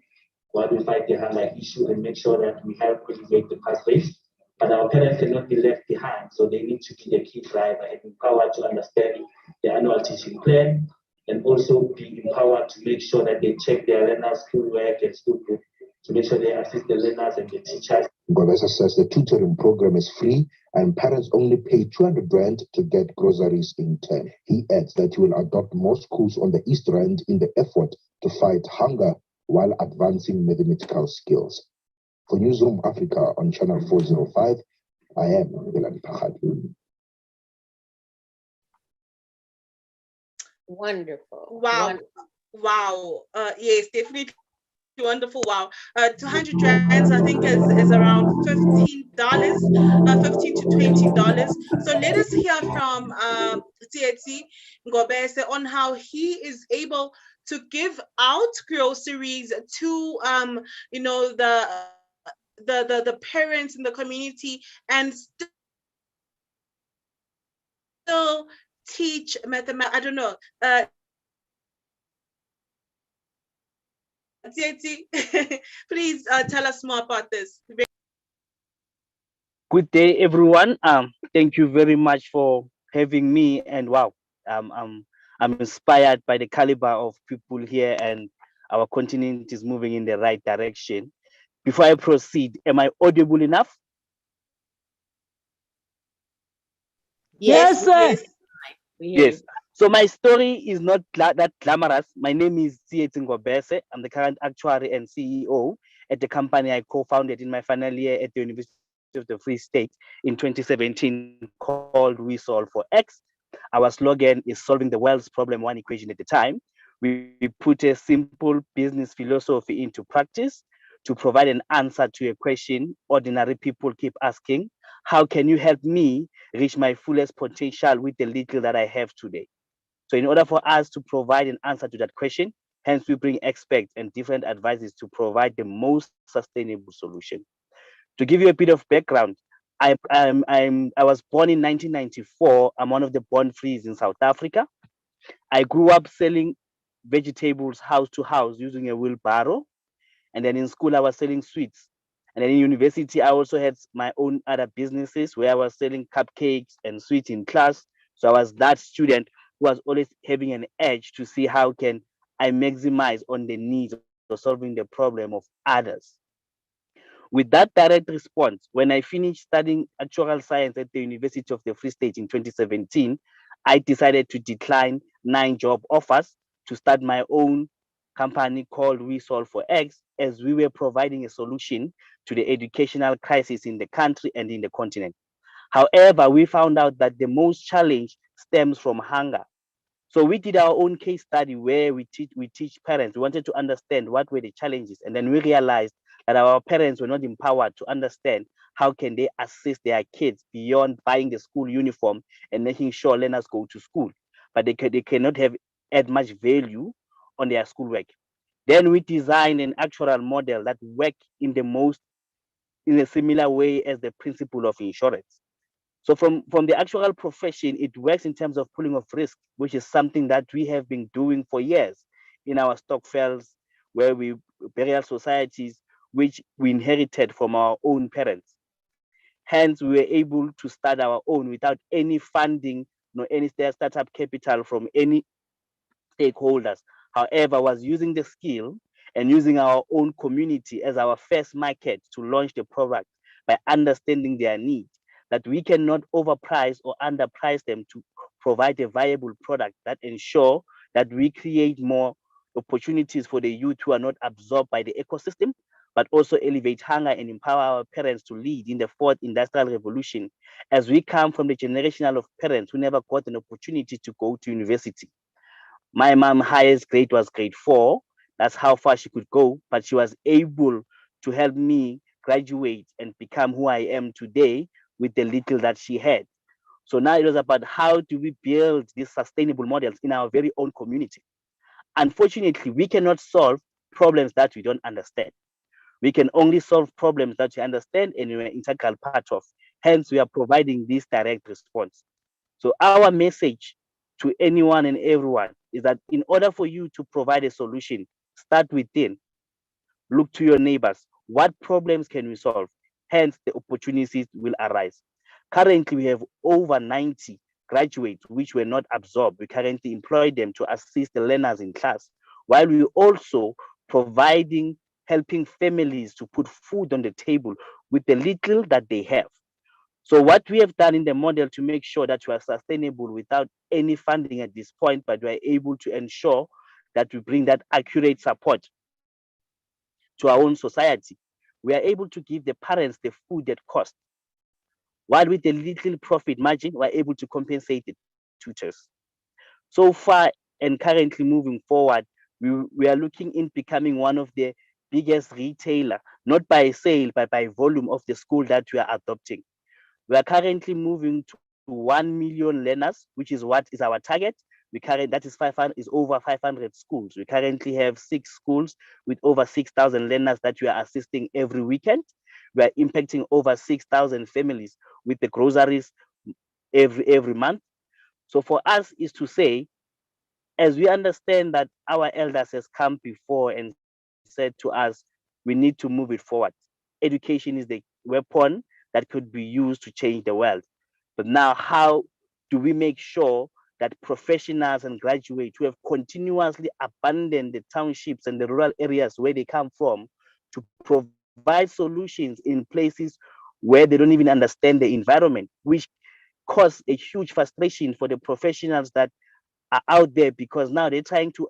while we fight the hunger issue and make sure that we help alleviate the pass rates. But our parents cannot be left behind, so they need to be the key driver and empowered to understand the annual teaching plan and also be empowered to make sure that they check their learners' schoolwork and school group to make sure they assist the learners and the teachers. Ngobesa says the tutoring program is free and parents only pay 200 Rand to get groceries in turn. He adds that he will adopt more schools on the East Rand in the effort to fight hunger while advancing mathematical skills. For Newsroom Africa on Channel 405, I am Milan Pachadu. Wonderful. Wow. Wow. Yes, definitely wonderful. Wow. 200 rands, I think, is around $15, $15 to $20. So let us hear from Tsietsi Ngobese on how he is able to give out groceries to the parents in the community and still teach mathematics. I don't know. Tsietsi, please tell us more about this. Good day, everyone. Thank you very much for having me. And wow, I'm inspired by the caliber of people here, and our continent is moving in the right direction. Before I proceed, am I audible enough? Yes, sir. Yes. So my story is not that glamorous. My name is Tsietsi Ngobese. I'm the current actuary and CEO at the company I co-founded in my final year at the University of the Free State in 2017 called We Solve for X. Our slogan is solving the world's problem one equation at a time. We put a simple business philosophy into practice to provide an answer to a question ordinary people keep asking: how can you help me reach my fullest potential with the little that I have today? So in order for us to provide an answer to that question, hence we bring experts and different advices to provide the most sustainable solution. To give you a bit of background, I was born in 1994. I'm one of the born frees in South Africa. I grew up selling vegetables house to house using a wheelbarrow. And then in school, I was selling sweets. And then in university, I also had my own other businesses where I was selling cupcakes and sweets in class. So I was that student who was always having an edge to see how can I maximize on the needs of solving the problem of others. With that direct response, when I finished studying actuarial science at the University of the Free State in 2017, I decided to decline 9 job offers to start my own company called We Solve for X, as we were providing a solution to the educational crisis in the country and in the continent. However, we found out that the most challenge stems from hunger. So we did our own case study where we teach parents. We wanted to understand what were the challenges, and then we realized that our parents were not empowered to understand how can they assist their kids beyond buying the school uniform and making sure learners go to school, but they cannot have add much value on their schoolwork. Then we designed an actuarial model that worked in a similar way as the principle of insurance. So from the actual profession, it works in terms of pooling of risk, which is something that we have been doing for years in our stokvels, where burial societies, which we inherited from our own parents. Hence, we were able to start our own without any funding, nor any startup capital from any stakeholders. However, was using the skill and using our own community as our first market to launch the product by understanding their needs, that we cannot overprice or underprice them to provide a viable product that ensure that we create more opportunities for the youth who are not absorbed by the ecosystem, but also elevate hunger and empower our parents to lead in the fourth industrial revolution, as we come from the generational of parents who never got an opportunity to go to university. My mom highest grade was grade 4. That's how far she could go, but she was able to help me graduate and become who I am today with the little that she had. So now it was about how do we build these sustainable models in our very own community. Unfortunately, we cannot solve problems that we don't understand. We can only solve problems that we understand and we're integral part of. Hence, we are providing this direct response. So our message to anyone and everyone is that in order for you to provide a solution, start within, look to your neighbors. What problems can we solve? Hence, the opportunities will arise. Currently, we have over 90 graduates which were not absorbed. We currently employ them to assist the learners in class, while we also providing, helping families to put food on the table with the little that they have. So what we have done in the model to make sure that we are sustainable without any funding at this point, but we are able to ensure that we bring that accurate support to our own society. We are able to give the parents the food at cost, while with the little profit margin, we're able to compensate the tutors. So far and currently moving forward, we are looking in becoming one of the biggest retailer, not by sale, but by volume of the school that we are adopting. We are currently moving to 1 million learners, which is what is our target. That is over 500 schools. We currently have 6 schools with over 6,000 learners that we are assisting every weekend. We are impacting over 6,000 families with the groceries every month. So for us is to say, as we understand that our elders has come before and said to us, we need to move it forward. Education is the weapon that could be used to change the world. But now how do we make sure that professionals and graduates who have continuously abandoned the townships and the rural areas where they come from to provide solutions in places where they don't even understand the environment, which cause a huge frustration for the professionals that are out there, because now they're trying to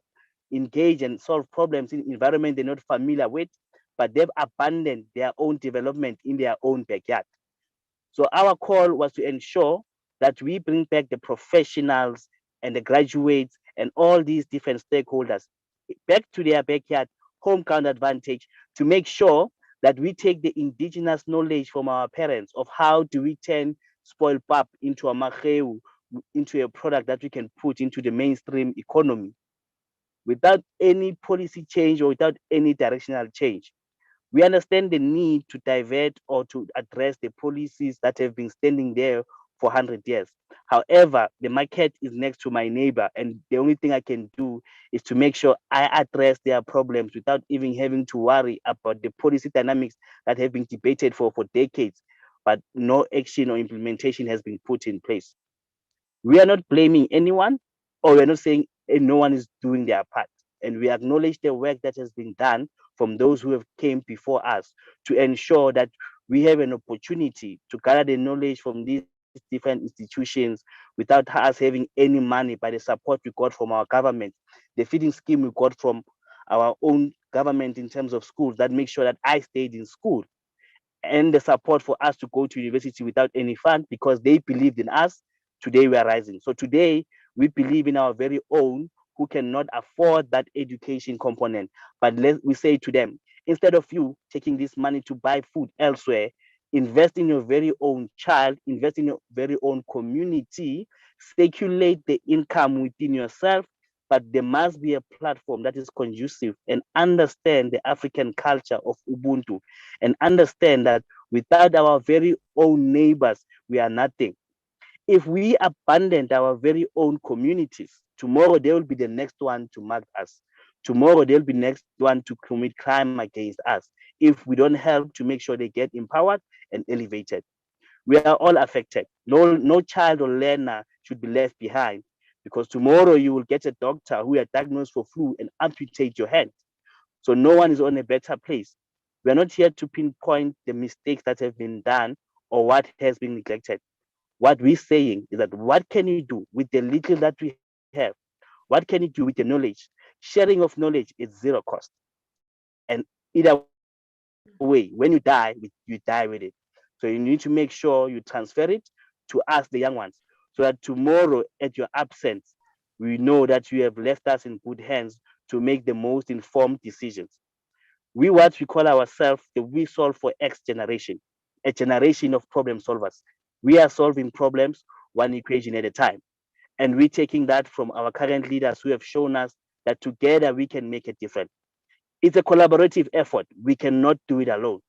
engage and solve problems in environment they're not familiar with, but they've abandoned their own development in their own backyard. So our call was to ensure that we bring back the professionals and the graduates and all these different stakeholders back to their backyard, home ground advantage, to make sure that we take the indigenous knowledge from our parents of how do we turn spoiled pap into a maheu, into a product that we can put into the mainstream economy without any policy change or without any directional change. We understand the need to divert or to address the policies that have been standing there for 100 years. However, the market is next to my neighbor, and the only thing I can do is to make sure I address their problems without even having to worry about the policy dynamics that have been debated for decades, but no action or implementation has been put in place. We are not blaming anyone, or we're not saying no one is doing their part. And we acknowledge the work that has been done from those who have came before us to ensure that we have an opportunity to gather the knowledge from these different institutions without us having any money, by the support we got from our government, the feeding scheme we got from our own government in terms of schools that make sure that I stayed in school, and the support for us to go to university without any fund because they believed in us. Today we are rising. So today we believe in our very own who cannot afford that education component. But we say to them, instead of you taking this money to buy food elsewhere, invest in your very own child, invest in your very own community, circulate the income within yourself, but there must be a platform that is conducive and understand the African culture of Ubuntu and understand that without our very own neighbors, we are nothing. If we abandon our very own communities, tomorrow they will be the next one to mark us. Tomorrow they'll be next one to commit crime against us if we don't help to make sure they get empowered and elevated. We are all affected. No child or learner should be left behind, because tomorrow you will get a doctor who are diagnosed for flu and amputate your hand. So no one is on a better place. We are not here to pinpoint the mistakes that have been done or what has been neglected. What we're saying is that what can you do with the little that we have? What can you do with the knowledge? Sharing of knowledge is zero cost. And either way, when you die with it. So you need to make sure you transfer it to us, the young ones, so that tomorrow at your absence, we know that you have left us in good hands to make the most informed decisions. We what we call ourselves the We Solve for X generation, a generation of problem solvers. We are solving problems one equation at a time. And we're taking that from our current leaders who have shown us that together we can make a difference. It's a collaborative effort. We cannot do it alone.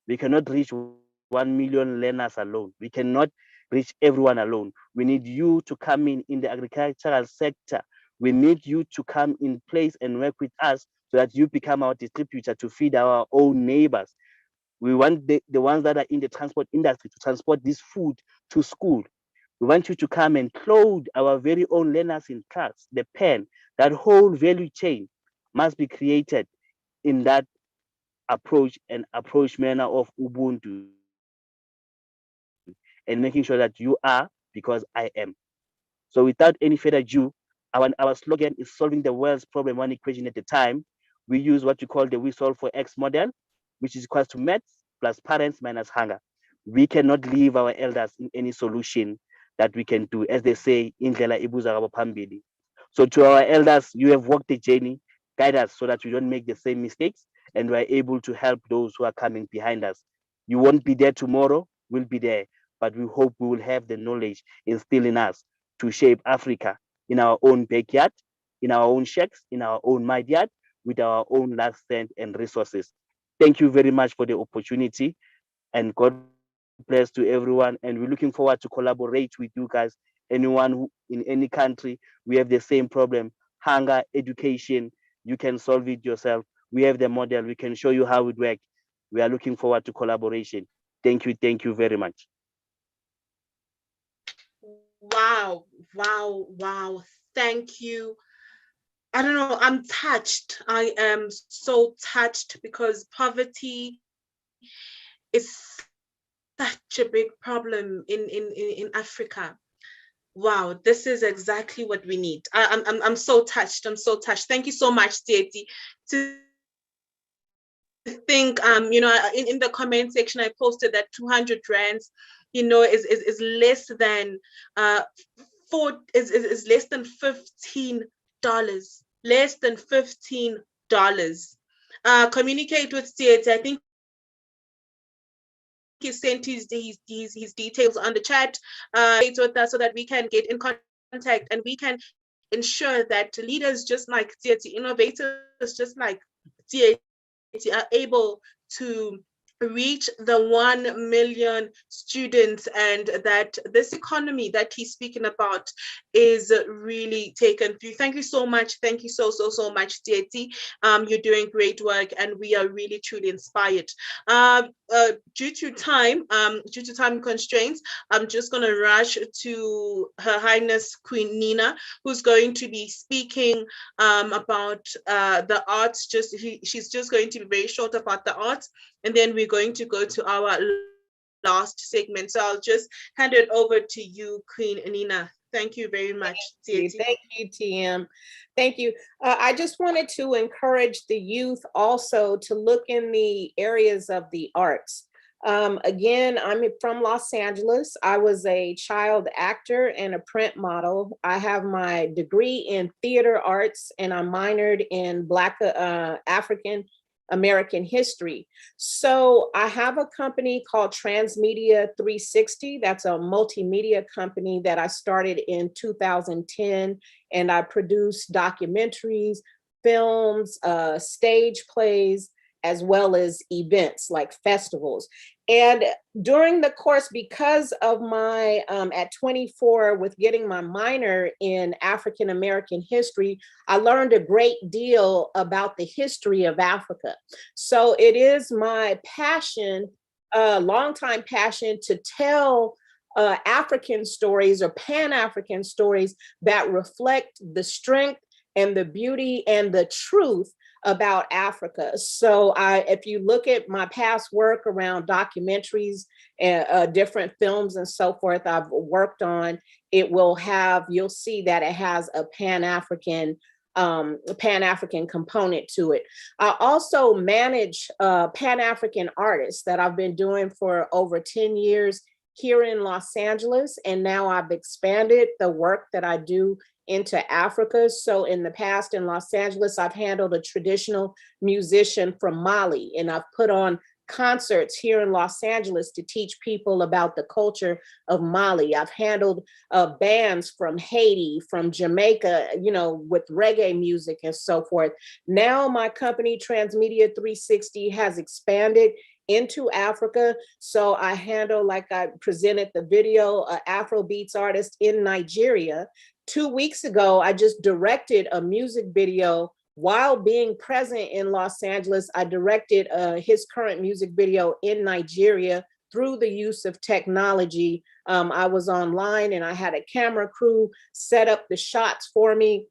We cannot reach 1 million learners alone. We cannot reach everyone alone. We need you to come in the agricultural sector. We need you to come in place and work with us so that you become our distributor to feed our own neighbors. We want the ones that are in the transport industry to transport this food to school. We want you to come and clothe our very own learners in class, the pen. That whole value chain must be created in that approach manner of Ubuntu, and making sure that you are because I am. So without any further ado, our slogan is solving the world's problem one equation at a time. We use what we call the We Solve for X model, which is equal to maths plus parents minus hunger. We cannot leave our elders in any solution that we can do, as they say, indlela ibuza phambili. So to our elders, you have walked the journey, guide us so that we don't make the same mistakes and we're able to help those who are coming behind us. You won't be there tomorrow, we'll be there, but we hope we will have the knowledge instilled in us to shape Africa in our own backyard, in our own shacks, in our own mud yard, with our own last cent and resources. Thank you very much for the opportunity, and God bless to everyone. And we're looking forward to collaborate with you guys. Anyone who in any country, we have the same problem, hunger, education, you can solve it yourself. We have the model, we can show you how it works. We are looking forward to collaboration. Thank you very much. Wow, wow, wow. Thank you. I don't know, I'm touched. I am so touched because poverty is such a big problem in Africa. Wow, this is exactly what we need. I'm so touched. I'm so touched. Thank you so much, Tsietsi. To think, you know, in the comment section, I posted that 200 rands, you know, is less than is less than $15. Less than $15. Communicate with Tsietsi. I think he sent his details on the chat with us so that we can get in contact and we can ensure that leaders just like Tsietsi, innovators just like Tsietsi are able to reach the 1 million students, and that this economy that he's speaking about is really taken through. Thank you so much. Thank you so much, Tsietsi. You're doing great work and we are really truly inspired. Due to time constraints, I'm just going to rush to Her Highness Queen Nina, who's going to be speaking about the arts. She's just going to be very short about the arts, and then we're going to go to our last segment. So I'll just hand it over to you, Queen Nina. Thank you very much. Thank you, TM. Thank you. I just wanted to encourage the youth also to look in the areas of the arts. Again, I'm from Los Angeles. I was a child actor and a print model. I have my degree in theater arts and I minored in Black African American history. So I have a company called Transmedia 360. That's a multimedia company that I started in 2010, and I produce documentaries, films, stage plays, as well as events like festivals. And during the course, because of my, at 24, with getting my minor in African American history, I learned a great deal about the history of Africa. So it is my passion, longtime passion, to tell African stories or Pan-African stories that reflect the strength and the beauty and the truth about Africa. So if you look at my past work around documentaries and different films and so forth I've worked on, you'll see that it has a Pan-African component to it. I also manage Pan-African artists that I've been doing for over 10 years here in Los Angeles, and now I've expanded the work that I do into Africa. So in the past in Los Angeles, I've handled a traditional musician from Mali, and I've put on concerts here in Los Angeles to teach people about the culture of Mali. I've handled bands from Haiti, from Jamaica, you know, with reggae music and so forth. Now my company, Transmedia 360, has expanded into Africa. So I handle, like I presented the video, Afrobeats artist in Nigeria. 2 weeks ago, I just directed a music video while being present in Los Angeles. I directed his current music video in Nigeria through the use of technology. I was online and I had a camera crew set up the shots for me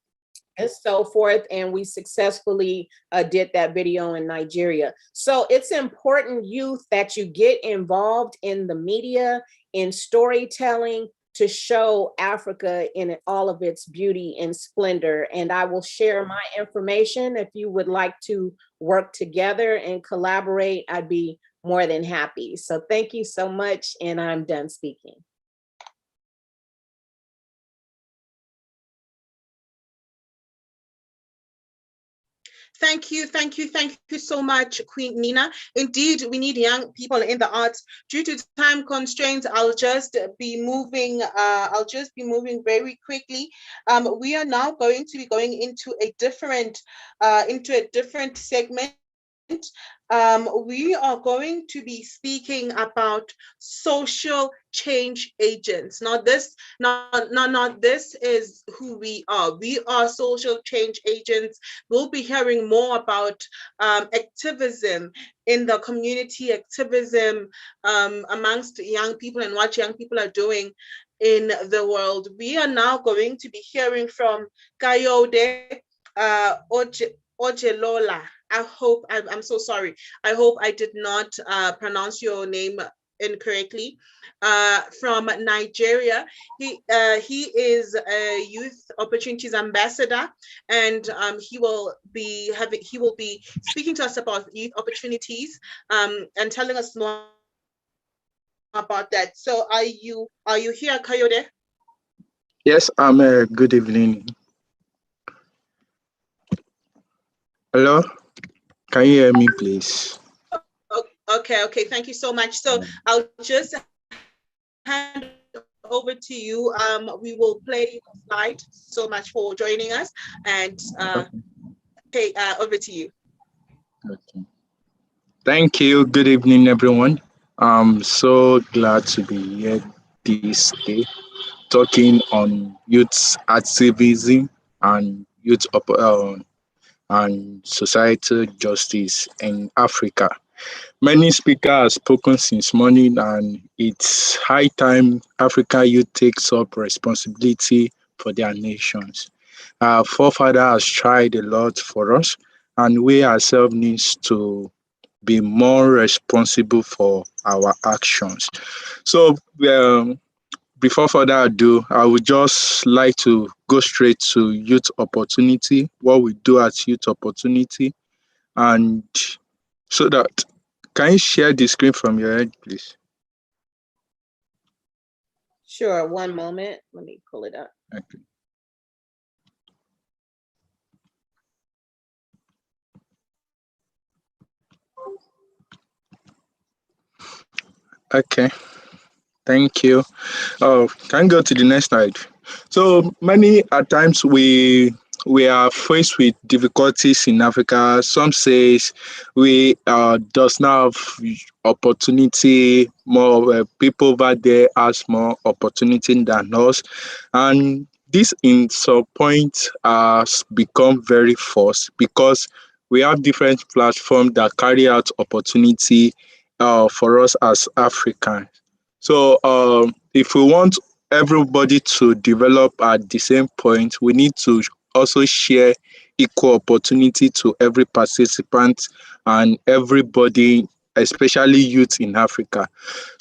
and so forth, and we successfully did that video in Nigeria. So it's important, youth, that you get involved in the media, in storytelling, to show Africa in all of its beauty and splendor. And I will share my information. If you would like to work together and collaborate, I'd be more than happy. So thank you so much, and I'm done speaking. Thank you so much, Queen Nina. Indeed, we need young people in the arts. Due to time constraints, I'll just be moving very quickly. We are now going to be going into a different segment. We are going to be speaking about social change agents. Now this is who we are. We are social change agents. We'll be hearing more about activism in the community, activism amongst young people and what young people are doing in the world. We are now going to be hearing from Kayode Ojelola. I'm so sorry. I hope I did not pronounce your name incorrectly. From Nigeria. He is a youth opportunities ambassador, and he will be speaking to us about youth opportunities and telling us more about that. So are you here, Kayode? Yes, good evening. Hello, can you hear me, please? Okay, thank you so much. So I'll just hand over to you. We will play a slide. So much for joining us, and okay, over to you. Okay. Thank you. Good evening, everyone. I'm so glad to be here this day, talking on youth activism and youth and societal justice in Africa. Many speakers have spoken since morning, and it's high time African youth takes up responsibility for their nations. Our forefathers has tried a lot for us, and we ourselves needs to be more responsible for our actions. So before further ado, I would just like to go straight to youth opportunity, what we do at youth opportunity, and so that, can you share the screen from your end, please? Sure, one moment. Let me pull it up. Okay. Okay, thank you. Oh, can you go to the next slide? So many at times we are faced with difficulties in Africa. Some says we does not have opportunity. More people over there has more opportunity than us, and this in some point has become very false because we have different platforms that carry out opportunity for us as Africans. So if we want everybody to develop at the same point, we need to also share equal opportunity to every participant and everybody, especially youth in Africa.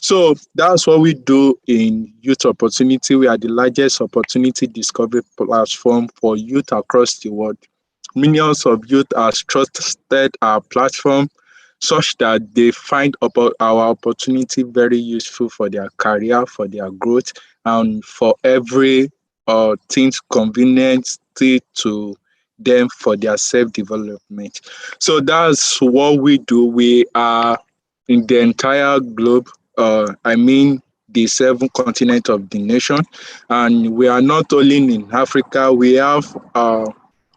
So that's what we do in Youth Opportunity. We are the largest opportunity discovery platform for youth across the world. Millions of youth have trusted our platform such that they find about our opportunity very useful for their career, for their growth, and for every things convenient to them for their self-development. So that's what we do. We are in the entire globe, I mean the 7 continents of the nation, and we are not only in Africa, we have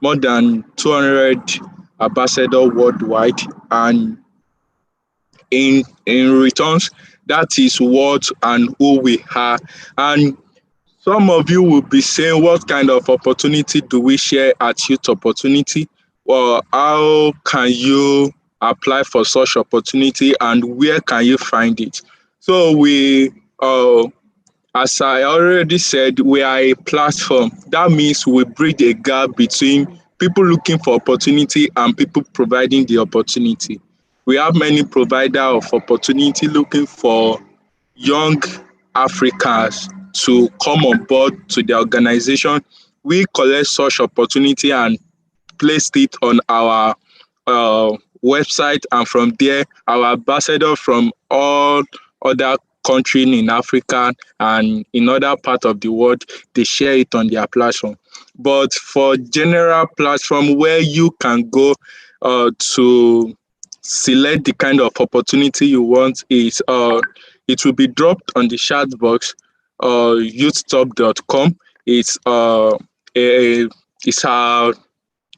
more than 200 ambassadors worldwide, and in returns, that is what and who we are. And some of you will be saying, what kind of opportunity do we share at Youth Opportunity? Well, how can you apply for such opportunity and where can you find it? So we, as I already said, we are a platform. That means we bridge a gap between people looking for opportunity and people providing the opportunity. We have many providers of opportunity looking for young Africans to come on board to the organization. We collect such opportunity and place it on our website, and from there, our ambassador from all other countries in Africa and in other parts of the world, they share it on their platform. But for general platform where you can go to select the kind of opportunity you want, is it will be dropped on the chat box, youthstop.com. It's a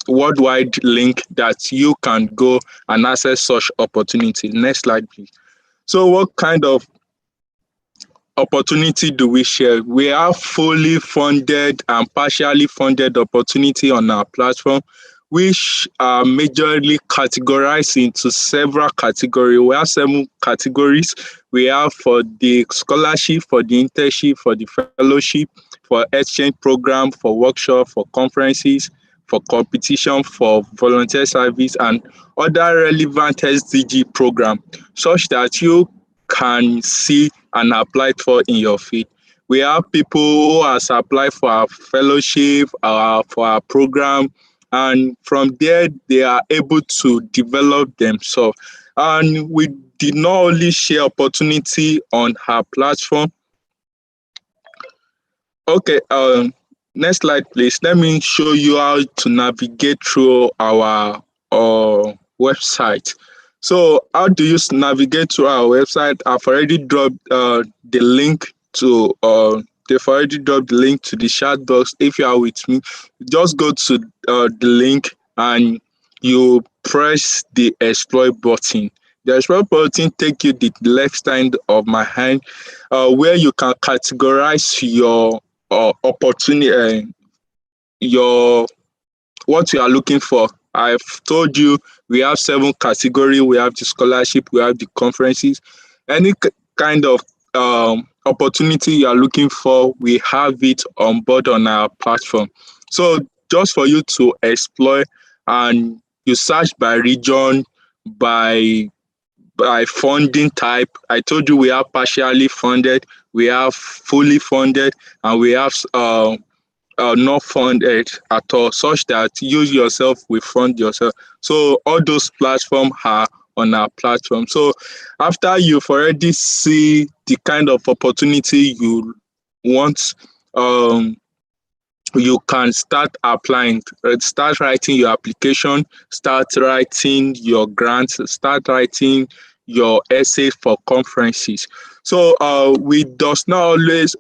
worldwide link that you can go and access such opportunity. Next slide, please. So what kind of opportunity do we share? We have fully funded and partially funded opportunity on our platform, which are majorly categorized into several categories. We have 7 categories. We have for the scholarship, for the internship, for the fellowship, for exchange program, for workshop, for conferences, for competition, for volunteer service, and other relevant SDG program, such that you can see and apply for in your field. We have people who has applied for our fellowship, for our program, and from there they are able to develop themselves. And we did not only share opportunity on our platform. Okay, next slide, please. Let me show you how to navigate through our website. So how do you navigate through our website? I've already dropped the link to they've already dropped the link to the chat box. If you are with me, just go to the link and you press the exploit button. The exploit button take you to the left side of my hand, where you can categorize your opportunity, what you are looking for. I've told you we have 7 categories. We have the scholarship, we have the conferences. Any kind of opportunity you are looking for, we have it on board on our platform. So just for you to explore, and you search by region, by funding type. I told you we have partially funded, we have fully funded, and we have not funded at all, such that you yourself will fund yourself. So all those platforms are on our platform. So after you've already see the kind of opportunity you want, you can start applying, start writing your application, start writing your grants, start writing your essays for conferences. So we does not always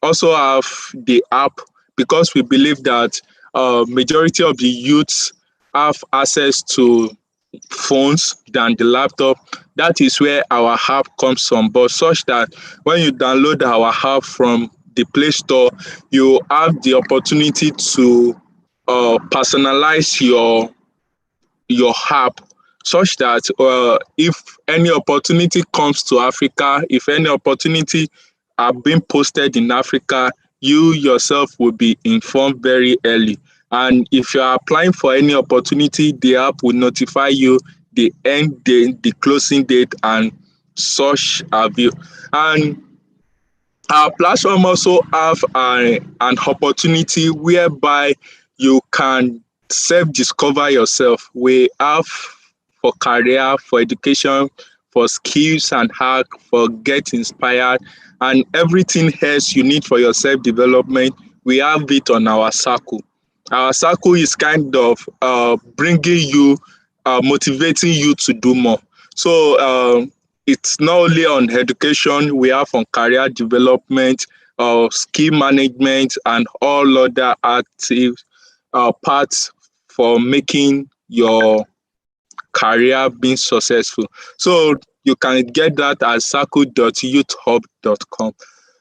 also have the app, because we believe that majority of the youths have access to phones than the laptop. That is where our app comes on board, such that when you download our app from the Play Store, you have the opportunity to personalize your app, such that if any opportunity comes to Africa, if any opportunity are being posted in Africa, you yourself will be informed very early. And if you are applying for any opportunity, the app will notify you the end date, the closing date, and such have you. And our platform also have an opportunity whereby you can self-discover yourself. We have for career, for education, for skills and hack, for get inspired, and everything else you need for your self-development, we have it on our circle. Our circle is kind of bringing you, motivating you to do more. So it's not only on education, we have on career development, skill management, and all other active parts for making your career being successful. So you can get that at circle.youthhub.com.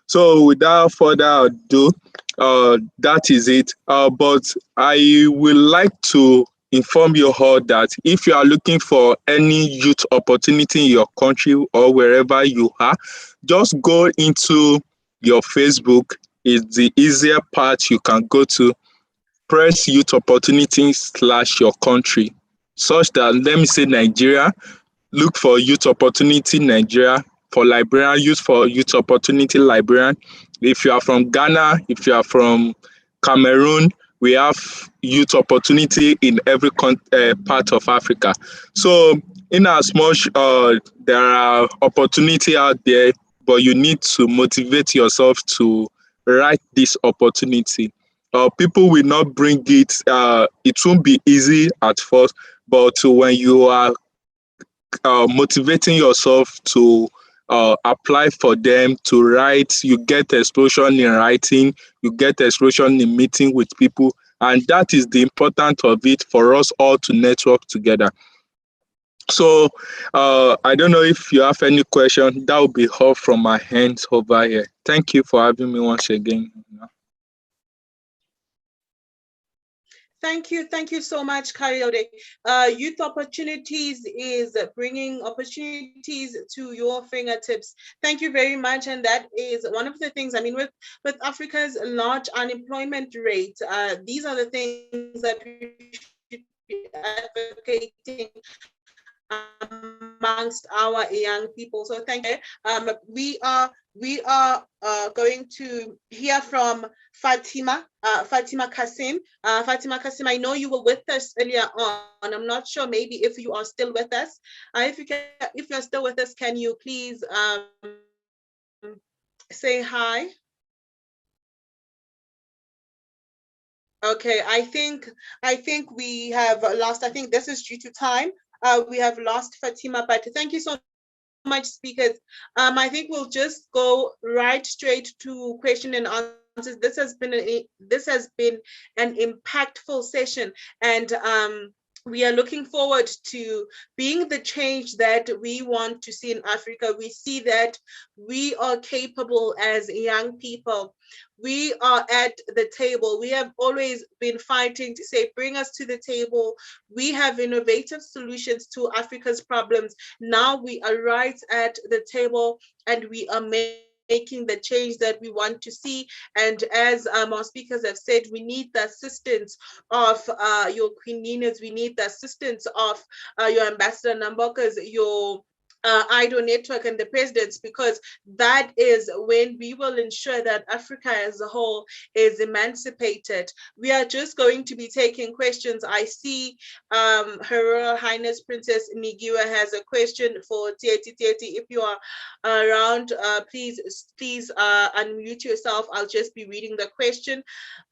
So without further ado, that is it. But I would like to inform you all that if you are looking for any youth opportunity in your country or wherever you are, just go into your Facebook. It's the easier part you can go to. Press youth opportunities / your country, such that, let me say Nigeria, look for youth opportunity Nigeria. For Liberian, use for youth opportunity Liberian. If you are from Ghana, if you are from Cameroon, we have youth opportunity in every part of Africa. So in as much there are opportunity out there, but you need to motivate yourself to write this opportunity. People will not bring it. It won't be easy at first, but when you are motivating yourself to apply for them, to write, you get explosion in writing, you get explosion in meeting with people, and that is the importance of it for us all to network together. So I don't know if you have any question. That will be all from my hands over here. Thank you for having me once again. Thank you so much, Kayode. Youth Opportunities is bringing opportunities to your fingertips. Thank you very much, and that is one of the things. I mean, with Africa's large unemployment rate, these are the things that we should be advocating amongst our young people. So thank you. We are going to hear from Fatima Kasim. Fatima Kasim, I know you were with us earlier on. I'm not sure maybe if you are still with us. If you're still with us, can you please say hi? Okay, I think we have lost. I think this is due to time. We have lost Fatima, but thank you so much, speakers. I think we'll just go right straight to question and answers. This has been an impactful session, and we are looking forward to being the change that we want to see in Africa. We see that we are capable as young people. We are at the table. We have always been fighting to say, bring us to the table. We have innovative solutions to Africa's problems. Now we are right at the table, and we are making the change that we want to see. And as our speakers have said, we need the assistance of your Queen Ninas, we need the assistance of your Ambassador Nambokas, your IDO network, and the presidents, because that is when we will ensure that Africa as a whole is emancipated. We are just going to be taking questions. I see Her Royal Highness Princess Nigiwa has a question for Tieti. If you are around, please unmute yourself. I'll just be reading the question.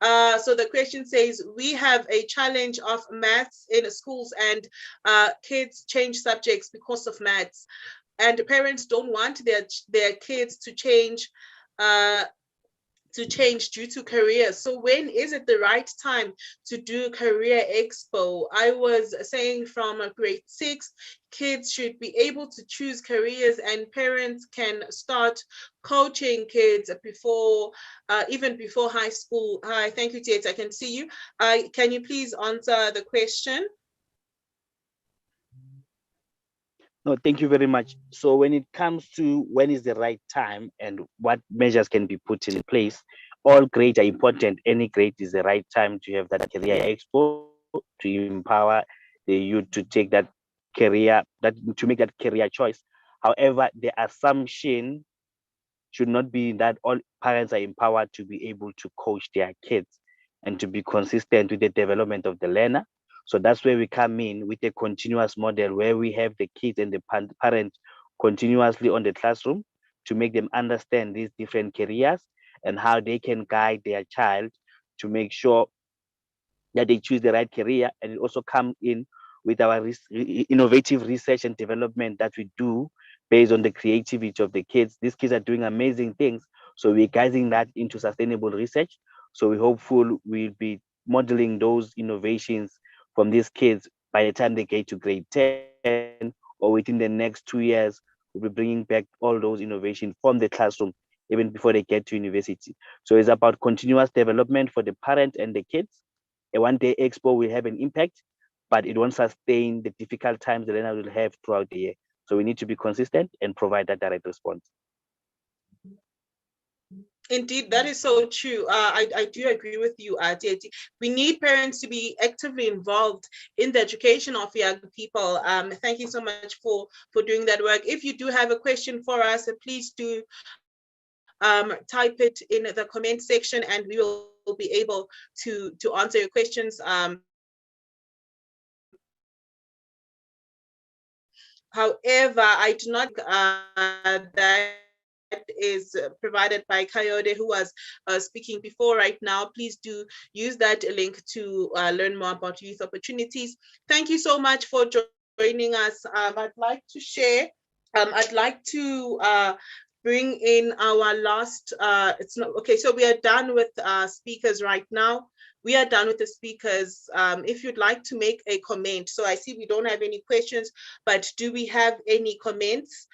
So the question says, we have a challenge of maths in schools, and kids change subjects because of maths, and parents don't want their kids to change due to career. So when is it the right time to do Career Expo? I was saying from grade 6, kids should be able to choose careers, and parents can start coaching kids before, even before high school. Hi, thank you, Tiet. I can see you. Can you please answer the question? No, thank you very much. So when it comes to when is the right time and what measures can be put in place, all grades are important. Any grade is the right time to have that Career Expo to empower the youth to take that career, to make that career choice. However, the assumption should not be that all parents are empowered to be able to coach their kids and to be consistent with the development of the learner. So that's where we come in with a continuous model where we have the kids and the parents continuously on the classroom to make them understand these different careers and how they can guide their child to make sure that they choose the right career. And it also comes in with our innovative research and development that we do based on the creativity of the kids. These kids are doing amazing things. So we're guiding that into sustainable research. So we're hopeful we'll be modeling those innovations from these kids by the time they get to grade 10 or within the next 2 years. We'll be bringing back all those innovations from the classroom even before they get to university. So it's about continuous development for the parent and the kids. A one-day expo will have an impact, but it won't sustain the difficult times the learner will have throughout the year. So we need to be consistent and provide that direct response. Indeed, that is so true. I do agree with you, Tieti. We need parents to be actively involved in the education of young people. Thank you so much for doing that work. If you do have a question for us, please do type it in the comment section and we will be able to answer your questions. However, I do not that is provided by Coyote, who was speaking before right now. Please do use that link to learn more about youth opportunities. Thank you so much for joining us. I'd like to share, I'd like to bring in our last, okay, so we are done with speakers right now. We are done with the speakers. If you'd like to make a comment, so I see we don't have any questions, but do we have any comments?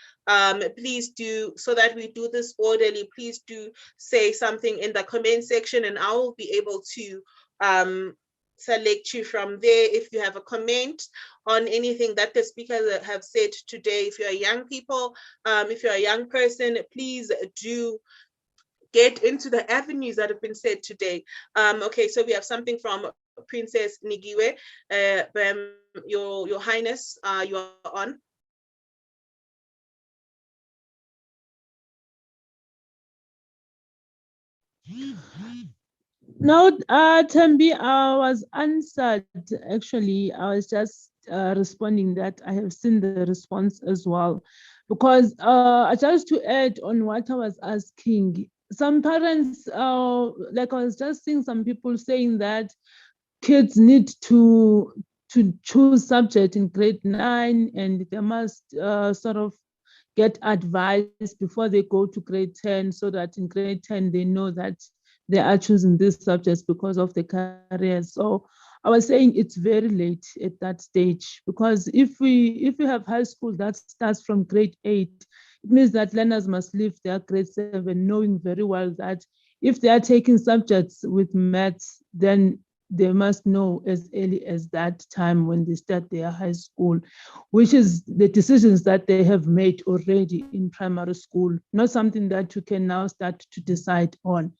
Please do, so that we do this orderly, please do say something in the comment section and I will be able to select you from there. If you have a comment on anything that the speakers have said today, if you're young people, if you're a young person, please do get into the avenues that have been said today. Okay, so we have something from Princess Nigiwe. Your Highness, you are on. No, Tembi, I was answered. Actually, I was just responding that I have seen the response as well. Because just to add on what I was asking, some parents, like I was just seeing some people saying that kids need to choose subject in grade 9 and they must sort of get advice before they go to grade 10 so that in grade 10 they know that they are choosing these subjects because of the careers. So I was saying it's very late at that stage, because if we have high school that starts from grade 8, it means that learners must leave their grade 7 knowing very well that if they are taking subjects with maths, then they must know as early as that time when they start their high school, which is the decisions that they have made already in primary school, not something that you can now start to decide on.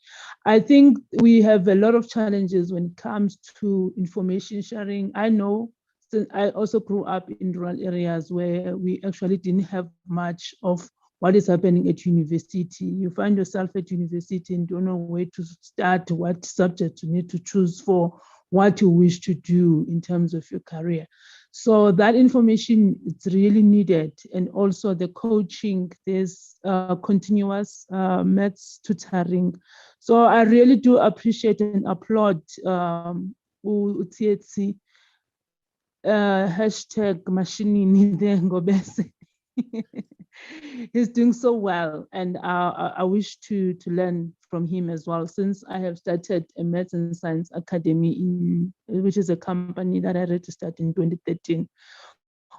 I think we have a lot of challenges when it comes to information sharing. I know, since I also grew up in rural areas where we actually didn't have much of what is happening at university. You find yourself at university and don't know where to start, what subject you need to choose for what you wish to do in terms of your career. So that information is really needed. And also the coaching, there's continuous maths tutoring. So I really do appreciate and applaud Utsietsi, hashtag Mashinini Ngobese. He's doing so well, and I wish to learn from him as well, since I have started a Maths and Science Academy, which is a company that I registered in 2013,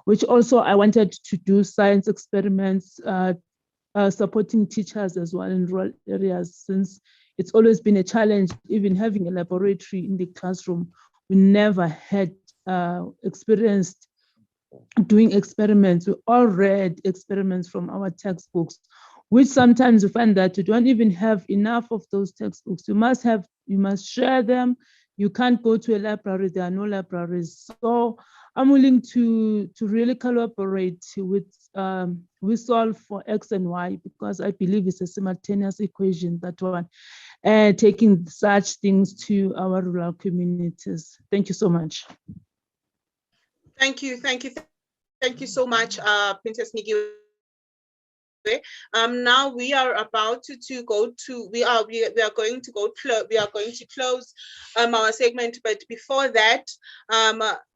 which also I wanted to do science experiments, supporting teachers as well in rural areas, since it's always been a challenge, even having a laboratory in the classroom. We never had experienced doing experiments. We all read experiments from our textbooks, which sometimes you find that you don't even have enough of those textbooks. You must share them. You can't go to a library, there are no libraries. So I'm willing to really collaborate with solve for X and Y, because I believe it's a simultaneous equation, that one, and taking such things to our rural communities. Thank you so much. Thank you so much, Princess Nigiwe. Now we are about to go to, we are going to close our segment, but before that,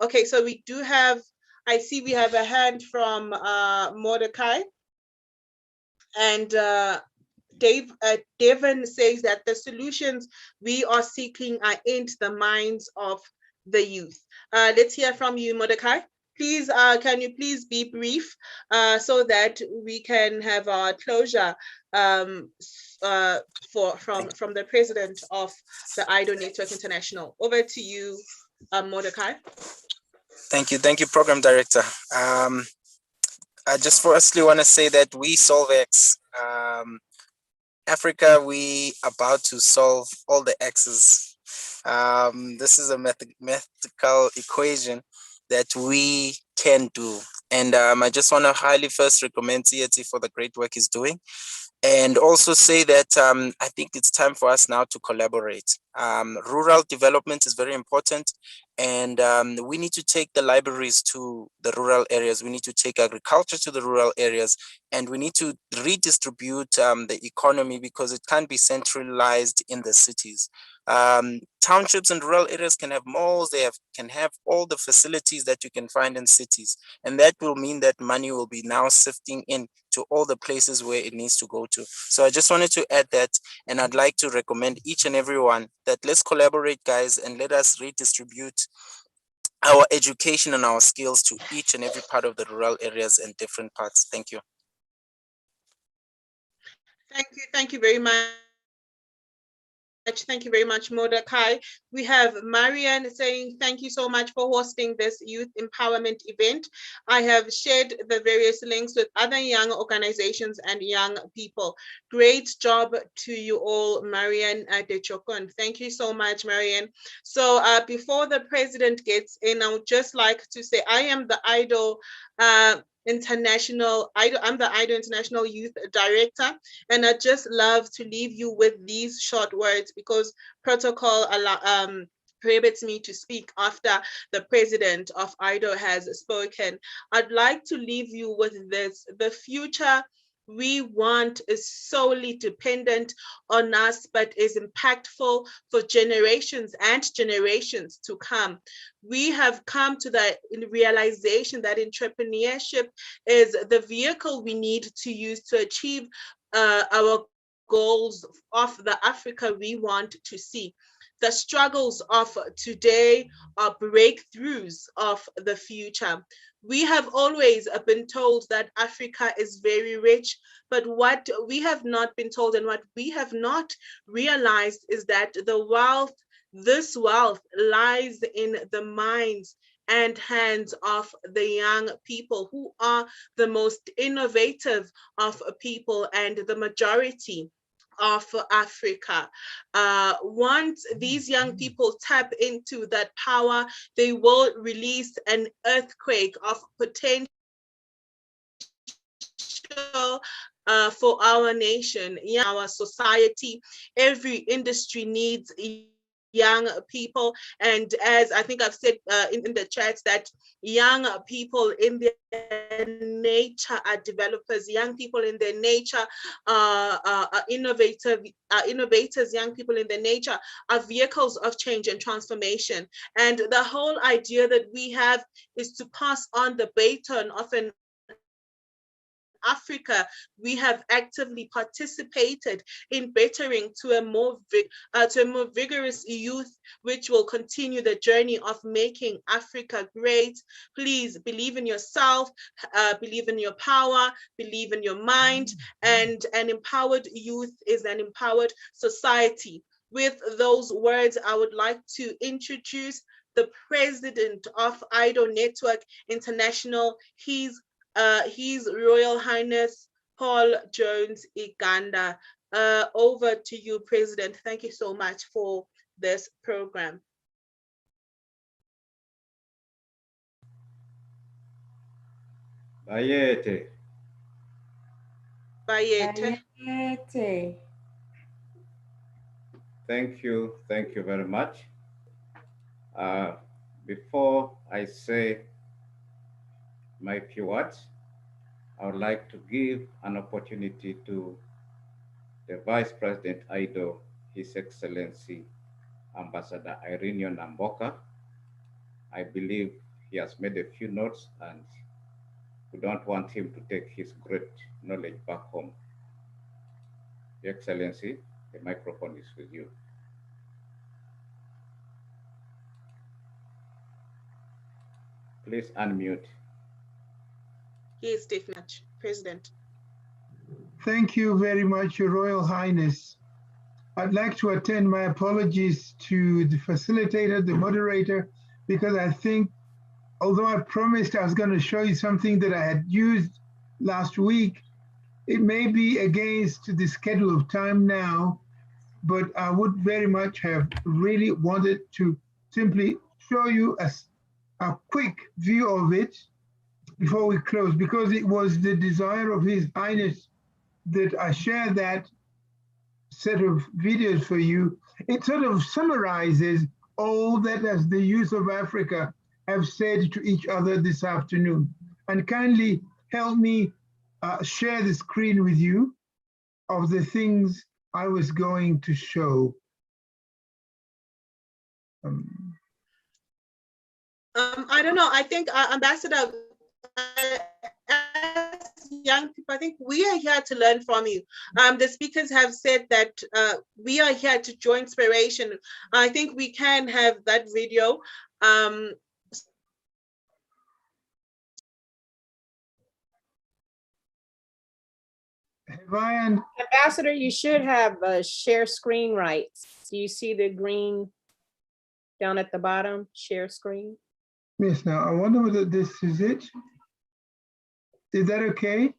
okay, so we do have, I see we have a hand from Mordecai, and Devon says that the solutions we are seeking are in the minds of the youth. Let's hear from you, Mordecai. Please, can you please be brief so that we can have our closure from the president of the IDO Network International. Over to you, Mordecai. Thank you, Program Director. I just firstly want to say that we SolveX, Africa, we about to solve all the X's. This is a mathematical equation that we can do. And I just want to highly first recommend CET for the great work he's doing. And also say that I think it's time for us now to collaborate. Rural development is very important, and we need to take the libraries to the rural areas. We need to take agriculture to the rural areas, and we need to redistribute the economy, because it can't be centralized in the cities. Townships and rural areas can have malls, they can have all the facilities that you can find in cities, and that will mean that money will be now sifting in to all the places where it needs to go to. So I just wanted to add that, and I'd like to recommend each and everyone that let's collaborate, guys, and let us redistribute our education and our skills to each and every part of the rural areas and different parts. Thank you. Thank you very much. Thank you very much, Mordecai. We have Marian saying, thank you so much for hosting this youth empowerment event. I have shared the various links with other young organizations and young people. Great job to you all, Marian Dechokon. Thank you so much, Marian. So before the president gets in, I would just like to say, I am the IDO International, I'm the IDO International Youth Director, and I just love to leave you with these short words because protocol prohibits me to speak after the president of IDO has spoken. I'd like to leave you with this: the future we want is solely dependent on us, but is impactful for generations and generations to come. We have come to the realization that entrepreneurship is the vehicle we need to use to achieve our goals of the Africa we want to see. The struggles of today are breakthroughs of the future. We have always been told that Africa is very rich, but what we have not been told and what we have not realized is that this wealth lies in the minds and hands of the young people, who are the most innovative of people and the majority of Africa. Once these young people tap into that power, they will release an earthquake of potential for our nation, our society. Every industry needs young people, and as I think I've said in the chats, that young people in their nature are developers. Young people in their nature are innovators. Young people in their nature are vehicles of change and transformation. And the whole idea that we have is to pass on the baton of an Africa we have actively participated in bettering to a more vigorous youth, which will continue the journey of making Africa great. Please believe in yourself, believe in your power, believe in your mind, and an empowered youth is an empowered society. With those words, I would like to introduce the president of IDO Network International. His Royal Highness Paul Jones Iganda. Over to you, President. Thank you so much for this program. Bayete. Bayete. Thank you very much. Before I say my few words, I would like to give an opportunity to the Vice President IDO, His Excellency Ambassador Ireneo Namboka. I believe he has made a few notes and we don't want him to take his great knowledge back home. Your Excellency, the microphone is with you. Please unmute. He is Stephen, President. Thank you very much, Your Royal Highness. I'd like to attend my apologies to the facilitator, the moderator, because I think, although I promised I was going to show you something that I had used last week, it may be against the schedule of time now, but I would very much have really wanted to simply show you a quick view of it before we close, because it was the desire of His Highness that I share that set of videos for you. It sort of summarizes all that as the youth of Africa have said to each other this afternoon. And kindly help me share the screen with you of the things I was going to show. I don't know. I think Ambassador, as young people, I think we are here to learn from you. The speakers have said that we are here to draw inspiration. I think we can have that video. Ambassador, you should have share screen rights. Do you see the green down at the bottom, share screen? Yes, now I wonder whether this is it. Is that okay?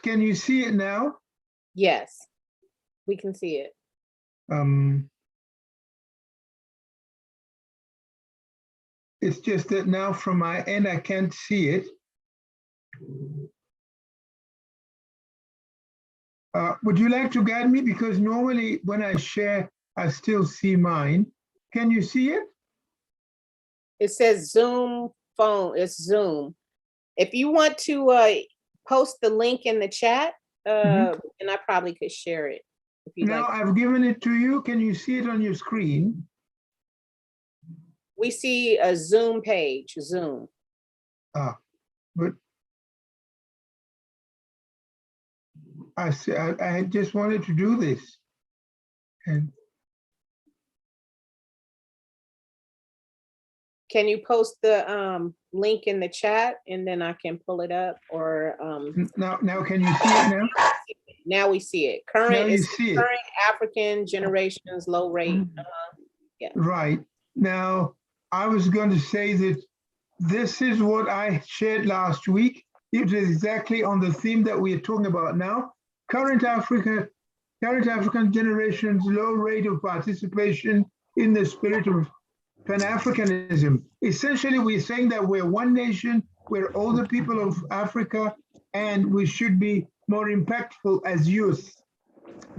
Can you see it now? Yes, we can see it. It's just that now from my end, I can't see it. Would you like to guide me? Because normally when I share, I still see mine. Can you see it? It says Zoom phone, it's Zoom. If you want to post the link in the chat, and I probably could share it. If you now like. I've given it to you. Can you see it on your screen? We see a Zoom page, Zoom. But I just wanted to do this. And can you post the link in the chat and then I can pull it up? Or now can you see it now? Now we see it. Current now you is see current it. African generations low rate. Yeah. Right. Now I was going to say that this is what I shared last week. It is exactly on the theme that we are talking about now. Current African generations low rate of participation in the spirit of Pan-Africanism. Essentially, we're saying that we're one nation, we're all the people of Africa, and we should be more impactful as youth.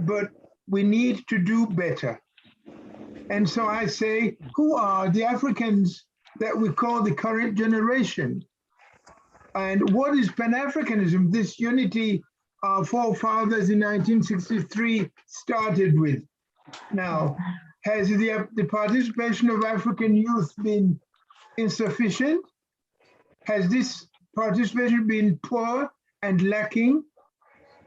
But we need to do better. And so I say, who are the Africans that we call the current generation? And what is Pan-Africanism, this unity our forefathers in 1963 started with? Now, has the participation of African youth been insufficient? Has this participation been poor and lacking?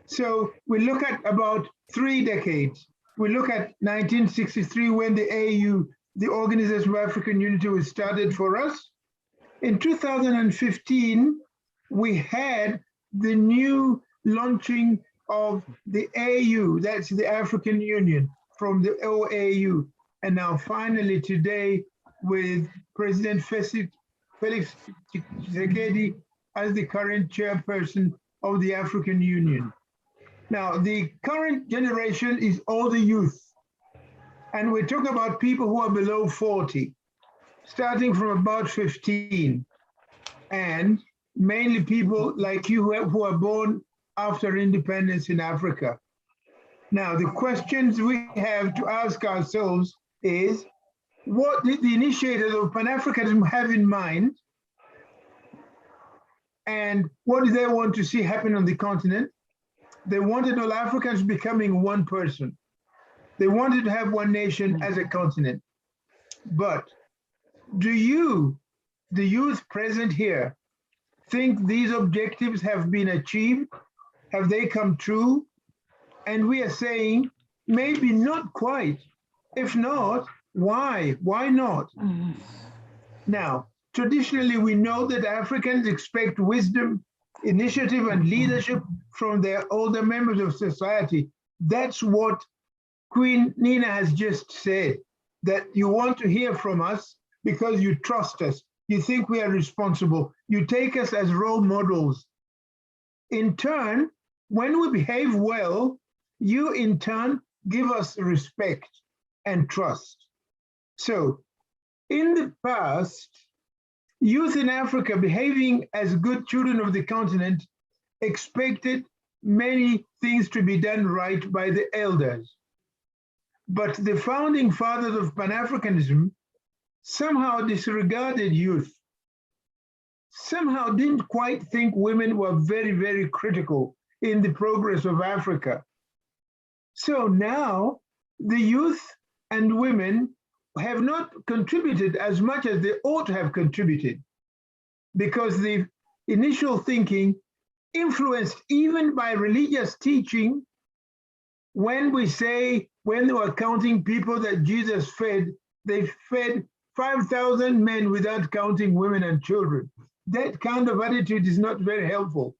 So we look at about 3 decades. We look at 1963 when the AU, the Organization of African Unity, was started for us. In 2015, we had the new launching of the AU, that's the African Union, from the OAU. And now finally today with President Felix Tshisekedi as the current chairperson of the African Union. Now, the current generation is all the youth. And we're talking about people who are below 40, starting from about 15. and mainly people like you who are born after independence in Africa. Now, the questions we have to ask ourselves is, what did the initiators of Pan-Africanism have in mind? And what do they want to see happen on the continent? They wanted all Africans becoming one person. They wanted to have one nation as a continent. But do you, the youth present here, think these objectives have been achieved? Have they come true? And we are saying, maybe not quite. If not, why? Why not? Now, traditionally, we know that Africans expect wisdom, initiative, and leadership from their older members of society. That's what Queen Nina has just said, that you want to hear from us because you trust us. You think we are responsible. You take us as role models. In turn, when we behave well, you in turn give us respect and trust. So in the past, youth in Africa behaving as good children of the continent expected many things to be done right by the elders. But the founding fathers of Pan-Africanism somehow disregarded youth, somehow didn't quite think women were very, very critical in the progress of Africa. So now the youth and women have not contributed as much as they ought to have contributed, because the initial thinking, influenced even by religious teaching, when we say, when they were counting people that Jesus fed, they fed 5,000 men without counting women and children. That kind of attitude is not very helpful.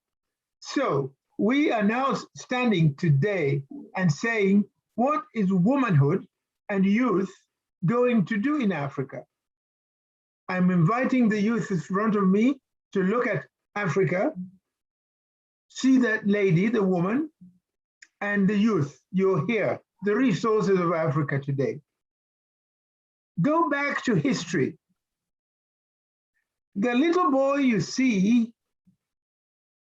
So we are now standing today and saying, what is womanhood and youth going to do in Africa? I'm inviting the youth in front of me to look at Africa, see that lady, the woman, and the youth. You're here, the resources of Africa today. Go back to history. The little boy you see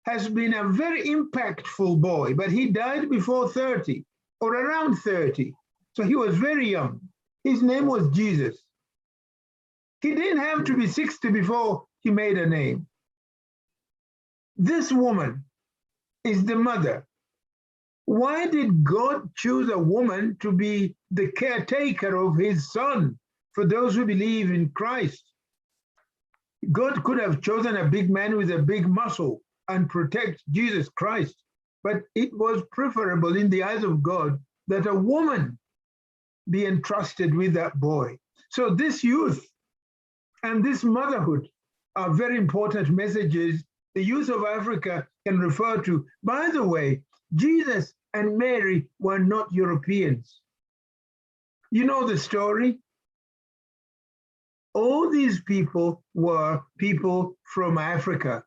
has been a very impactful boy, but he died before 30 or around 30. So he was very young. His name was Jesus. He didn't have to be 60 before he made a name. This woman is the mother. Why did God choose a woman to be the caretaker of his son for those who believe in Christ? God could have chosen a big man with a big muscle and protect Jesus Christ, but it was preferable in the eyes of God that a woman be entrusted with that boy. So this youth and this motherhood are very important messages the youth of Africa can refer to. By the way, Jesus and Mary were not Europeans. You know the story? All these people were people from Africa.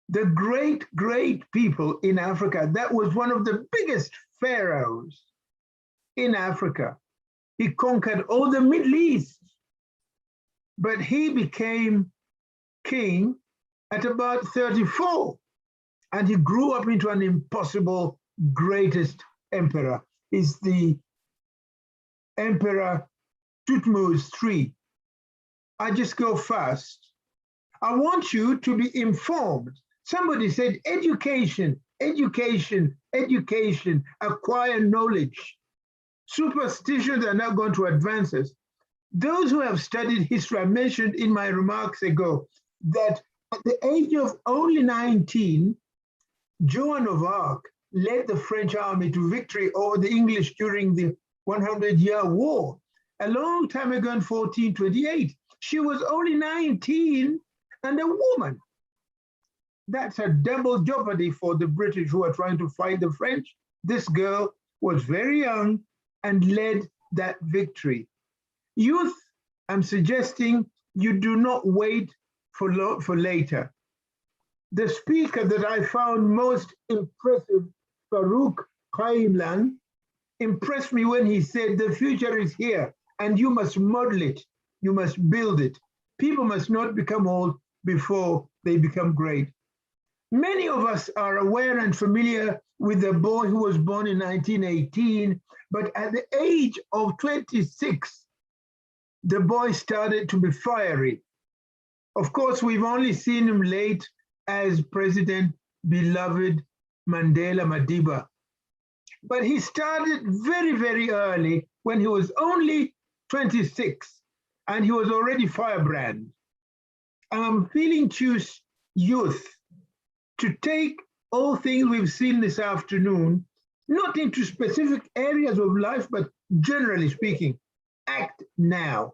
The great, great people in Africa. That was one of the biggest pharaohs in Africa. He conquered all the Middle East, but he became king at about 34, and he grew up into an impossible greatest emperor. He's the Emperor Thutmose III. I just go fast. I want you to be informed. Somebody said education, education, education, acquire knowledge. Superstitions are not going to advance us. Those who have studied history, I mentioned in my remarks ago that at the age of only 19, Joan of Arc led the French army to victory over the English during the 100-Year War. A long time ago in 1428, she was only 19 and a woman. That's a double jeopardy for the British who are trying to fight the French. This girl was very young and led that victory. Youth, I'm suggesting you do not wait for later. The speaker that I found most impressive, Farouk Qaimlan, impressed me when he said, the future is here and you must model it, you must build it. people must not become old before they become great. Many of us are aware and familiar with the boy who was born in 1918, but at the age of 26, the boy started to be fiery. Of course, we've only seen him late as President beloved Mandela Madiba. But he started very, very early when he was only 26 and he was already firebrand. And I'm appealing to youth to take all things we've seen this afternoon, not into specific areas of life, but generally speaking, act now.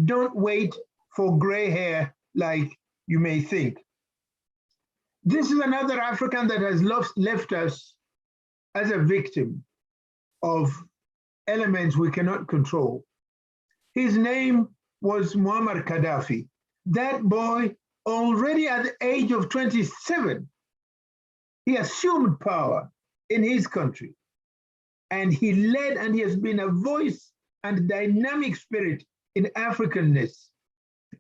Don't wait for gray hair like you may think. This is another African that has left us as a victim of elements we cannot control. His name was Muammar Gaddafi. That boy, already at the age of 27, he assumed power in his country. And he led, and he has been a voice and dynamic spirit in Africanness.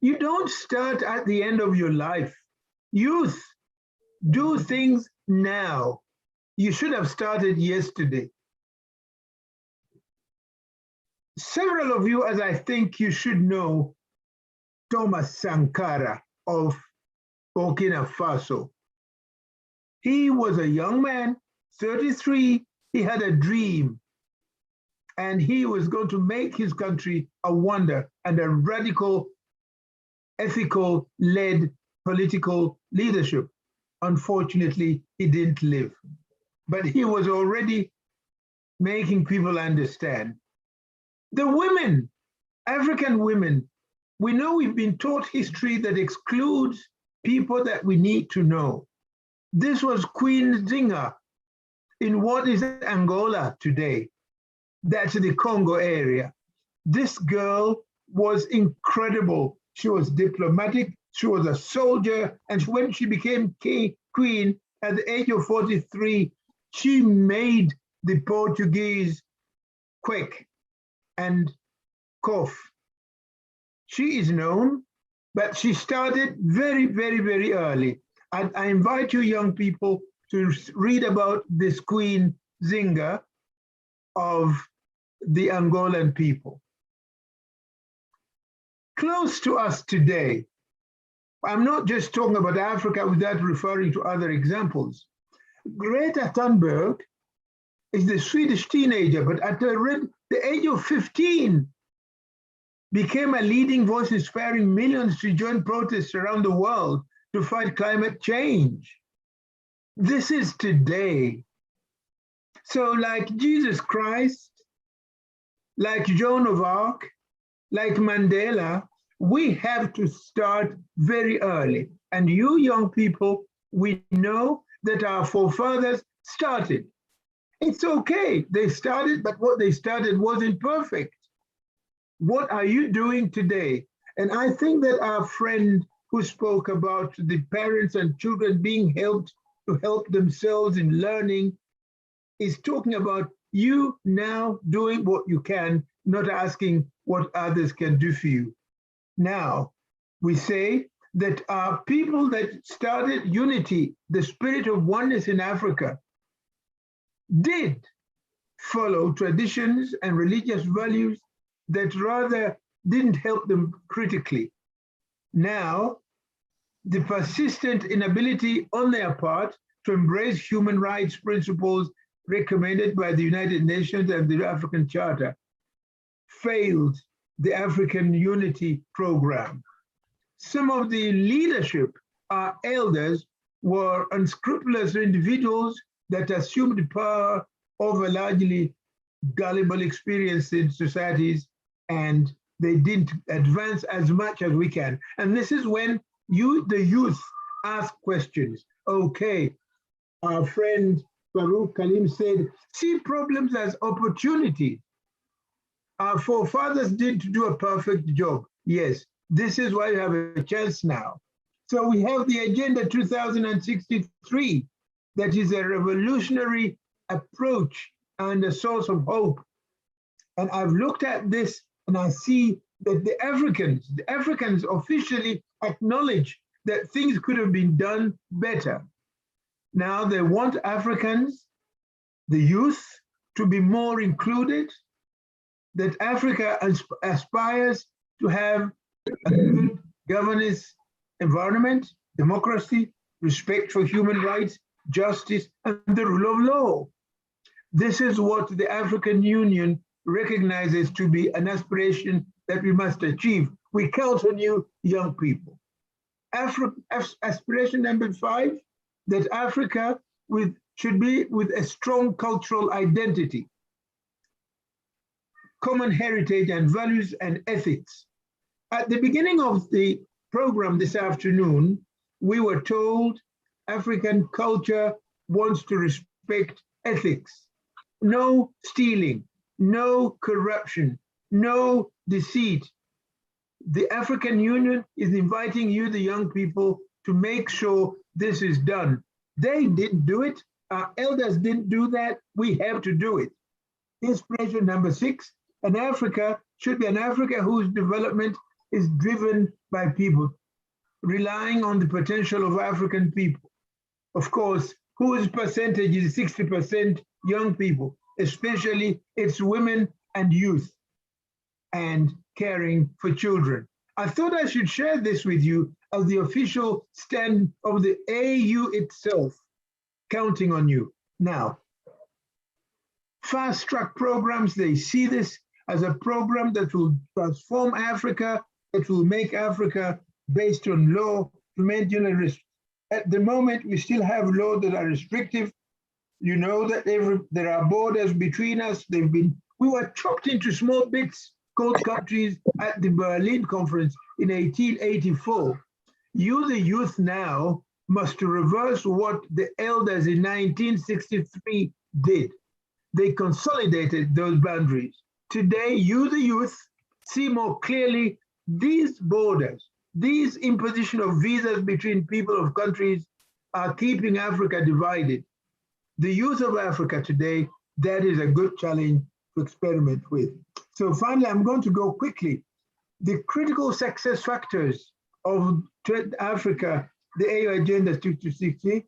You don't start at the end of your life. Youth, do things now. You should have started yesterday. Several of you, as I think you should know, Thomas Sankara of Burkina Faso. He was a young man, 33, he had a dream, and he was going to make his country a wonder and a radical, ethical-led political leadership. Unfortunately, he didn't live, but he was already making people understand. The women, African women, we know we've been taught history that excludes people that we need to know. This was Queen Zinga in what is Angola today. That's the Congo area. This girl was incredible. She was diplomatic, she was a soldier, and when she became queen at the age of 43, she made the Portuguese quake and cough. She is known, but she started very, very, very early. I invite you young people to read about this Queen Zinga of the Angolan people. Close to us today, I'm not just talking about Africa without referring to other examples. Greta Thunberg is the Swedish teenager, but at the age of 15, became a leading voice inspiring millions to join protests around the world to fight climate change. This is today. So like Jesus Christ, like Joan of Arc, like Mandela, we have to start very early. And you young people, we know that our forefathers started. It's okay, they started, but what they started wasn't perfect. What are you doing today? And I think that our friend who spoke about the parents and children being helped to help themselves in learning is talking about you now doing what you can, not asking what others can do for you. Now, we say that our people that started unity, the spirit of oneness in Africa, did follow traditions and religious values that rather didn't help them critically. Now, the persistent inability on their part to embrace human rights principles recommended by the United Nations and the African Charter failed the African Unity Program. Some of the leadership, our elders, were unscrupulous individuals that assumed power over largely gullible experience in societies, and they didn't advance as much as we can. And this is when you, the youth, ask questions. Okay, our friend Farouk Kalim said, see problems as opportunities. Our forefathers didn't do a perfect job. Yes, this is why you have a chance now. So we have the Agenda 2063, that is a revolutionary approach and a source of hope. And I've looked at this and I see that the Africans officially acknowledge that things could have been done better. Now they want Africans, the youth, to be more included, that Africa aspires to have a good governance environment, democracy, respect for human rights, justice, and the rule of law. This is what the African Union recognizes to be an aspiration that we must achieve. We count on you, young people. Aspiration number 5, that Africa should be with a strong cultural identity, common heritage and values and ethics. At the beginning of the program this afternoon, we were told African culture wants to respect ethics. No stealing, no corruption, no deceit. The African Union is inviting you, the young people, to make sure this is done. They didn't do it. Our elders didn't do that. We have to do it. Inspiration number 6, an Africa should be an Africa whose development is driven by people, relying on the potential of African people. Of course, whose percentage is 60% young people, especially its women and youth, and caring for children. I thought I should share this with you as the official stand of the AU itself, counting on you. Now, fast-track programs, they see this as a program that will transform Africa, that will make Africa based on law, at the moment, we still have laws that are restrictive. You know that there are borders between us. We were chopped into small bits called countries at the Berlin Conference in 1884. You, the youth now, must reverse what the elders in 1963 did. They consolidated those boundaries. Today, you, the youth, see more clearly these borders, these imposition of visas between people of countries are keeping Africa divided. The youth of Africa today, that is a good challenge to experiment with. So finally, I'm going to go quickly. The critical success factors of Africa, the AU Agenda 2060,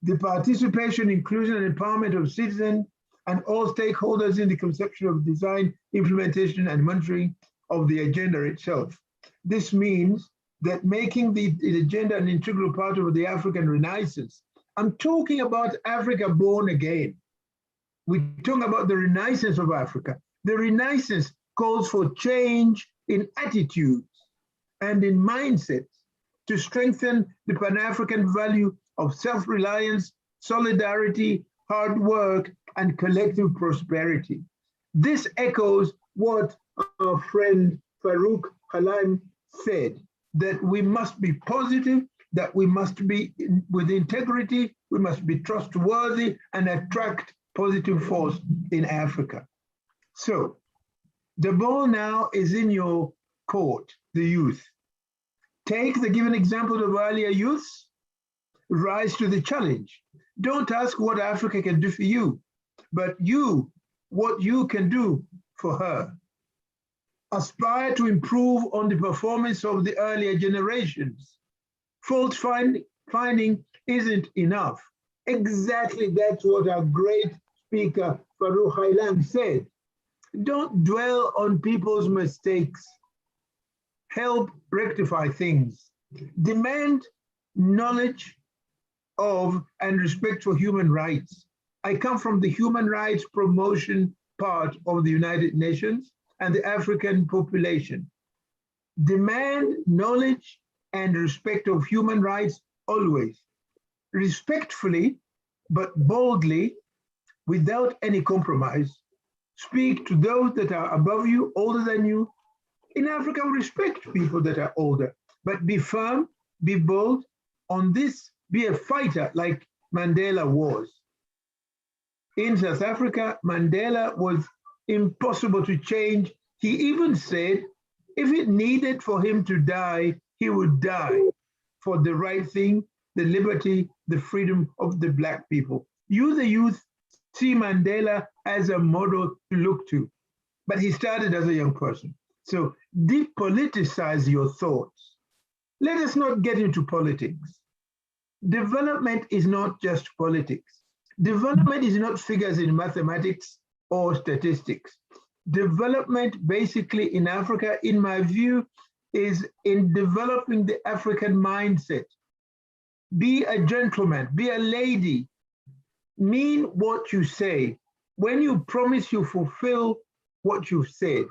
the participation, inclusion, and empowerment of citizens and all stakeholders in the conception of design, implementation, and monitoring of the agenda itself. This means that making the agenda an integral part of the African Renaissance. I'm talking about Africa born again. We're talking about the Renaissance of Africa. The Renaissance calls for change in attitudes and in mindsets to strengthen the Pan-African value of self-reliance, solidarity, hard work, and collective prosperity. This echoes what our friend Farouk Halaim said, that we must be positive, that we must be with integrity, we must be trustworthy and attract positive force in Africa. So the ball now is in your court, the youth. Take the given example of earlier youths, rise to the challenge. Don't ask what Africa can do for you, but you, what you can do for her. Aspire to improve on the performance of the earlier generations. Fault finding isn't enough. Exactly that's what our great speaker, Farouk Halaim, said. Don't dwell on people's mistakes. Help rectify things. Demand knowledge of and respect for human rights. I come from the human rights promotion part of the United Nations and the African population. Demand knowledge and respect of human rights always. Respectfully, but boldly, without any compromise. Speak to those that are above you, older than you. In Africa, we respect people that are older, but be firm, be bold. On this, be a fighter like Mandela was. In South Africa, Mandela was impossible to change. He even said, if it needed for him to die, he would die for the right thing, the liberty, the freedom of the Black people. You, the youth, see Mandela as a model to look to, but he started as a young person. So depoliticize your thoughts. Let us not get into politics. Development is not just politics. Development is not figures in mathematics or statistics. Development basically in Africa, in my view, is in developing the African mindset. Be a gentleman, be a lady, mean what you say. When you promise, you fulfill what you've said,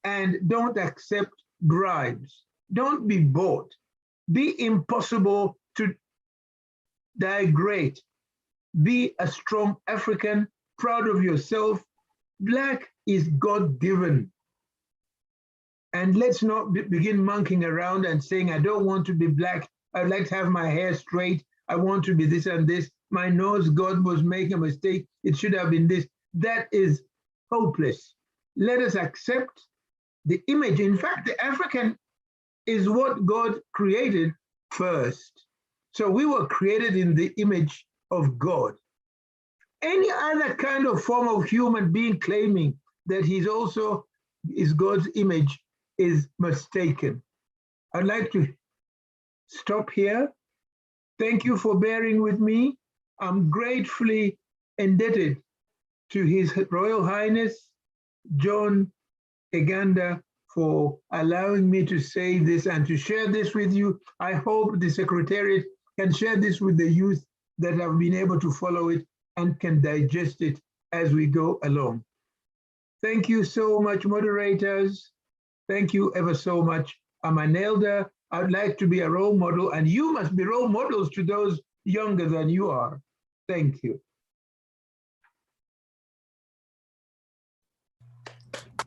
and don't accept bribes. Don't be bought. Be impossible to degrade. Be a strong African, proud of yourself. Black is God-given. And let's not begin monkeying around and saying, I don't want to be black. I'd like to have my hair straight. I want to be this and this. My nose, God was making a mistake. It should have been this. That is hopeless. Let us accept the image. In fact, the African is what God created first. So we were created in the image of God. Any other kind of form of human being claiming that he's also is God's image is mistaken. I'd like to stop here. Thank you for bearing with me. I'm gratefully indebted to His Royal Highness John Eganda for allowing me to say this and to share this with you. I hope the Secretariat can share this with the youth that have been able to follow it and can digest it as we go along. Thank you so much, moderators. Thank you ever so much. I'm an elder. I'd like to be a role model, and you must be role models to those younger than you are. Thank you.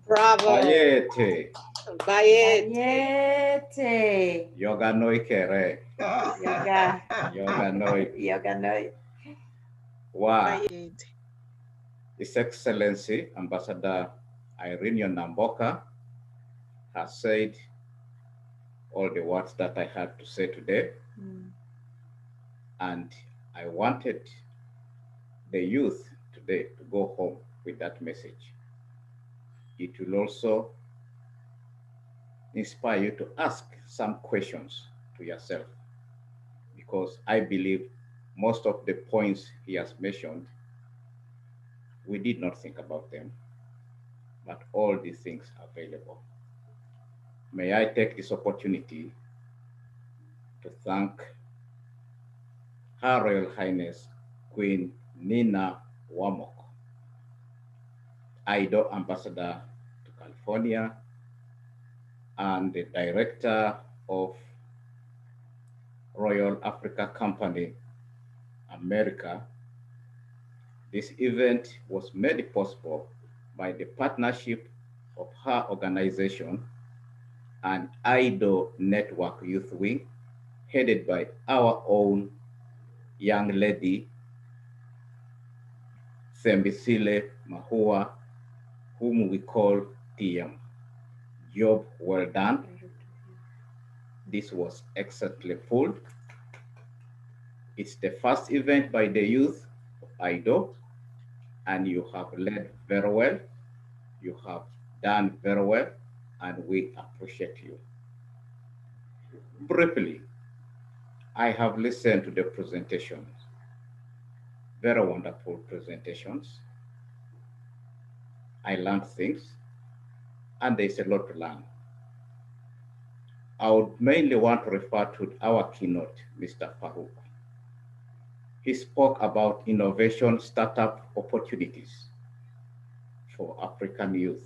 Bravo. Bayete. Bayete. Yoga noi kere. Yoga. Yoga noi. Yoga noi. Wow. His Excellency Ambassador Irene Namboka has said all the words that I had to say today. And I wanted the youth today to go home with that message. It will also inspire you to ask some questions to yourself, because I believe most of the points he has mentioned, we did not think about them, but all these things are available. May I take this opportunity to thank Her Royal Highness Queen Nina Wamok, IDO Ambassador to California, and the Director of Royal Africa Company, America. This event was made possible by the partnership of her organization and IDO Network Youth Wing, headed by our own young lady, Sembisile Mahua, whom we call TM. Job well done. This was excellently full. It's the first event by the youth of IDO, and you have led very well. You have done very well, and we appreciate you. Briefly, I have listened to the presentations, very wonderful presentations. I learned things, and there's a lot to learn. I would mainly want to refer to our keynote, Mr. Farouk. He spoke about innovation startup opportunities for African youth.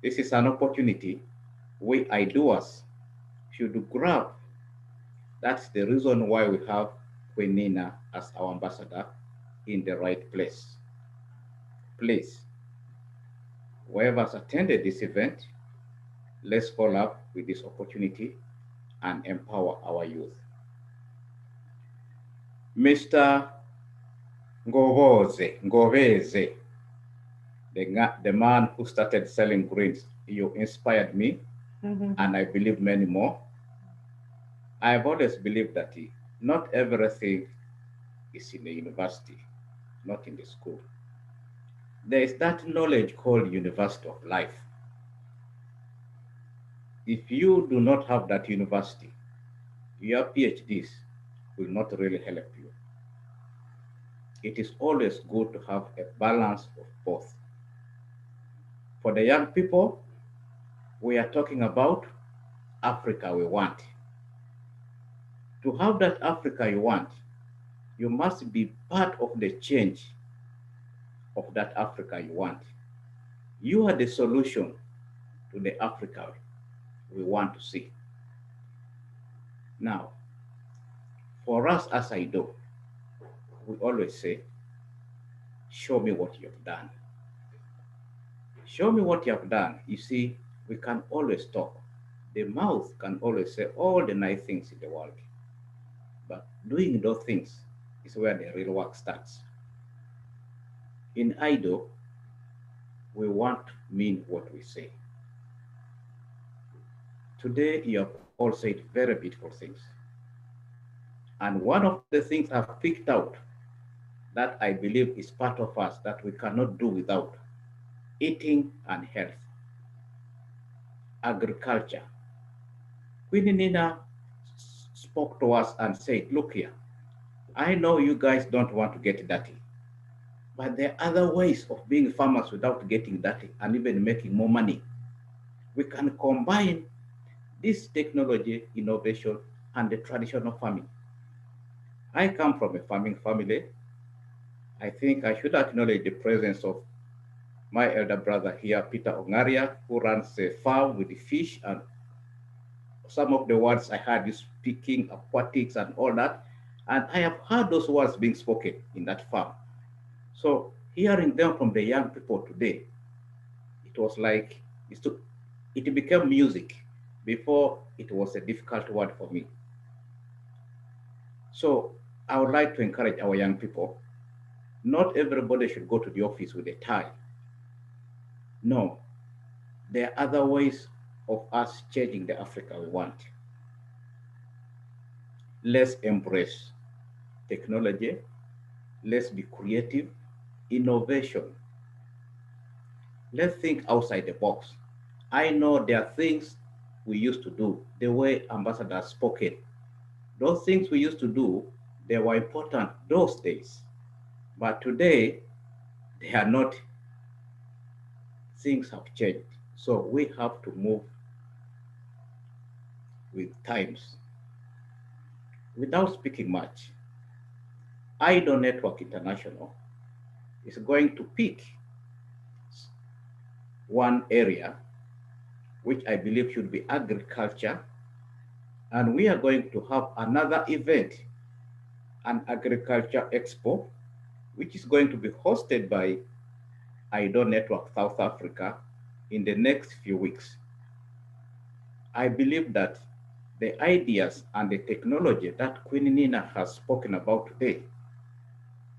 This is an opportunity we IDOers should grab. That's the reason why we have Queen Nina as our ambassador in the right place. Please, whoever's attended this event, let's follow up with this opportunity and empower our youth. Mr. Ngoveze, the man who started selling greens, you inspired me, and I believe many more. I've always believed that not everything is in the university, not in the school. There is that knowledge called University of Life. if you do not have that university, your PhDs will not really help you. It is always good to have a balance of both. For the young people, we are talking about Africa we want. To have that Africa you want, you must be part of the change of that Africa you want. You are the solution to the Africa we want to see. Now, for us as I do, we always say, show me what you have done. Show me what you have done. You see, we can always talk. The mouth can always say all the nice things in the world. But doing those things is where the real work starts. In IDO, we want to mean what we say. Today, you have all said very beautiful things. And one of the things I've picked out that I believe is part of us that we cannot do without: eating and health, agriculture. Queen Nina spoke to us and said, look here, I know you guys don't want to get dirty, but there are other ways of being farmers without getting dirty and even making more money. We can combine this technology, innovation, and the traditional farming. I come from a farming family. I think I should acknowledge the presence of my elder brother here, Peter Ongaria, who runs a farm with the fish, and some of the words I heard is speaking, aquatics and all that. And I have heard those words being spoken in that farm. So hearing them from the young people today, it was like, it became music. Before, it was a difficult word for me. So I would like to encourage our young people. Not everybody should go to the office with a tie. No, there are other ways of us changing the Africa we want. Let's embrace technology. Let's be creative, innovation. Let's think outside the box. I know there are things we used to do, the way Ambassador spoken. Those things we used to do, they were important those days. But today, they are not. Things have changed. So we have to move with times. Without speaking much, IDO Network International is going to pick one area, which I believe should be agriculture. And we are going to have another event, an agriculture expo, which is going to be hosted by IDO Network South Africa in the next few weeks. I believe that the ideas and the technology that Queen Nina has spoken about today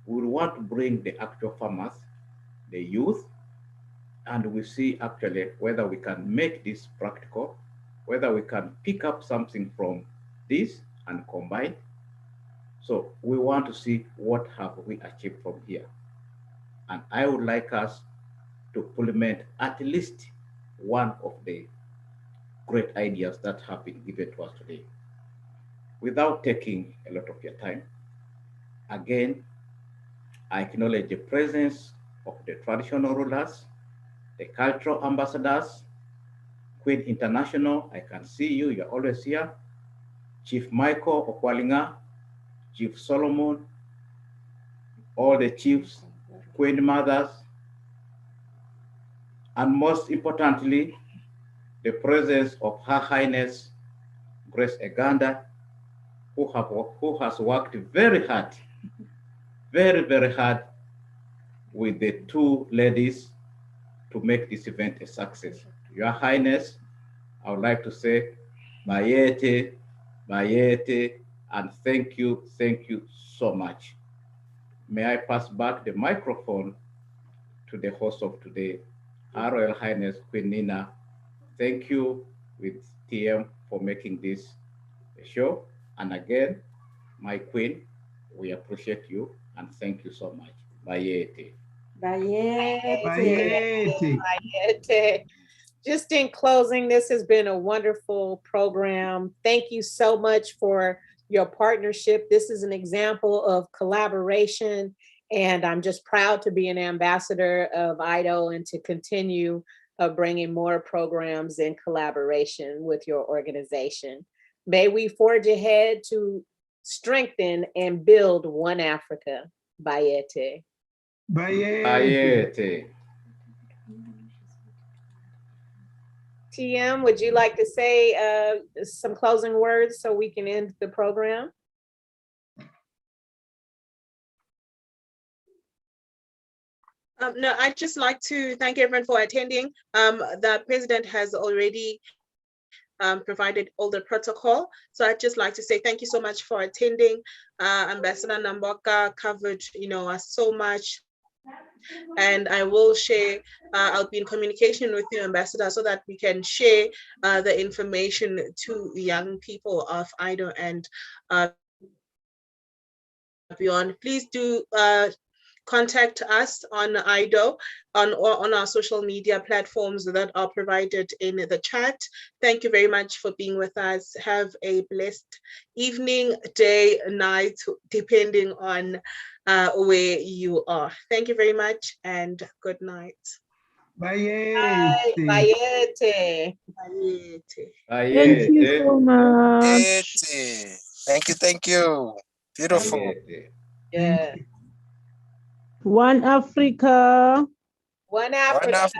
will want to bring the actual farmers, the youth, and we see actually whether we can make this practical, whether we can pick up something from this and combine. So we want to see what have we achieved from here. And I would like us to implement at least one of the great ideas that have been given to us today. Without taking a lot of your time, again, I acknowledge the presence of the traditional rulers, the cultural ambassadors, Queen International, I can see you, you're always here, Chief Michael Okwalinga, Chief Solomon, all the chiefs, Queen Mothers, and most importantly, the presence of Her Highness Grace Eganda, who has worked very hard, very hard with the two ladies to make this event a success. Your Highness, I would like to say, Bayete, Bayete, and thank you so much. May I pass back the microphone to the host of today, Her Royal Highness Queen Nina. Thank you with TM for making this a show. And again, my queen, we appreciate you and thank you so much. Bayete. Bayete. Bayete. Bayete. just in closing, this has been a wonderful program. Thank you so much for your partnership. This is an example of collaboration, and I'm just proud to be an ambassador of IDO and to continue bringing more programs in collaboration with your organization. May we forge ahead to strengthen and build one Africa. Bayete. Bayete. TM, would you like to say some closing words so we can end the program? No, I'd just like to thank everyone for attending. The president has already provided all the protocol. So I'd just like to say thank you so much for attending. Ambassador Namboka covered, us so much. And I will share, I'll be in communication with you, Ambassador, so that we can share the information to young people of IDO and beyond. Please do contact us on IDO on our social media platforms that are provided in the chat. Thank you very much for being with us. Have a blessed evening, day, night, depending on where you are. Thank you very much and good night. Bayete. Bayete. Thank you so much. Thank you. Beautiful. Bayete. Yeah. One Africa. One Africa.